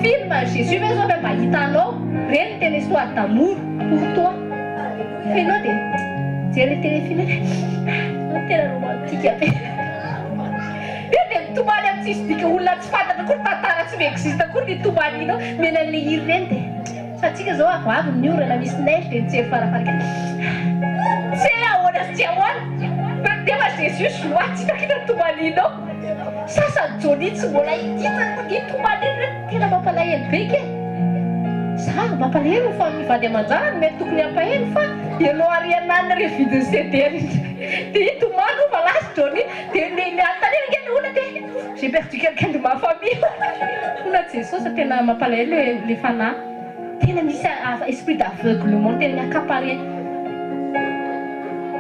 film Jésus mais zao mba hitanao reny miteny histoire d'amour pour toi ianao dia jery téléfilm tena romantique be dia mitomany amin'ny tsisy dika olona tsy fantatra koa tantara tsy miexiste koa ny toman'inao mena an'le hiri reny dia satsika zao avavy ny orana misy neige dia mijery farafaraka tsy ahoana sy tsy ahoana dia fa Jésus loatsika kita tomaninao sasany Johnny tsy mbola hititany ny tomaniny tena mampalahelo be ke za mampalahelo fa mivady aman-jana no mety tokony hampahelo fa ianao arianany re vidiny CD dia hitomano fa lasy Johnny dia niantanena ngeny ona dia j'ai perdu quelqu'un de ma famille ona Jesosy tena mampalahelo le fanahy tena misy esprit d'aveuglement tena miakapare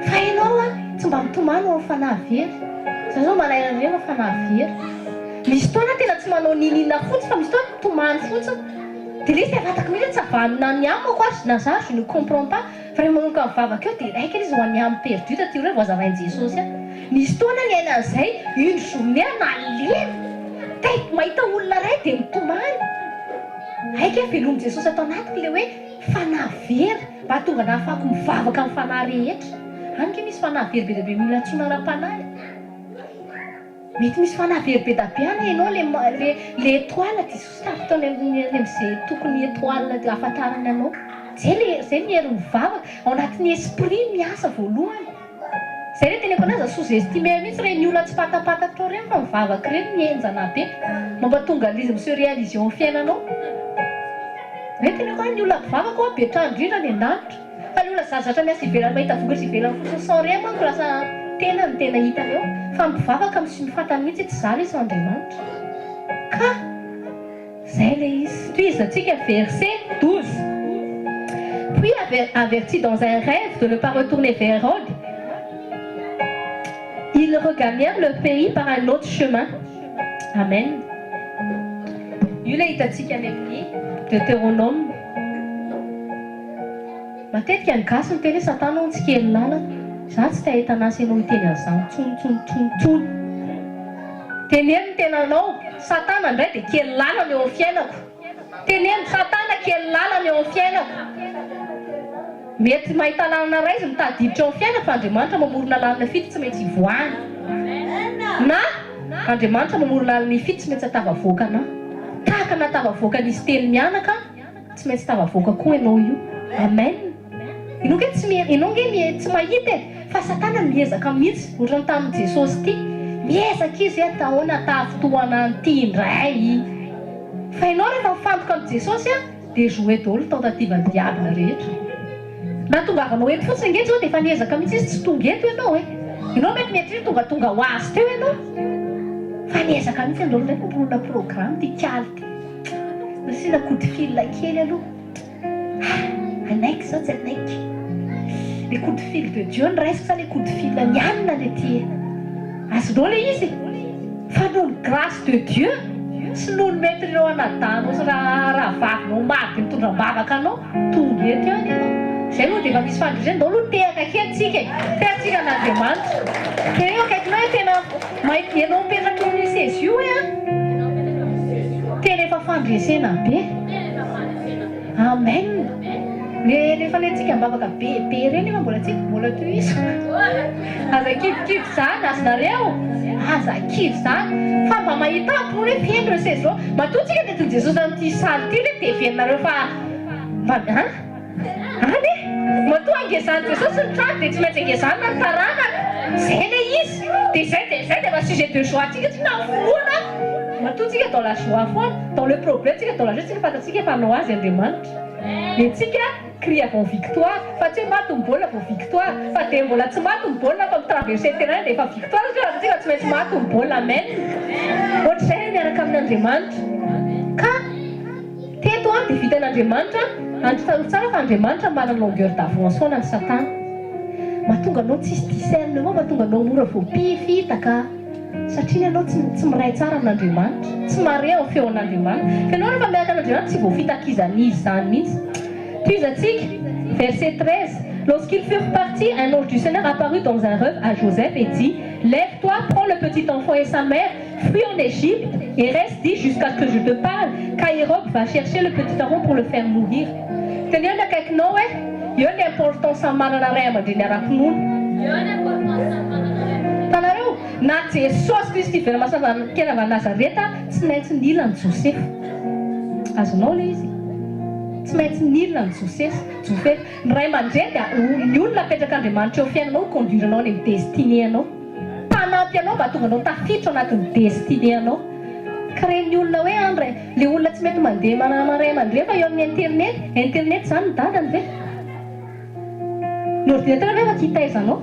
fa ianao tsy mba mitomano amin'ny fanahy very za zao malaina reny amin'ny fanahy very misy fotoana tena tsy manao ninina fotsy fa misy fotoana tomany fotsiny dia le izy dia fantako mihitsy tsy avanina ny amako azy na za je ne comprends pas vraiment manomboka mivavaka eo dia raika izy ho any amy perdu taty hoe voazavain Jesosy misy fotoana ny aina an'izay une journée nalena taiko mahita olona ray dia mitomany aika velomon Jesosy atao anatiko le hoe fanahy very mba tonga nahafahako mivavaka amin'ny fanahy rehetra anike misy fanahy very be dabe mila tsona ra-panahy mety misy fanahy very be dabeana ianao le étoile Jesosy tafitaony amin'izay tokony étoile ahafantarany anao zay miery mivavaka ao anatin'ny esprit miasa voalohany zay re teneko anazy sous-estimé mihitsy reny olona tsy patapatatra reny fa mivavaka reny mienjana be mampatonga lizy monsieur réalision ny fiainanao re teneko ny olona mivavaka ao betrandrindra ny an-danitra fa ny olona zazatra miasa ivelany mahita vokatra ivelany fotsiny sans rien manko lasa tena ny tena hitany eo fa mivavaka amin'ny mifantany mihitsy tsy zary izy Andriamanitra ka zay le izy toizatsika verset 12 puis averti dans un rêve de ne pas retourner vers Hérode ils regagnèrent le pays par un autre chemin amen io le hitatsika any amin'ny Deutéronome matetika ny gasy ny teny Satana ny tsy kely lalana za tsy tahita anasy ianao hiteny an'izany tsony teneny tenanao Satana indray dia kely lalana eo amin'ny fiainako teneny Satana kely lalana eo amin'ny fiainako mety mahita lalana ray izy mitadiditra eo amin'ny fiainako fa Andriamanitra mamorona lalana fito tsy maintsy hivoahana na Andriamanitra mamorona lalana fito tsy maintsy hatavavoaka na tahaka natavavoakan'izy telo mianaka tsy maintsy tavavoaka koa ianao io amen inonge tsy mahita fa Satana miezaka mihitsy ohatrany tamin'ny Jesosy ty miezaka izy atahoana tafotoana an'ity indray fa ianao rehefa mifantoka amin'ny Jesosy dia jouer daholo tentative ny diable rehetra na tongavanao eto fotsiny nge zao dia efa niezaka mihitsy izy tsy tonga eto ianao ianao mety tonga ho azy teo ianao fa niezaka mihitsy andreo ndraiky mponina programme ty kaly ty sina coup de fil kely aloha anaiky zao tsy anaiky les coups de fil de Dieu ny raisiko sa les coups de fil mianina le ty azonao le izy fa noho ny grâce de Dieu sy noho ny mety ireo anadano sy raha vavinao maty mitondra-bavaka anao tonga eto ihany ianao zay moa dia efa misy fandrizay ndao aloha tehaka kentsika teatsika n'Andriamanitra tena eo akaikinao hoe tena mahita ianao mipetraka eo amin'ny sezy io hoe tena efa fandresena be amen rehefa le tsika mivavaka be reny efa mbola tsika mbola toy izy aza kivokivy zany azonareo aza kivy zany fa mba mahita ampony hoe fiaino re sezao matoa tsika dia toy Jesosy amin'ity saly ty le dia venonareo fa Any matoa angezany Jesosy ny trano dia tsy maintsy angezana ny taranaka zay le izy dia zay dia sujet de joie tsika tsy nafoana matoa tsika dans la joie foana dans le problème tsika dans la joie tsika fatatsika fanao azy Andriamanitra dia tsika crie avant victoire fa tsy maty ny baolina vao victoire fa dia mbola tsy maty ny baolina fa mitraverse terrain dia efa victoire tsika tsy maintsy maty ny baolina amen ohatr'izay miaraka amin'Andriamanitra ka teto dia vitan'Andriamanitra andro tsara fa Andriamanitra manana longueur d'avance foana ny Satana mahatonga anao tsisy discernement mahatonga anao mora voapifitaka satria anao tsy miray tsara amin'Andriamanitra tsy mare ao feon'Andriamanitra fa ianao rehefa miaraka amin'Andriamanitra tsy voafitakizan'izy zany mihitsy Tuizatsik, verset 13. Lorsqu'ils furent partis, un ange du Seigneur apparut dans un rêve à Joseph et dit: Lève-toi, prends le petit enfant et sa mère, fuis en Égypte et reste dit jusqu'à ce que je te parle. Car Hérode va chercher le petit enfant pour le faire mourir. Tenez le quelque nom, il y a une importance à mananarema de n'arapnoun. Tanareu, nati sos Christi vers masava kena va Nazareta, tsy maintsy nila ny Joseph. Azonao le izy. Tsy maintsy nila ny Joseph ny ray aman-dreny dia ny olona apetraka Andriamanitra eo fiainanao conduire anao ny destiné anao mpanampy anao mba tonga anao tafiditra anatin'ny destiné anao kare ny olona hoe andre le olona tsy mety mandeha maray aman-dreny fa eo amin'ny internet zany ny dadany ve ny ordinateur ve efa kitaizanao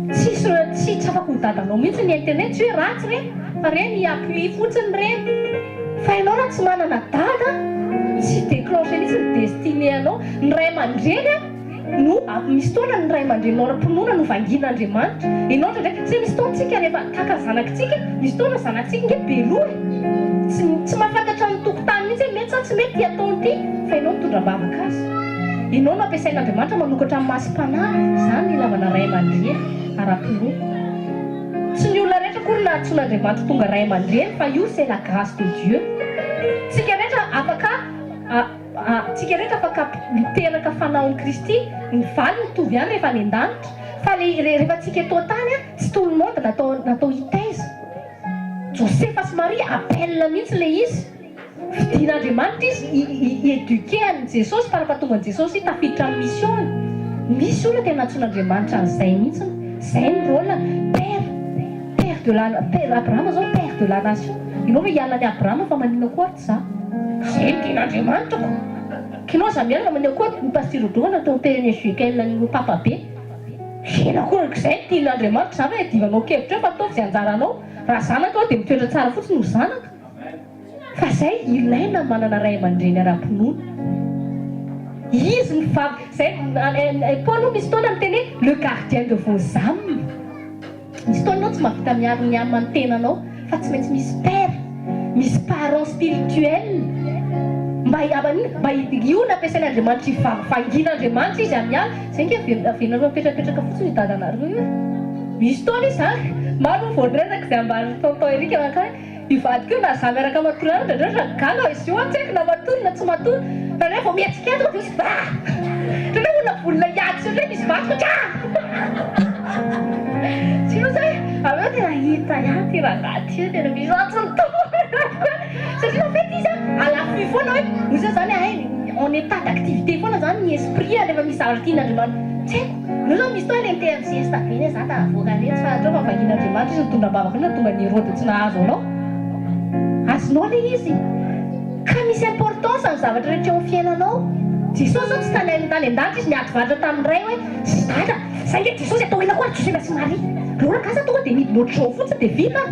tsy afaka ho dadanao mihitsy ny internet tsy hoe ratsy reny fa reny appui fotsiny reny fa ianao raha tsy manana dada tsy déclenché mihitsy ny destiné anao ny ray aman-dreny no misy taona ny ray aman-drenynao rampinoana no vangin'Andriamanitra ianao ndraiky tsy misy taona tsika rehefa kaka zanakitsika misy taona zanatsika nge beloa tsy mahafantatra ny tokotany mihitsy mety sa tsy mety ataony ty fa ianao mitondra-bavaka azy ianao no ampiasain'Andriamanitra manokatra amin'ny masym-panahy zany ilavana ray aman-dreny ara-pinoana tsy ny olona rehetra kory nahatson'Andriamanitra tonga ray aman-dreny fa io c'est la grâce de Dieu tsika rehetra afaka miteraka fanaon'i Kristy ny valy mitovy ihany rehefa any an-danitra fa rehefa tsika eto tany tsy tout le monde natao hitaiza Joseph sy Marie appelle mihitsy le izy vidin'Andriamanitra izy éduqué an'i Jesosy farafahatonga an'i Jesosy tafiditra amin'ny mission misy olona tena natson'Andriamanitra an'izay mihitsy zay ny rôle père Abraham zao père de la nation ianao hoe hiala ny Abraham fa manina koa tsy za zay ny tian'Andriamanitra kinao zamiana manina koa ny pastirodroana atao tereny juikel ny papa be ena koa zay ny tian'Andriamanitra za hoe divanao kevitra fa ataovy zay anjaranao raha zanaka ao dia mitoetra tsara fotsiny ho zanaka fa zay ilaina manana ray aman-dreny ara-pinoana izy ny zay Paul misy taona miteny le gardien de vos âmes misy taonanao tsy mahavita miaro ny amy tenanao fa tsy maintsy misy père misy parent spirituel mba io nampiasain'Andriamanitra ivangin'Andriamanitra izy amin'ny ala zay nge avenareo mipetrapetraka fotsiny dadanareo misy taona izy zany maro voadresaka zay ambany tonton Erika makany ivadika io na za miaraka matorana ndraindray gala izy io tsy haiko na matony na tsy matony fa rehefa miatsika ato dia izy tena olona volona iaty sy ohatray misy vakotra sino zay aveo tena hita ihany ty ragaty io tena misatsy ny satria en fait izy à la fin foana hoe oza zany en état d'activité foana zany ny esprit rehefa misy zavatra tian'Andriamanitra tsy haiko no zao misy toa le intersiesta be za tavoaka retsy fa atreo mavangin'Andriamanitra izy tonga bavaka na tonga ny Hérode tsy nahazo anao azonao le izy ka misy importance amin'ny zavatra rehetra eo fiainanao Jesosy zao tsy tany an-danitra izy niady vatra tamin'ny ray hoe zata zay nge Jesosy atao ena koa Joseph sy Marie lora kasa tonga dia midin'otrao fotsiny dia vita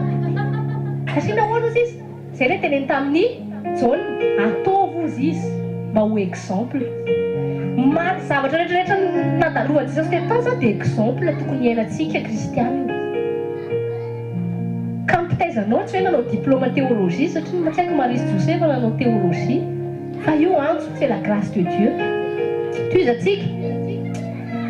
satria nahoana izy zay le teneny tamin'ny John ataovy izy mba ho exemple maro zavatra rehetrarehetra nadalovan'i Jesosy teto zao dia exemple tokony iainantsika kristianina ka mpitaizanao tsy hoe nanao diplôme théologie satria matsiaiko Marie Joseph nanao théologie fa io antso c'est la grâce de Dieu tuizatsika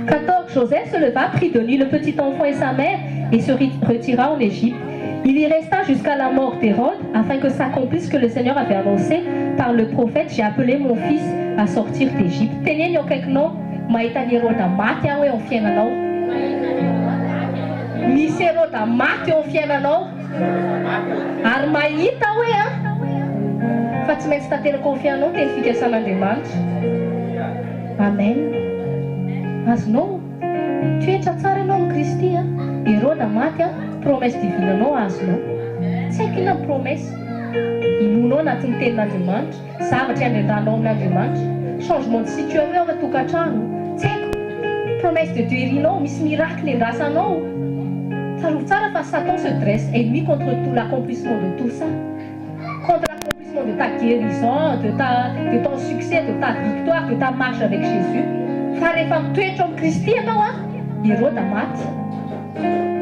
14 Joseph se leva, prit de nuit le petit enfant et sa mère et se retira en Égypte. Il y resta jusqu'à la mort d'Hérode, afin que s'accomplisse ce que le Seigneur avait annoncé par le prophète: j'ai appelé mon fils à sortir d'Égypte. Tenez quelque nom, mahita ny Hérode maty aho hoe en fiainanao. Misy Hérode maty en fiainanao. Ary mahita hoe fa fa tsy maintsy tanteraka ao fianao teny fikasan'Andriamanitra. Amen. Azonao toetra tsara ianao amin'ny Kristy a. Herôda maty a, promesse divine anao azonao. Tsy haiko inona ny promesse. Inonao anatin'ny tenin'Andriamanitra, zavatra andendranao amin'Andriamanitra, changement de situation ao tokantrano. Tsy haiko. Promesse de Dieu irinao, misy miracle endrasanao. Tsarovy tsara fa Satan se dresse ennemi contre tout l'accomplissement de tout ça. Contre l'accomplissement de ta guérison, de ton succès, de ta victoire, de ta marche avec Jésus. Fa rehefa mitoetra amin'ny Kristy ianao a, Herôda maty.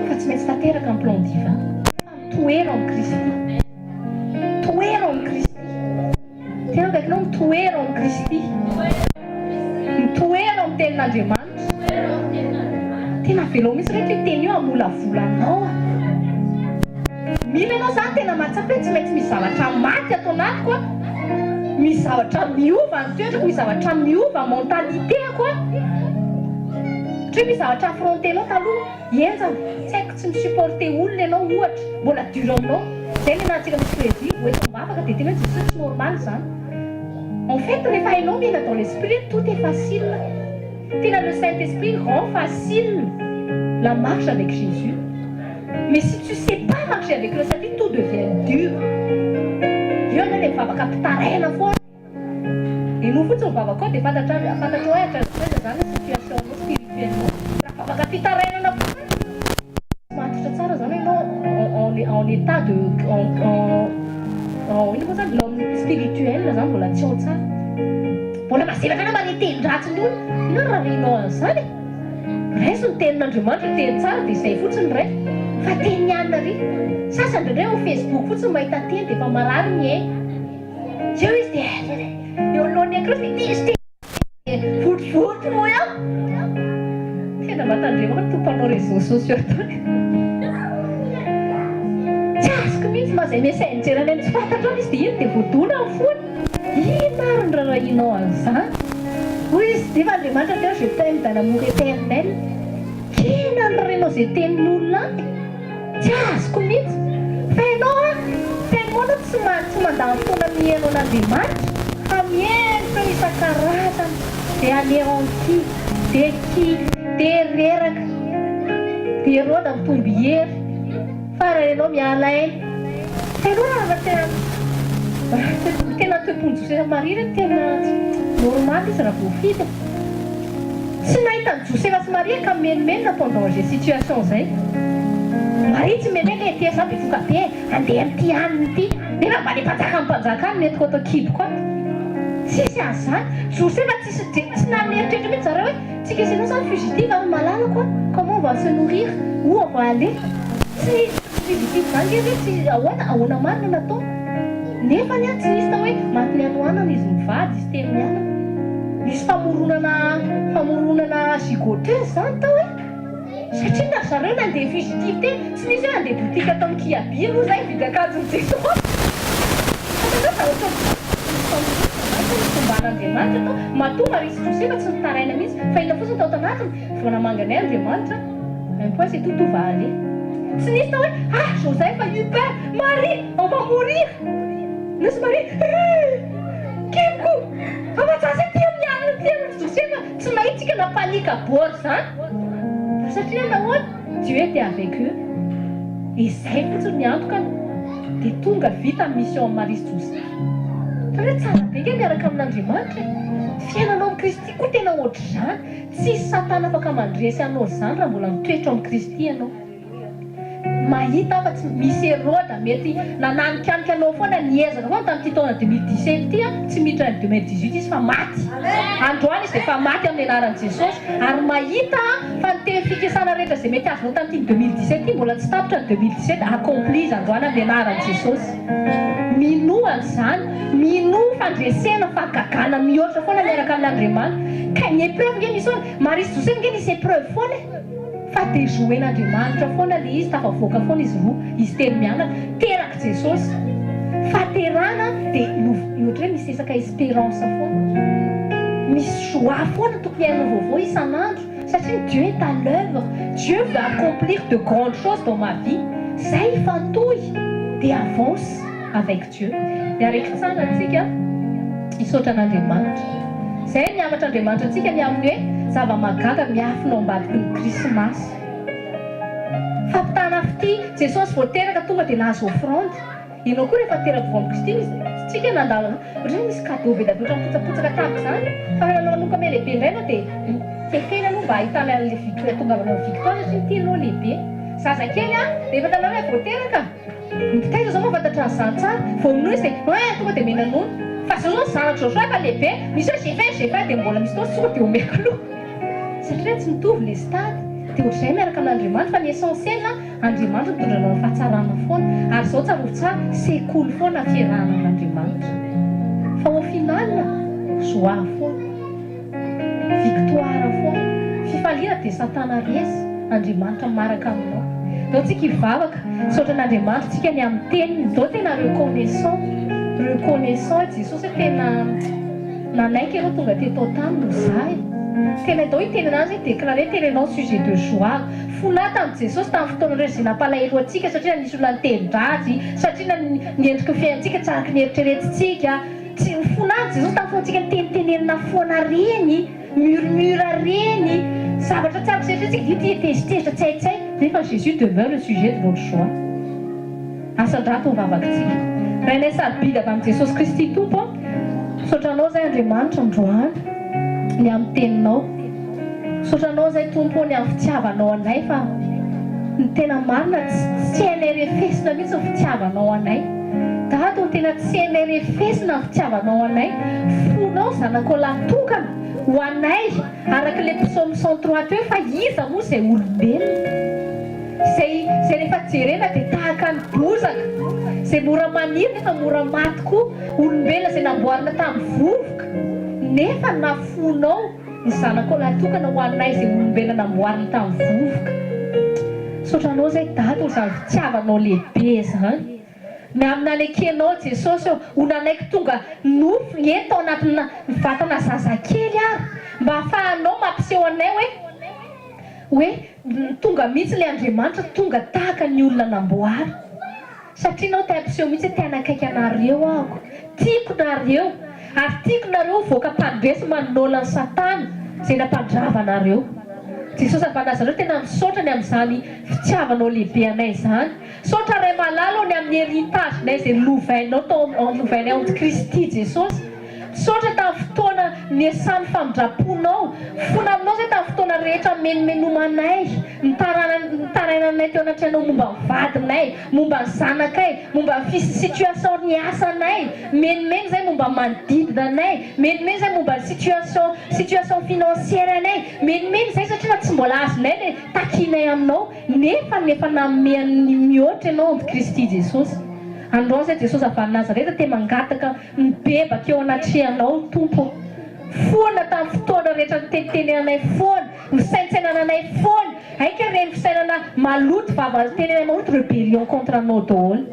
Fa tsy maintsy tanteraka amin'ny plan divin. Mitoera amin'ny Kristy. Mitoera amin'ny Kristy. Tena kaikinao mitoera amin'ny Kristy. Mitoera amin'ny tenin'Andriamanitra. Tena velao misy rehetra io teny io amolavolanao a. Mila ianao zany tena matsapa hoe tsy maintsy misy zavatra maty atao anatiko a. Misy zavatra miova ny toetrako, misy zavatra miova mentalitéako a. Ohatra misy zavatra affrontenao taloha, enjana, tsy haiko tsy misupporter olona ianao ohatra, mbola dur aminao. Zay ny anantsika misy prévu, hoe fomba afaka dia tena hoe tsy normal zany. En fait, rehefa hainao miaina dans l'esprit, tout est facile. Tena le Saint-Esprit rend facile la marche avec Jésus. Mais si tu ne sais pas marcher avec le Saint-Esprit, tout devient dur. Io ny mivavaka mpitaraina foana. Ianao fotsiny mivavaka ao dia fantatra hoe atranotrena zany situationao spirituellement. Raha mivavaka mpitarainana foana, matotra tsara zany ianao en état de ino moa zany l'homme spirituel zany mbola tsy ao tsara. Mbola mazevaka na maneteny-dratsiny io. Ino raha renao an'izany? Raiso ny tenin'Andriamanitra teny tsara dia izay fotsiny ray. Fa teny ihany ry. Sasany indrindray ao Facebook fotsiny mahita teny dia efa marary ny ainy. Eo izy dia eo alohan'ny ekran dia izy dia votovotry moa eo. Tena matandremo hoe tompanao réseaux sociaux tony. Tsy azoko mihitsy ma izay messenger any tsy fantatra izy dia iny dia voadona amin'ny fony. Ino ary ny rarahinao an'izany? Hoy izy dia fa Andriamanitra teo je t'aime d'un amour éternel. Kina ny renao izay tenin'olona any? Tsy azoko mihitsy. Fa ianao a, tenimoa anao tsy mandany foana mihaino an'Andriamanitra, fa mihaino isan-karazany, dia anéanti, dia kily, dia reraka, dia Herôda mitombo hery. Fa raha ianao miala ainy, ianao raha tena toepon'ny Joseph Marie re tena normal izy raha voafita. Tsy nahita ny Joseph sy Marie ka menomenona pendant zay situation zay. Marie tsy menena ety zany bevoka be andeha am'ty aniny ity. Dia raha mba le mpanjakany mety koa atao kibo koa. Tsisy azany. Joseph tsy naneritretra mihitsy zareo hoe tsika ianao zany fugitif ary malala quoi. Comment on va se nourrir? Où on va aller? Tsy fugitif zany hoe tsy ahoana marina natao. Nefa ny tsy nisy tao hoe matiny anoanana izy mivady izy teny miala. Nisy famoronana zigoteuse zany tao hoe. Satria na zareo nandeha fugitif teny, tsy nisy hoe andeha boutique atao amin'ny kiabia aloha zay vidy akanjon'ny Jesosy. Fatanao zavatra fomban'Andriamanitra tao, matoa Marie sy Joseph tsy nitaraina mihitsy, fa ina fotsiny tao tanatiny, vao namanganay Andriamanitra, un point c'est tout va aller. Tsy nisy tao hoe Joseph a eu peur, Marie, on va mourir. Nisy Marie, kiko, amatsazy tia miala tia Joseph, tsy mahitsika na panika bory zany. Satria nahoana Dieu était avec eux. Izay fotsiny ny antokany dia tonga vita mission Marie sy Joseph. Tena tsara be ke miaraka amin'Andriamanitra. Fiainanao amin'ny Kristy koa tena ohatr'izany. Tsisy Satana afaka mandresy anao zany raha mbola mitoetra amin'ny Kristy ianao. Mahita fa tsy misy Herôda mety nananikanika anao foana niezaka foana tamin'ity taona 2017 ity tsy miditra ny 2018 izy fa maty. Androany izy dia efa maty amin'ny anaran'i Jesosy ary mahita fa niteny fikesana rehetra izay mety azonao tamin'ity 2017 ity mbola tsy tapitra ny 2017 accompli izy androany amin'ny anaran'i Jesosy. Minoa an'izany, minoa fandresena fa gagana mihoatra foana miaraka amin'Andriamanitra. Ka ny épreuve nge misy foana, Marie sy Joseph nge nisy épreuve foana. Fa déjouen'Andriamanitra foana le izy tafavoaka foana izy roa, izy telo mianaka, teraka Jesosy. Faterana dia ohatra hoe misesaka espérance foana. Misy joie foana tokony hainao vaovao isan'andro satria Dieu est à l'œuvre. Dieu veut accomplir de grandes choses dans ma vie. Zay ifantouille dia avance. avec Dieu. Dia rehetra tsara antsika hisaotra an'Andriamanitra. Zay miamatra Andriamanitra antsika ny amin'ny hoe zava-magaga miafinao ambadiky ny Krismasy. Fampitana fity Jesosy vao teraka tonga dia nahazo offrande. Ianao koa rehefa teraka vao amin'ny Kristy tsika nandalo ohatran'ny misy cadeau be davitra mipotsapotsaka tahaka izany fa nanao manoka me lehibe indray anao dia fefena aloha mba ahitana an'ilay victoire tongavanao victoire satria tianao lehibe. Zazakely rehefa tanana hoe vao teraka mitaiza zao mahafantatra an'izany tsara vao minoa izy dia tonga dia menanono fa zao zanatra zao efa lehibe misy hoe j'ai dia mbola misy tao soa dia omeko loha satria tsy mitovy le stady. Dia ohatr'izay miaraka amin'Andriamanitra fa ny essentiel Andriamanitra mitondra anao fahatsarana foana ary zao tsarovy tsara sekoly foana fiarahana amin'Andriamanitra fa au final joie foana victoire foana fifaliana dia satana resy Andriamanitra maraka aminao. Dao tsika hivavaka saotra an'Andriamanitra tsika ny amin'ny teniny dao tena reconnaissant Jesosy tena nanaiky ianao tonga tetao taminy zahay tena dao hiteny anazy déclaré tenenao sujet de joie fonà tamin'i Jesosy tamin'ny fotoana ireo izay nampalahelo antsika satria nisy olona nitendry satria niendrika fiainantsika tsaraky ny eritreretintsika tsy fonà Jesosy tamin'ny foantsika nitenitenenina foana reny murmura reny zavatra tsara satria tsika dia tezitezitra tsaitsay nefa Jésus demeure le sujet de notre joie. Asan-drato mivavakantsika raha inay sarobidy avy amin'ny Jesosy Kristy tompo saotranao zay Andriamanitra androany ny amin'ny teninao saotranao zay tompo ny amin'ny fitiavanao anay fa ny tena marina tsy hainay refesina mihitsy ny fitiavanao anay dato ny tena tsy hainay refesina ny fitiavanao anay fonao zanakao latokana ho anay araka le psaume 103 hoe fa iza moa izay olombelona zay rehefa jerena dia tahaka ny bozaka zay mora maniry nefa mora maty koa olombelona zay namboarina tamin'ny vovoka nefa nafonao ny zanakao latokana ho anay zay olombelona namboarina tamin'ny vovoka. Saotranao zay dato izany fitiavanao lehibe izany miaminalekenao Jesosy ho nanaiky tonga nofo eto anatina vatana zazakely ary mba ahafahanao mampiseho anay hoe tonga mihitsy le Andriamanitra tonga tahaka ny olona namboary satria nao te-ampiseho mihitsy tena akaiky anareo ako tiako nareo ary tiako nareo voaka mpandresy manolona ny Satana zay nampandrava anareo. Jesosy avy Nazareta tena misaotra ny amin'izany fitiavanao lehibe anay izany. Saotra ray malalo ny amin'ny heritage-nay izay lovainay ao Kristy Jesosy. Saotra tamin'ny fotoana niasany famindraponao fona aminao zay tamin'ny fotoana rehetra menimenomanay nitarainanay teo anaty anao momba ny vadinay momba ny zanakay momba ny situation ny asanay menimeny zay momba manodidina anay menimeny zay momba ny situation financière anay menimeny zay satria tsy mbola azonay le takinay aminao nefa nameany mihoatra ianao amin'ny Kristy Jesosy. Androany zay Jesosy avy Nazareta te mangataka mibebaka eo anatrehanao tompo foana tamin'ny fotoana rehetra nitenitenenanay foana misaintsainananay foana aika reny fisainana maloto vavantenenay maloto rébellion contre anao daholo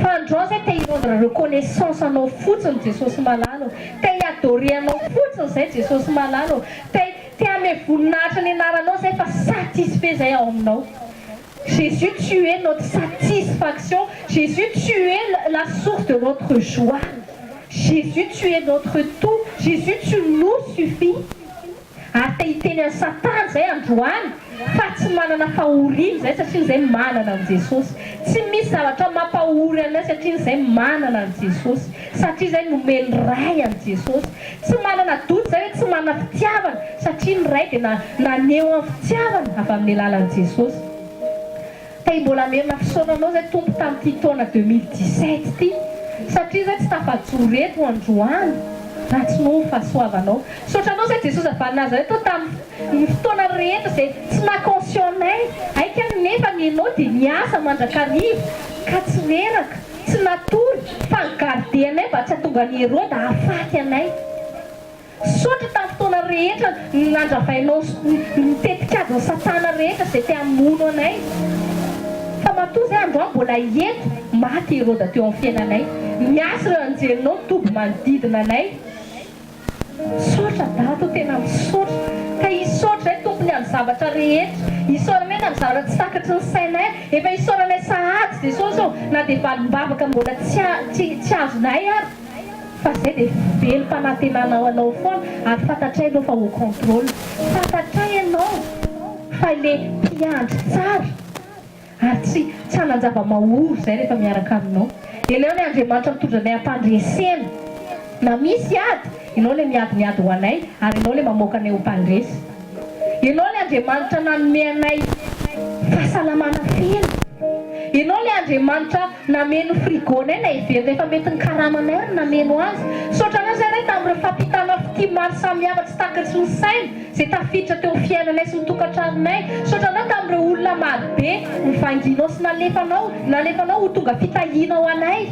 fa androany zay te hirondra reconnaissance anao fotsiny Jesosy malalo te hiadorer anao fotsiny zay Jesosy malalo te ame voninahitra ny anaranao zay fa satisfait zay ao aminao. Jésus, tu es notre satisfaction. Jésus, tu es la source de notre joie. Jésus, tu es notre tout. Jésus, tu nous suffis. Atahiteny any Satana zay androany fa tsy manana fahoriana zay satria zay manana an Jesosy. Tsy misy zavatra mampahory anay satria zay manana an Jesosy. Satria zay nomeny ray an Jesosy. Tsy manana doute zay tsy manana fitiavana satria ny ray dia naneho amin'ny fitiavana avy amin'ny alalan'i Jesosy. Tay mbola merina fisaonanao zay tompo tamin'ity taona 2017 ty satria zay tsy tafajoreto androany raha tsy no fahasoavanao. Saotranao zay Jesosy avy Nazareta tamin'ny fotoana rehetra zay tsy nakonsionay aika nefa nenao dia niasa mandrakariva ka tsy reraka tsy natory fa nigarde anay mba tsy hatonga ny Herode hahafaty anay. Saotra tamin'ny fotoana rehetra nandravainao nitetikazon'ny Satana rehetra zay te hamono anay fa matoa zay androany mbola eto maty Herode teo amin'ny fiainanay miasa ireo anjelinao toby manodidina anay. Saotra dato tena misaotra ka hisaotra zay tompony amin'ny zavatra rehetra, isaoranay na amin'ny zavatra tsy takatry ny sainay, efa isaoranay sahady Jesosy ao, na dia valimbavaka mbola tsy azonay ary, fa izay dia velom-panantenana anao foana, ary fantatray ianao fa au contrôle, fantatray ianao fa ilay mpiandry tsara, ary tsy hanan-java-mahory izay rehefa miaraka aminao. Eleo ny Andriamanitra mitondranay am-pandresena, na misy ady, ianao ilay miady ho anay, ary ianao ilay mamoaka anay ho mpandresy. Ianao ilay Andriamanitra nanome anay fahasalamana feno. Ianao ilay Andriamanitra nameno frigonay na heverina efa mety ny karamanay ary nameno azy. Saotra anao izay ray tamin'ireo fampitana fity maro samihafa tsy takatry ny saina, izay tafiditra teo amin'ny fiainanay sy ny tokantranonay. Saotra anao tamin'ireo olona marobe nivanginao sy nalefanao ho tonga fitahiana ho anay.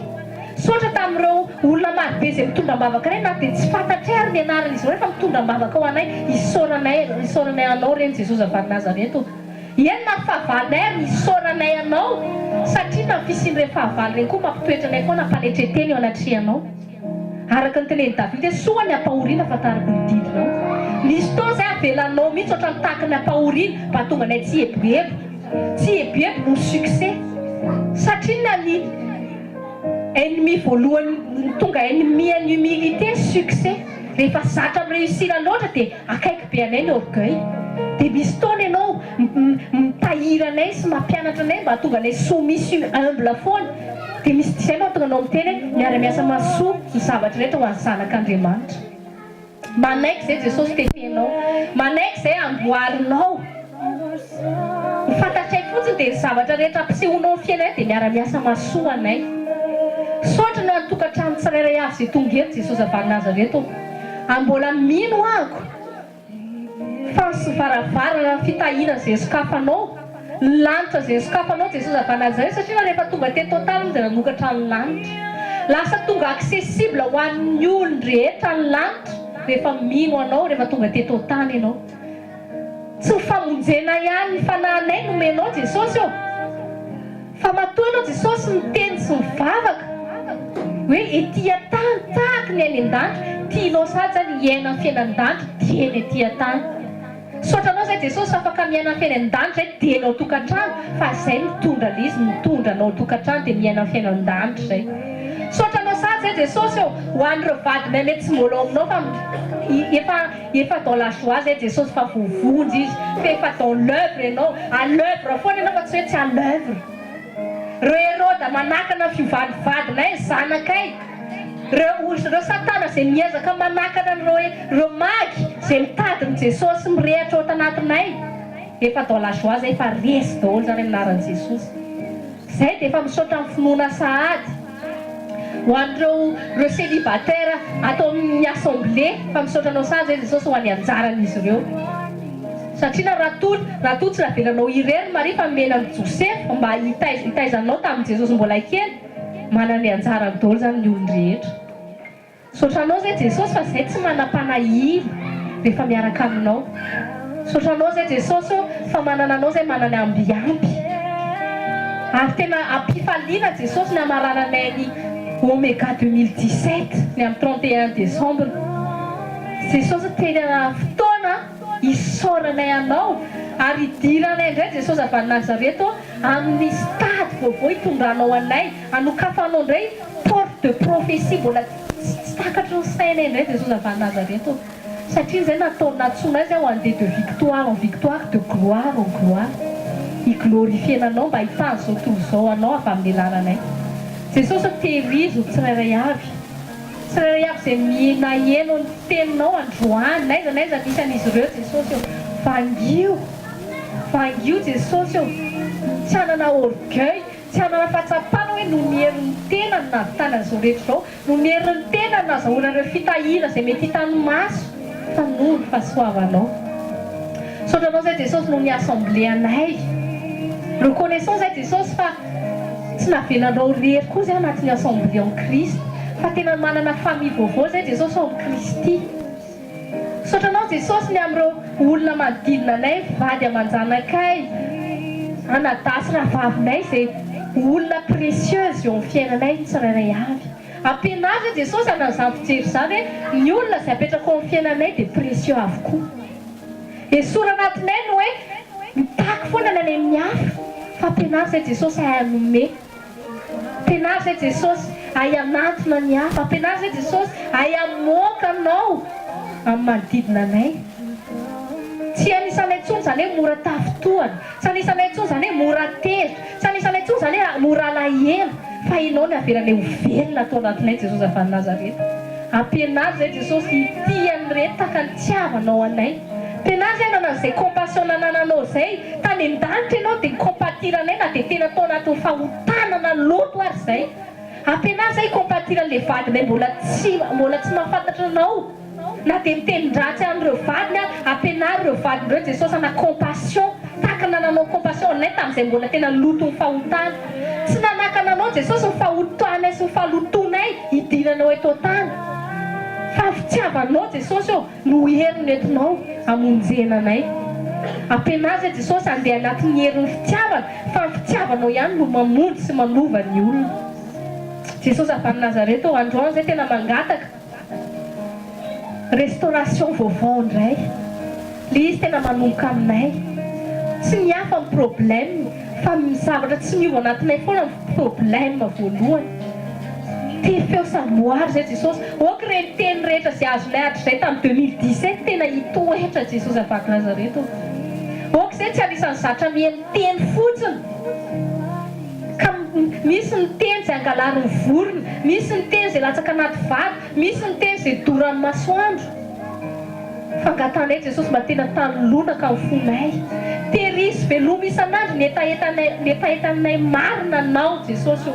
Saotra tamin'ireo olona marobe izay mitondra mbavaka anay, na dia tsy fantatray ary ny anaran'izy ireo fa mitondra mbavaka ho anay, isaoranay anao reny Jesosy avy Nazareto. Eny na fahavalonay ary isaoranay anao, satria na fisian'ireny fahavalo ireny koa mampitoetra anay foana mpanetreteny eo anatrehanao. Araka ny tenen'i Davida, soa ny ampahoriana fa tariko ny didinao. Nisy fotoana izay avelanao mihitsy ohatran'ny tahaka ny ampahoriana mba tonga anay tsy hebebo no succès. Satria ny ennemi voalohany tonga ennemi en humilité succès. Rehefa zatra mireusira loatra dia akaiky be anay ny orgueil. Dia misy fotoana ianao mitahiry anay sy mampianatra anay mba tonga anay soumission humble foana. Dia misy izay mahatonga anao miteny miara-miasa mahasoa ny zavatra rehetra ho an'ny zanak'Andriamanitra. Manaiky izay Jesosy tetenao, manaiky izay amboarinao. Fantatray fotsiny dia ny zavatra rehetra ampisehonao ny fiainanay dia miara-miasa mahasoa anay. Saotra no antokantrano tsirairay avy izay tonga eto Jesosy avy Nazareto. Mbola mino ahako fa ny varavarana fitahiana izay sokafanao, ny lanitra izay sokafanao Jesosy avy Nazareto, satria rehefa tonga teto tany dia nanokatra ny lanitra. Lasa tonga accessible ho an'ny olona rehetra ny lanitra rehefa mino anao, rehefa tonga teto tany ianao. Tsy famonjena ihany ny fanahinay nomenao Jesosy eo, fa matoa ianao Jesosy miteny sy mivavaka hoe ety an-tany tahaka ny any an-danitra, tianao sady zany hiaina ny fiainan-danitra, dieny ety an-tany. Saotra anao izay Jesosy afaka miaina ny fiainan-danitra izay dienao tokantrano, fa izay mitondra izy mitondra anao tokantrano dia miaina ny fiainan-danitra izay. Saotra anao sady izay Jesosy eo ho an'ireo vadinay mety tsy mbola aminao fa efa dans la joie izay Jesosy fa voavonjy izy, fa efa dans l'œuvre ianao, à l'œuvre foana ianao fa tsy hoe tsy à l'œuvre. Reo Herode manakana fivalivadinay zanakay, reo Satana izay miezaka manakana reo magy izay mitadiny Jesosy mirehatra ao tanatinay, efa dans la joie izay fa resy daholo zany aminaran'i Jesosy. Izay dia efa misaotra amin'ny finoana sahady ho an'ireo célibataire atao amin'ny assemblée, fa misaotra anao sahady zay Jesosy ho an'ny anjaran'izy ireo. Satria raha toa tsy navelanao irery Maria fa mena amin'ny Joseph mba hitaizanao tamin'i Jesosy mbola kely, manana ny anjarany daholo zany ny olona rehetra. Saotranao izay Jesosy fa izay tsy manam-panahiny rehefa miaraka aminao. Saotranao izay Jesosy fa manana anao izay manana ambiamby. Ary tena ampifaliana Jesosy ny amarananay ny Omega 2017 ny amin'ny 31 décembre. Jesosy tena fotoana isaoranay anao ary idiranay indray Jesosy avy Nazareto amin'ny stady vaovao hitondranao anay, anokafanao indray porte de prophétie mbola tsy takatry ny sainay indray Jesosy avy Nazareto, satria izay nataony natsoina azy ho andeha de victoire en victoire, de gloire en gloire, higlorifiena anao mba hitany izao tontolo izao anao avy amin'ny lalànay. Jesosy tehirizo tsirairay avy izay minaheno ny teninao androany, naiza misy an'izy ireo Jesosy eo, vangio Jesosy eo, tsy hanana orgueil, tsy hanana fahatsapana hoe nomerin'ny tenany na vitana izao rehetra izao, nomerin'ny tenany na zahoana ireo fitahiana izay mety hitany maso, fa noho ny fahasoavanao. Saotranao izay Jesosy noho ny assemblée anay, reconnaissant izay Jesosy fa tsy navelanao rery koa izay anatin'ny assemblée en Christ, fa tena manana famille vaovao izay Jesosy ao amin'ny Kristy. Saotranao Jesosy ny amin'ireo olona manodidina anay, vady aman-janakay, anadasy rahavavinay izay olona précieuse eo amin'ny fiainanay tsirairay avy. Ampianaritra Jesosy an'izany fijery izany hoe ny olona izay apetraka ao amin'ny fiainanay dia précieux avokoa. Esorana anatinay no hoe mitaky foana ny any amin'ny hafa fa ampianary izay Jesosy hay hanome. Ampianary izay Jesosy hay hanantona ny hafa. Ampianary izay Jesosy hay hamoaka anao amin'ny manodidina anay. Tsy anisanay intsony izany hoe mora tafotohana, tsy anisanay intsony izany hoe mora tezitra, tsy anisanay intsony izany hoe mora alahelo, fa ianao ny avelany ho velona atao anatinay Jesosy avy any Nazareta. Ampianary izay Jesosy ity an'ireto tahaka ny tiavanao anay. Ampianary izay nanana izay compassion nanananao izay tany an-danitra ianao dia compatiranay na dia tena tao anatin'ny fahotanana loto ary izay. Ampianary izay compatiran'ilay vadinay mbola tsy mahafantatra anao. Na dia mitendrin-dratsy amin'ireo vadiny ampianary ireo vadin'ireo Jesosy ana compassion tahaka nananao compassion anay tamin'izay mbola tena loto ny fahotana. Tsy nanakana anao Jesosy ny fahotanay sy ny fahalotonay hidirana eto an-tany. Fa ny fitiavanao Jesosy no heriny entinao hamonjena anay. Ampianary izay Jesosy handeha anatin'ny herin'ny fitiavana, fa ny fitiavanao ihany no mamonjy sy manova ny olona. Jesosy avy any Nazareta androany izay tena mangataka restauration vaovao indray. Le izy tena manomboka aminay. Tsy ny hafa ny problème, fa ny zavatra tsy miova anatinay foana ny problème voalohany. Te feo samoary izay Jesosy. Oka ireny teny rehetra izay azonay hatrizay tamin'ny 2017 tena hitoetra Jesosy avy any Nazareta. Oka izay tsy anisan'ny zatra mihaino teny fotsiny. Ka misy ny teny izay angalarin'ny vorona, misy ny teny izay latsaka anaty vady, misy ny teny izay doran'ny masoandro. Fangatanay Jesosy mba tena tanolonaka amin'ny fonay. Terisy veloma isan'andro ny etaetanay marina anao Jesosy.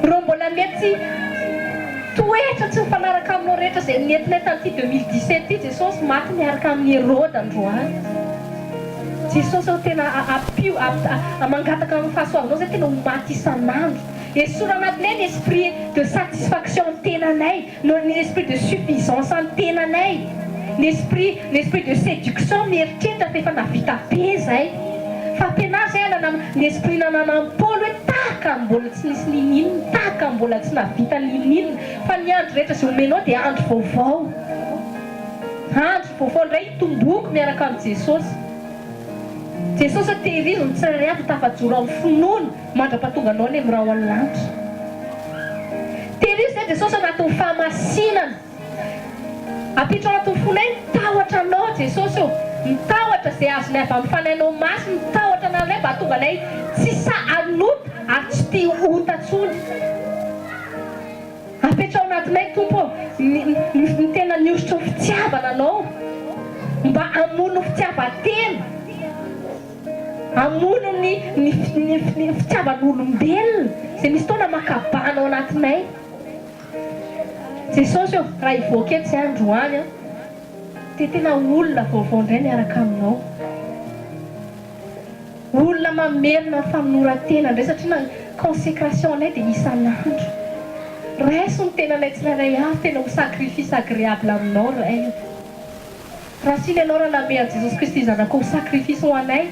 Reo mbola mety toetra tsy mifanaraka aminao rehetra izay nentinay tamin'ity 2017 ity Jesosy maty miaraka amin'ny Herode androany. Jesosy tena mangataka amin'ny fahasoavanao izay tena ho maty isan'andro. Esorana anatinay ny esprit de satisfaction ny tenanay, ny esprit de suffisance ny tenanay, ny esprit de séduction mieritreritra fa efa navita be izay. Fa ampianary izay ny esprit nananan'ny Paoly hoe tahaka mbola tsy nisy ninina, tahaka mbola tsy navita ninina, fa ny andro rehetra izay omenao dia andro vaovao. Andro vaovao indray hitomboako miaraka amin'ny Jesosy. Jesosy tehiriziny ny tsirairay avy tafajoro amin'ny finoana mandra-pahatonga anao ny amin'irao any lanitra. Tehiriziny izay Jesosy anatin'ny fahamasinana. Ampitro anatin'ny fonay mitahotra anao Jesosy mitahotra izay azonay avy amin'ny fanahinao masy, mitahotra anay mba hatonga anay tsy hanota ary tsy tia hota intsony. Apetrao anatinay Tompo ny tena niositra ny fitiavana anao mba hamono fitiavan-tena, hamono ny fitiavan'olombelona izay misy taona makabanao anatinay. Jesosy raha hivoaka eto izay androany dia tena olona vaovao indray miaraka aminao. Olona mamerina famonoran-tena indray satria na consécration anay dia isan'andro. Raiso ny tenanay tsirairay avy tena ho sacrifice agréable aminao ray. Raha sy ianao raha name an'i Jesosy Kristy zanaka ho sacrifice ho anay,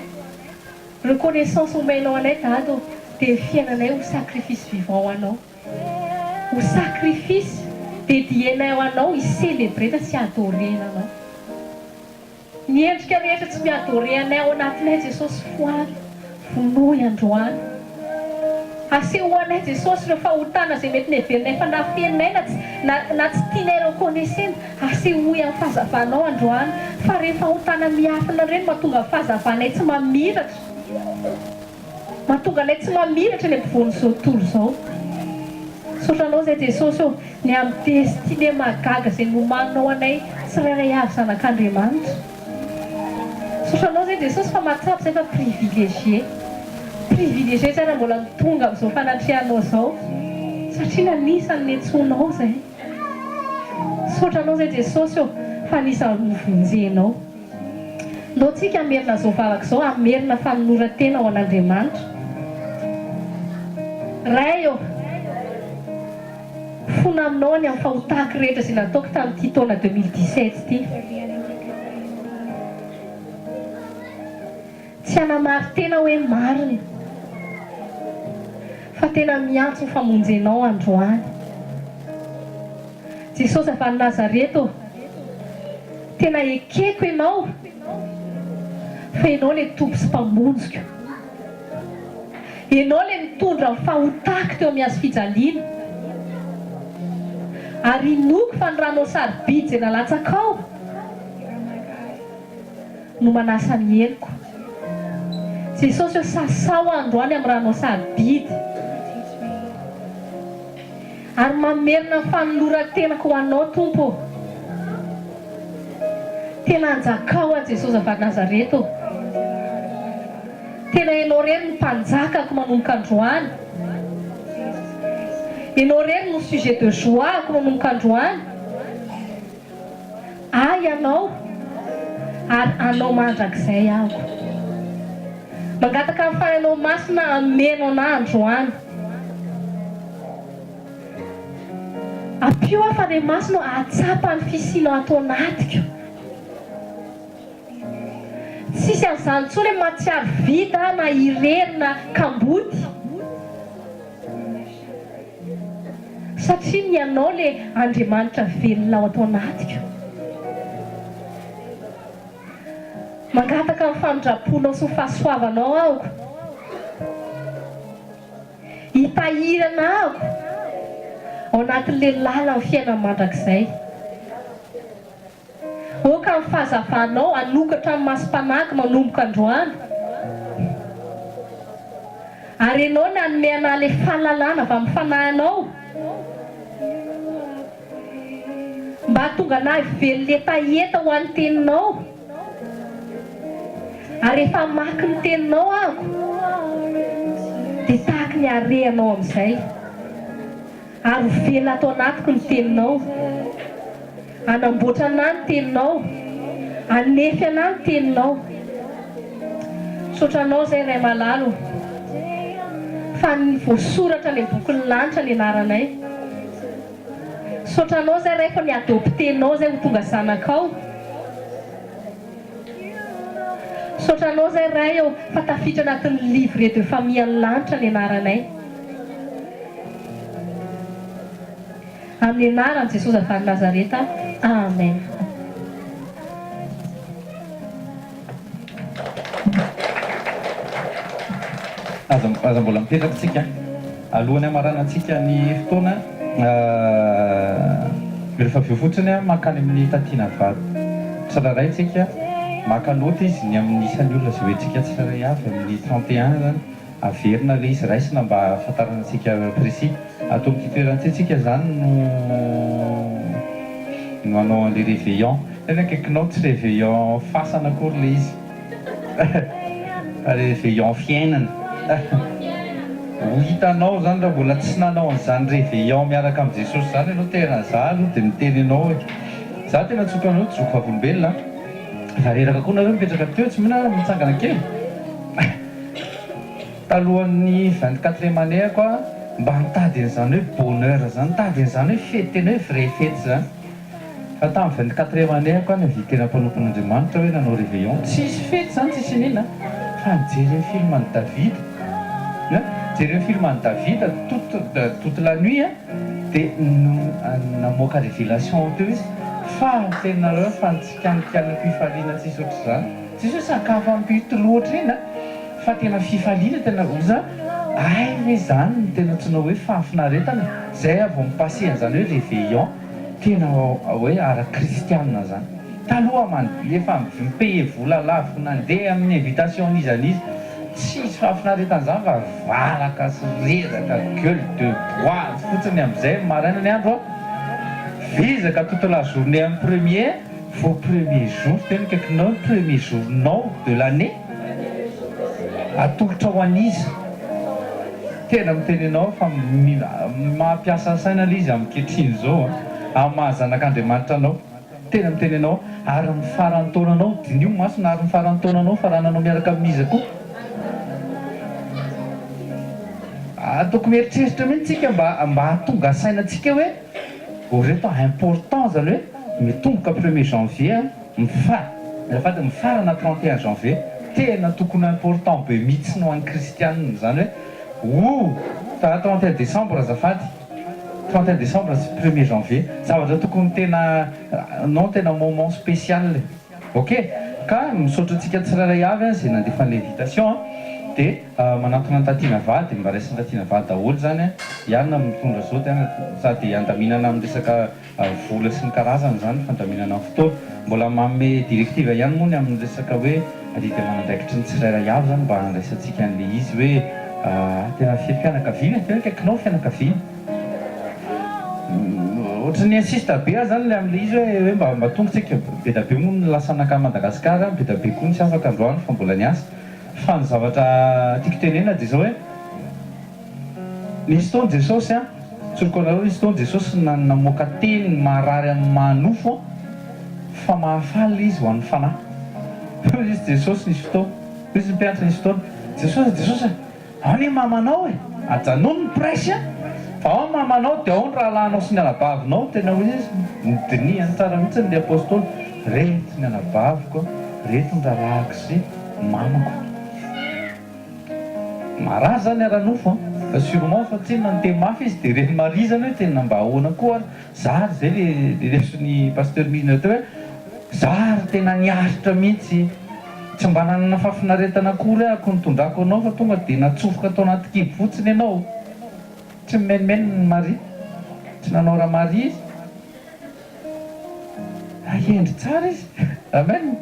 reconnaissance omenao anay Dado dia fiainanay ho sacrifice vivant ho anao. Ho sacrifice dédienay ho anao hi-célébrena sy adorena anao. Ny endrika rehetra tsy miadore anay ao anatinay Jesosy foany, vonoy androany. Asehoanay Jesosy ireo fahotana izay mety neverinay fa nafeninay na tsy tianay reconnaissena, asehoy amin'ny fahazavanao androany. Fa ireny fahotana miafina ireny mahatonga fahazavanay tsy mamiratra, mahatonga anay tsy mamiratra ny ampovoan'izao tontolo izao. Sotranao izay Jesosy ny amin'ny destiné magaga izay nomaninao anay tsirairay avy zanak'Andriamanitra. Sotranao izay Jesosy fa mahatsapa izay fa privilégié izay raha mbola mitonga amin'izao fanatrianao izao satria nanisany niantsonao izay. Sotranao izay Jesosy fa anisany novonjenao. Ndao tsika hamerina izao vavaka izao, hamerina famonoran-tena ao an'Andriamanitra. Ray fona aminao ny amin'ny fahotako rehetra izay nataoko tamin'ity taona 2017 ity. Tsy hanamary tena hoe marina, fa tena miantso ny famonjenao androany. Jesosy avy any Nazareta tena ekeko ianao fa ianao le tompo sy mpamonjika, ianao le mitondra ny fahotako teo amin'ny azo fijaliana, ary inoko fa ny ranao sarobidy izay nalatsakao no manasa ny henoko. Jesosy eo sasao androany amin'ny ranao sarobidy ary mamerina ny fanoloran-tenako ho anao tompo. Tena anjakao a Jesosy avy Nazareta. Tena ianao reny ny mpanjakako manomboka androany, ianao reny no sujet de joie-ko manomboka androany. Ianao ary anao mandrakizay ahako, mangataka amin'ny fanenao masina ameno ana androany. Apio fa le masina atsapa ny fisinao atao anatiko. Tsisy an'izany tsoa le matsiaro vita na irery na kambody, satria ianao le Andriamanitra velona ao atao anatiko. Mangataka amin'ny famindraponao sy ny fahasoavanao ahoko, hitahirana ahoko ao anatin'le lala ny fiainana mandrakizay. Oka amin'ny fahazavanao anokatra amin'ny masom-panahy manomboka androany, ary ianao ny hanome anahy le fahalalana avy amin'ny fanahinao, mba hahatonga anahy velona hetaheta ho an'ny teninao. Ary efa maky ny teninao ahako dia tahaka ny harehanao amin'izay, ary velona atao anatiko ny teninao, anamboatra ana ny teninao, anefy ana ny teninao. Sotranao izay ray malalo fa ny voasoratra ny bokin'ny lanitra ny anaranay. Sotranao izay ray fa ny adoptenao izay ho tonga zanakao. Sotranao izay ray eo fa tafiditra anatin'ny livre de famille ny lanitra ny anaranay. Amin'ny anaran'i Jesosy avy Nazareta, amen. Aza mbola mipetraka tsika alohan'ny amaranantsika ny fotoana. Rehefa avy eo fotsiny mankany amin'ny tatiana vady tsiraray tsika, maka loatra izy ny amin'ny isan'ny olona izay hoentsika tsiraray avy amin'ny 31 zany, averina le izy raisina mba ahafantarana antsika précis. Atao amin'ity toerantsika zany no anao an'le réveillon. Tena akaikinao tsy réveillon fasana akory le izy réveillon fiainana. Ho hitanao zany raha mbola tsy nanao an'izany réveillon miaraka amin'ny Jesosy zany ianao, tena za aloha dia miteny ianao hoe za tena tsoka anao tsy zoky avolombelona. Fa reraka koa nareo mipetraka teo tsy mihina mitsangana kely. Talohan'ny 24e année koa mba mitady an'izany hoe bonheur zany, mitady an'izany hoe fety, tena hoe vrai fety zany. Fa tamin'ny 24e année koa navitena mpanompon'Andriamanitra hoe nanao réveillon. Tsisy fety zany, tsisy nina fa nijery film an'i David. Nijery film an'i David toute la nuit dia namoaka révélation teo izy fa tenareo fa nitsikanikiana fifaliana tsisy ohatr'izany. Tsisy hoe sakafo ampito loatra iny fa tena fifaliana tena oza. Ve zany no tena tsinao hoe fahafinaretana zay avy mipase an'izany hoe réveillon tena hoe ara-kristianina zany. Taloha efa mipaye vola lafo nandeha amin'ny invitation izy an'izy, tsisy fahafinaretana zany fa valaka sy rezaka gueule de bois fotsiny amin'izay maraina ny andro vizaka toute la journée amin'ny premier vos premier jour, tena kaikinao premier journaux de l'année atolotra ho an'izy. Tena mitenenao fa mampiasa saina le izy amin'ny kehitriny zao amin'ny mahazanak'Andriamanitra anao. Tena mitenenao ary ny faran'ny taonanao dinio masina, ary ny faran'ny taonanao farananao miaraka amin'izy koa. Ataoko mieritreritra mihitsy mba hahatonga sainantsika hoe reto important zany hoe mitomboka 1er janvier mifarana 31 janvier tena tokony important be mihitsy no an'ny kristianina zany hoe 31 décembre azafady 31 décembre sy 1er janvier zavatra tokony tena non tena moment spécial ok ka misaotra antsika tsirairay avy zay nandefa ny invitation dia manantona tatiana vady mba raisiny tatiana vady daholo zany ianona mitondra zao tena sady andaminana amin'ny resaka vola sy ny karazany zany fandaminana fotoana mbola manome directive ihany moa ny amin'ny resaka hoe alika manandraikitry ny tsirairay avy zany mba andraisantsika an'le izy hoe tena fianakaviana tena kaikinao fianakaviana ohatry ny insiste be zany le amin'le izy hoe mba tonga tsika be da be moa ny lasanaka Madagasikara be da be koa ny sy afaka androany fa mbola niasa fa ny zavatra tiako tenena dia zao hoe nisy taony Jesosy tsoroko anareo nisy taony Jesosy namoaka teny marary amin'ny manofo fa mahafaly izy ho an'ny fanahy izy Jesosy nisy fotoana izy mpianatra nisy fotoana Jesosy ao ny mamanao ajanono ny presy fa ao mamanao dia ao ny rahalahinao sy ny anabavinao tena hoe izy nidiniany tsara mihitsy ny apôstôly reto ny anabaviko reto ny rahalahiko sy mamako maraha zany aranofo fa sûrement fa tsy nantemafy izy dia reny Marie zany hoe tena mba ahoana koa zary zay le lesony pasteur mihina teo hoe zary tena niaritra mihitsy tsy mba nanana fafinaretana akory ako nitondrako anao fa tonga dia natsofoka atao anaty kibo fotsiny ianao tsy mimenimeny ny Marie tsy nanao raha Marie izy ahendry tsara izy amen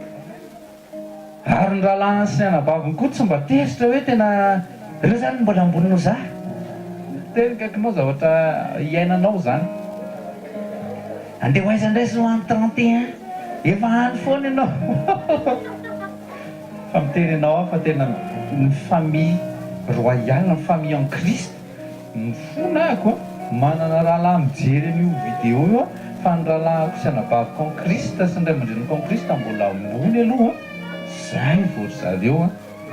ary ny rahalahiny sy ny anabaviny koa tsy mba tesitra hoe tena ireo zany mbola amboninao za tena kaikinao zavatra iainanao zany andeha hoaiza indray sy hoany 31 efa hany foana ianao fa miteny anao aho fa tena ny famille royale ny famille en Christ mifona ako manana rahalahy mijery an'io vidéo io fa ny rahalahiko sy anabaviko en Christ sy ny ray aman-dreniko en Christ mbola ambony aloha zay vao zareo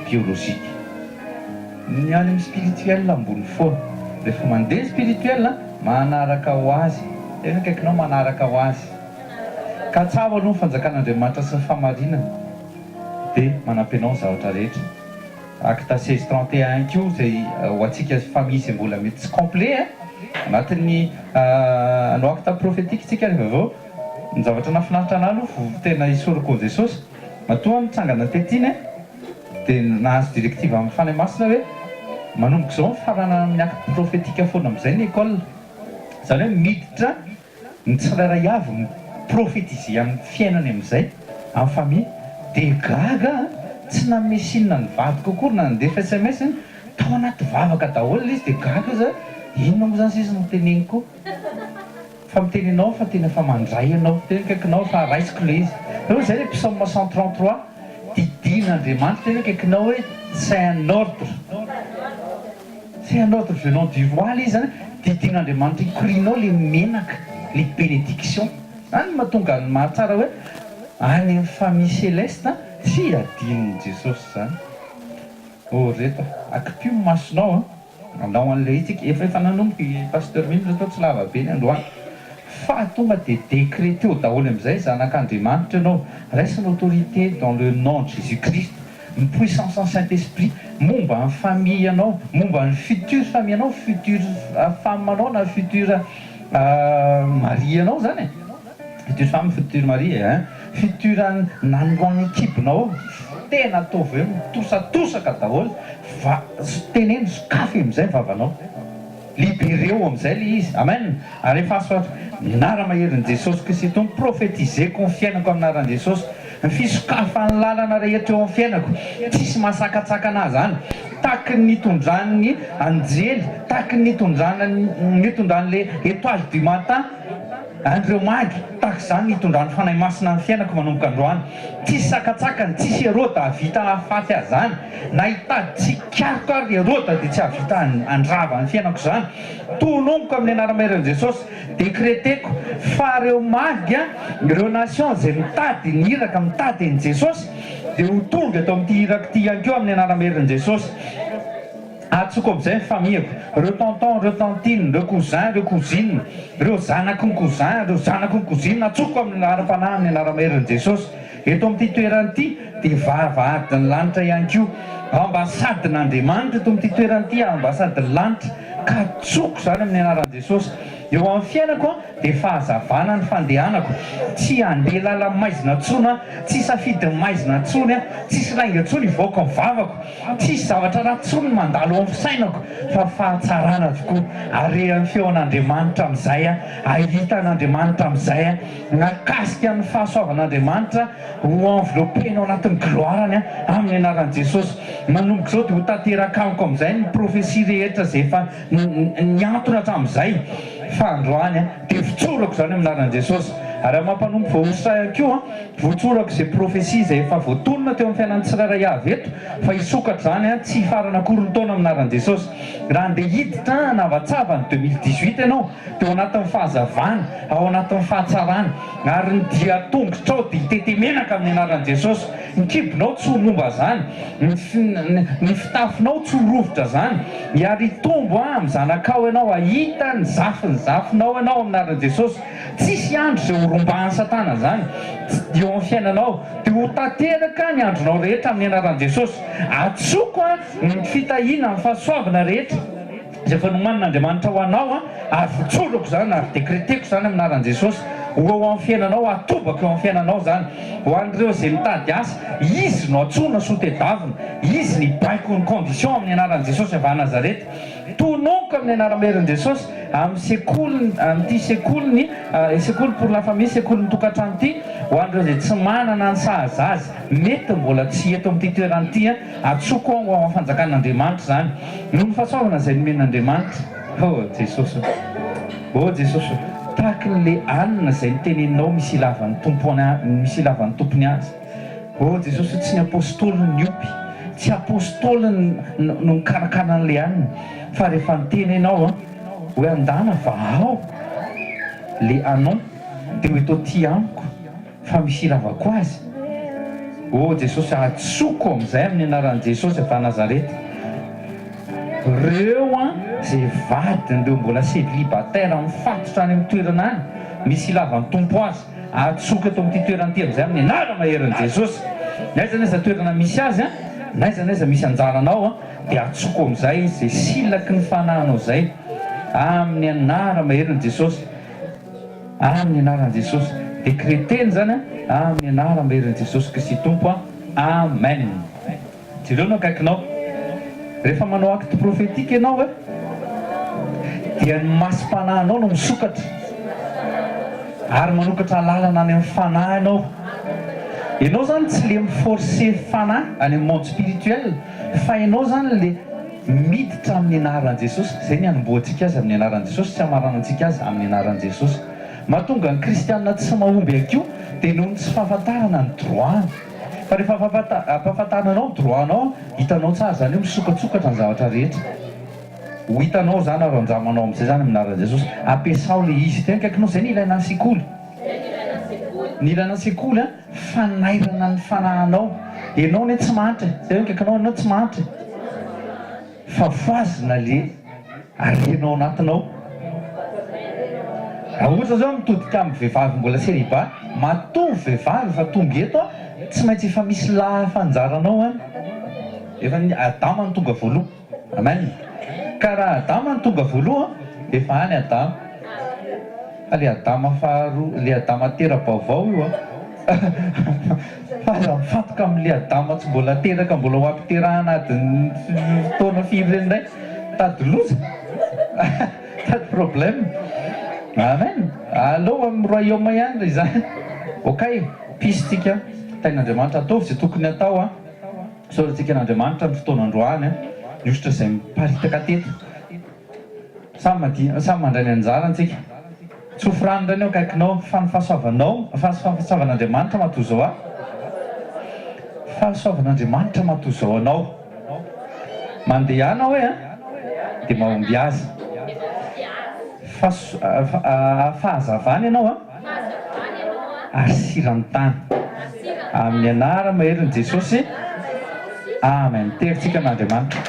biologika ny any amin'ny spirituel ambony foana rehefa mandeha spirituel manaraka ho azy tena kaikinao manaraka ho azy ka tsavo aloha ny fanjakan'Andriamanitra sy ny famarinana dia manampy anao zavatra rehetra acte 16:31 ko zay ho antsika famille izay mbola mety tsy complet anatin'ny anao acte prophétique tsika rehefa avao ny zavatra nafinaritra anahy aloha tena isoroko Jesosy matoa mitsangana tetiny dia nahazo directive amin'ny fanahy masina hoe manomboka izao farana amin'ny acte prophétique foana amin'izay ny école zany hoe miditra ny tsirairay avy miprofétiser amin'ny fiainany amin'izay amin'ny famille dia gaga tsy namesinina ny vadiko akory na nandefa SMS tao anaty vavaka daholo izy dia gaga za inona moa zany sisy noteneniko fa mitenenao fa tena fa mandray anao tena kaikinao fa raisiko le izy eo zay le psaume 133 didin'Andriamanitra tena kaikinao hoe c'est un ordre venant du roi le izy zany didin'Andriamanitra ikorinao le menaka le bénédiction zany mahatonga ny mahatsara hoe any amin'ny famille céleste tsy adininy Jesosy zany reto akipio masonao anao an'ilay itsika efa nanomboky pasteur mihitsy atao tsy lava be ny androany fa tonga dia décrété ho daholo amin'izay zanak'Andriamanitra ianao reste l'autorité dans le nom de Jésus-Christ ny puissance en Saint-Esprit momba ny famille anao momba ny future famille anao future femme anao na future mari anao zany future femme future mari future nandroany ekipinao tena ataovy hoe mitosatosaka daholo va teneno sokafy amin'izay vavanao libéreo amin'izay le izy amen ary rehefa asoatra nara-maherin'i Jesosy Kristy itony prophétiseko ny fiainako amin'ny naran'i Jesosy ny fisokafany lalana rehetra eo amin'ny fiainako tsisy masakatsaka anazy zany tahaky ny nitondrany anjely tahaky ny nitondran'le étoile du matin andreo magy tahaka zany nitondran'ny fanahy masina ny fiainako manomboka androany tsisy sakatsakany tsisy erota avita afaty azy zany na hitady tsy kariko ary erota dia tsy avita andrava ny fiainako zany tonomboko amin'ny anara-maherin'i Jesosy décréteko fa reo magy ireo nation zay mitady ny iraka mitady an'i Jesosy dia ho tonga atao amin'ity iraka ity ihany keo amin'ny anara-maherin'i Jesosy atsoko amin'izay ny famille reo tonton reo tantine reo cousin reo cousine reo zanako ny cousin reo zanako ny cousine atsoko amin'ny ara-panahy amin'ny anara-maherin'i Jesosy eto amin'ity toeranyity dia vavahadiny lanitra ihany keo ambasadin'Andriamanitra eto amin'ity toeranyity ambasadiny lanitra ka tsoko zany amin'ny anaran'i Jesosy eo amin'ny fiainako a dia fahazavana ny fandehanako, tsy handeha lala maizina ntsona, tsy safidy maizina ntsony a, tsisy lainga ntsony ivoaka ny vavako, tsisy zavatra raha ntsony mandalo amin'ny fisainako, fa fahatsarana tokoa. Arehan'ny feon'Andriamanitra amin'izay a, ahitan'Andriamanitra amin'izay a, nakasika ny fahasoavan'Andriamanitra ho enveloppena ao anatin'ny gloirany a amin'ny anaran'i Jesosy. Manomboka izao dia ho tanteraka amiko amin'izay ny profesia rehetra izay efa niantona hatramin'izay fa androany a dia fitsorako izany amin'ny anaran'i Jesosy. Ary amin'ny mampanompo voaositra ihany koa a, voatsorako izay profesia izay efa voatonona teo amin'ny fiainan'ny tsirairay avy eto fa hisokatra izany a tsy hifarana akory ny taona amin'ny anaran'i Jesosy. Raha andeha hiditra navatsava ny 2018 ianao dia ao anatin'ny fahazavana, ao anatin'ny fahatsarana, ary ny dia tongotrao dia hitete menaka amin'ny anaran'i Jesosy. Ny kibonao tsy ho momba zany, ny fitafinao tsy ho rovotra zany, ary tombo amin'ny zanakao ianao, ahita ny zafinao ianao amin'ny anaran'i Jesosy. Tsisy andro izay horombahan'ny satana zany eo amin'ny fiainanao, dia ho tanteraka ny andronao rehetra amin'ny anaran'i Jesosy. Atsoko a ny fitahiana, ny fahasoavana rehetra izay efa nomanin'Andriamanitra ho anao a, ary fitsorako zany, ary dekreteko zany amin'ny anaran'i Jesosy. Ho eo amin'ny fiainanao, atobaka eo amin'ny fiainanao zany. Ho an'ireo izay mitady asa, izy no antsona sotedavina, izy ny baiko ny condition amin'ny anaran'i Jesosy avy à Nazareta. Tononoko amin'ny anaram-berin' Jesosy amin'ny sekoliny, amin'ity sekoliny, sekoly pour la famille, sekoliny tokantrano ity, ho an'ireo izay tsy manana ny sahazazy, mety mbola tsy eto amin'ity toerana ity a, atsoko ao amin'ny fanjakan'Andriamanitra zany. Noho ny fahasoavana izay nomen'Andriamanitra. Oh Jesosy, oh Jesosy, tahaka n'ilay alina izay niteneninao misy ilavan'ny tompony azy. Oh Jesosy, tsy ny apôstôly no niopy, tsy apôstôly no mikarakara an'ilay alina, fa rehefa niteninao a hoe andana fa ao le anon dia hoe tao ty amiko fa misy ilavako azy. Oh Jesosy, atsoko amin'izay amin'ny anaran'i Jesosy avy à Nazareta. Reo a izay vadiny reo mbola célibataire mifatotra any amin'ny toerana any, misy ilavan'ny tompo azy, atsoka eto amin'ity toerana ity amin'izay amin'ny anara-maherin'i Jesosy. Naiza naiza toerana misy azy a, naiza naiza misy anjaranao a, dia atsoko amin'izay izay silaky ny fanahinao izay amin'ny anara-maherin'i Jesosy, amin'ny anaran'i Jesosy. Dekreteny zany a amin'ny anara-maherin'i Jesosy Kristy Tompo a. Amen. Jereo no akaikinao, rehefa manao acte prophétique ianao dia ny masom-panahinao no misokatra ary manokatra lalana any amin'ny fanahy ianao. Ianao zany tsy le miforcer fanahy any amin'ny monde spirituel, fa ianao zany le miditra amin'ny anaran'i Jesosy. Izay ny hanomboantsika azy amin'ny anaran'i Jesosy, tsy hamaranantsika azy amin'ny anaran'i Jesosy. Mahatonga ny kristianina tsy mahomby akio dia noho ny tsy fahafantarana ny droit. Fa rehefa ampahafantaranao ny droit-nao, hitanao tsara zany hoe misokatsokatra ny zavatra rehetra. Ho hitanao zany ary anjamanao amin'izay zany amin'ny anaran'i Jesosy. Ampiasao le izy teny kaikinao, izay ny ilaina ny sekoly. Ny ilaina ny sekoly a, fanairana ny fanahinao. Ianao ne tsy mahantra, izay hoe kaikinao ianao tsy mahantra, fa voazina le arenao anatinao. Raha ohatra zao mitodika amin'ny vehivavy mbola célibat, matombo vehivavy efa tonga eto a, tsy maintsy efa misy lafanjaranao a, efa Adama ny tonga voaloha. Amen. Ka raha Adama ny tonga voaloha, efa any Adama. Fa le Adama faharoa, le Adama tera-baovao io a, fa raha mifantoka amin'le Adama tsy mbola teraka, mbola ho ampiterahana adiny fotoana firy reny indray, tady loza, tady problème. Amen. Allo amin'ny royaume ihany ry zany. Okay, pisitsika tain'Andriamanitra, ataovy izay tokony atao a, sorantsika n'Andriamanitra ny fotoana androany a, niosotra izay miparitaka teto. Samy mandray ny anjara antsika. Tsofrany indray ny akaikinao, fa ny fahasoavan'Andriamanitra matoa izao a. Fahasoavan'Andriamanitra matoa izao anao. Mandeha anao hoe a, dia mahomby azy. Fahazavana ianao a, ary sirany tany. Amin'ny anara maherin'i Jesosy. Amen. Teritsika n'Andriamanitra.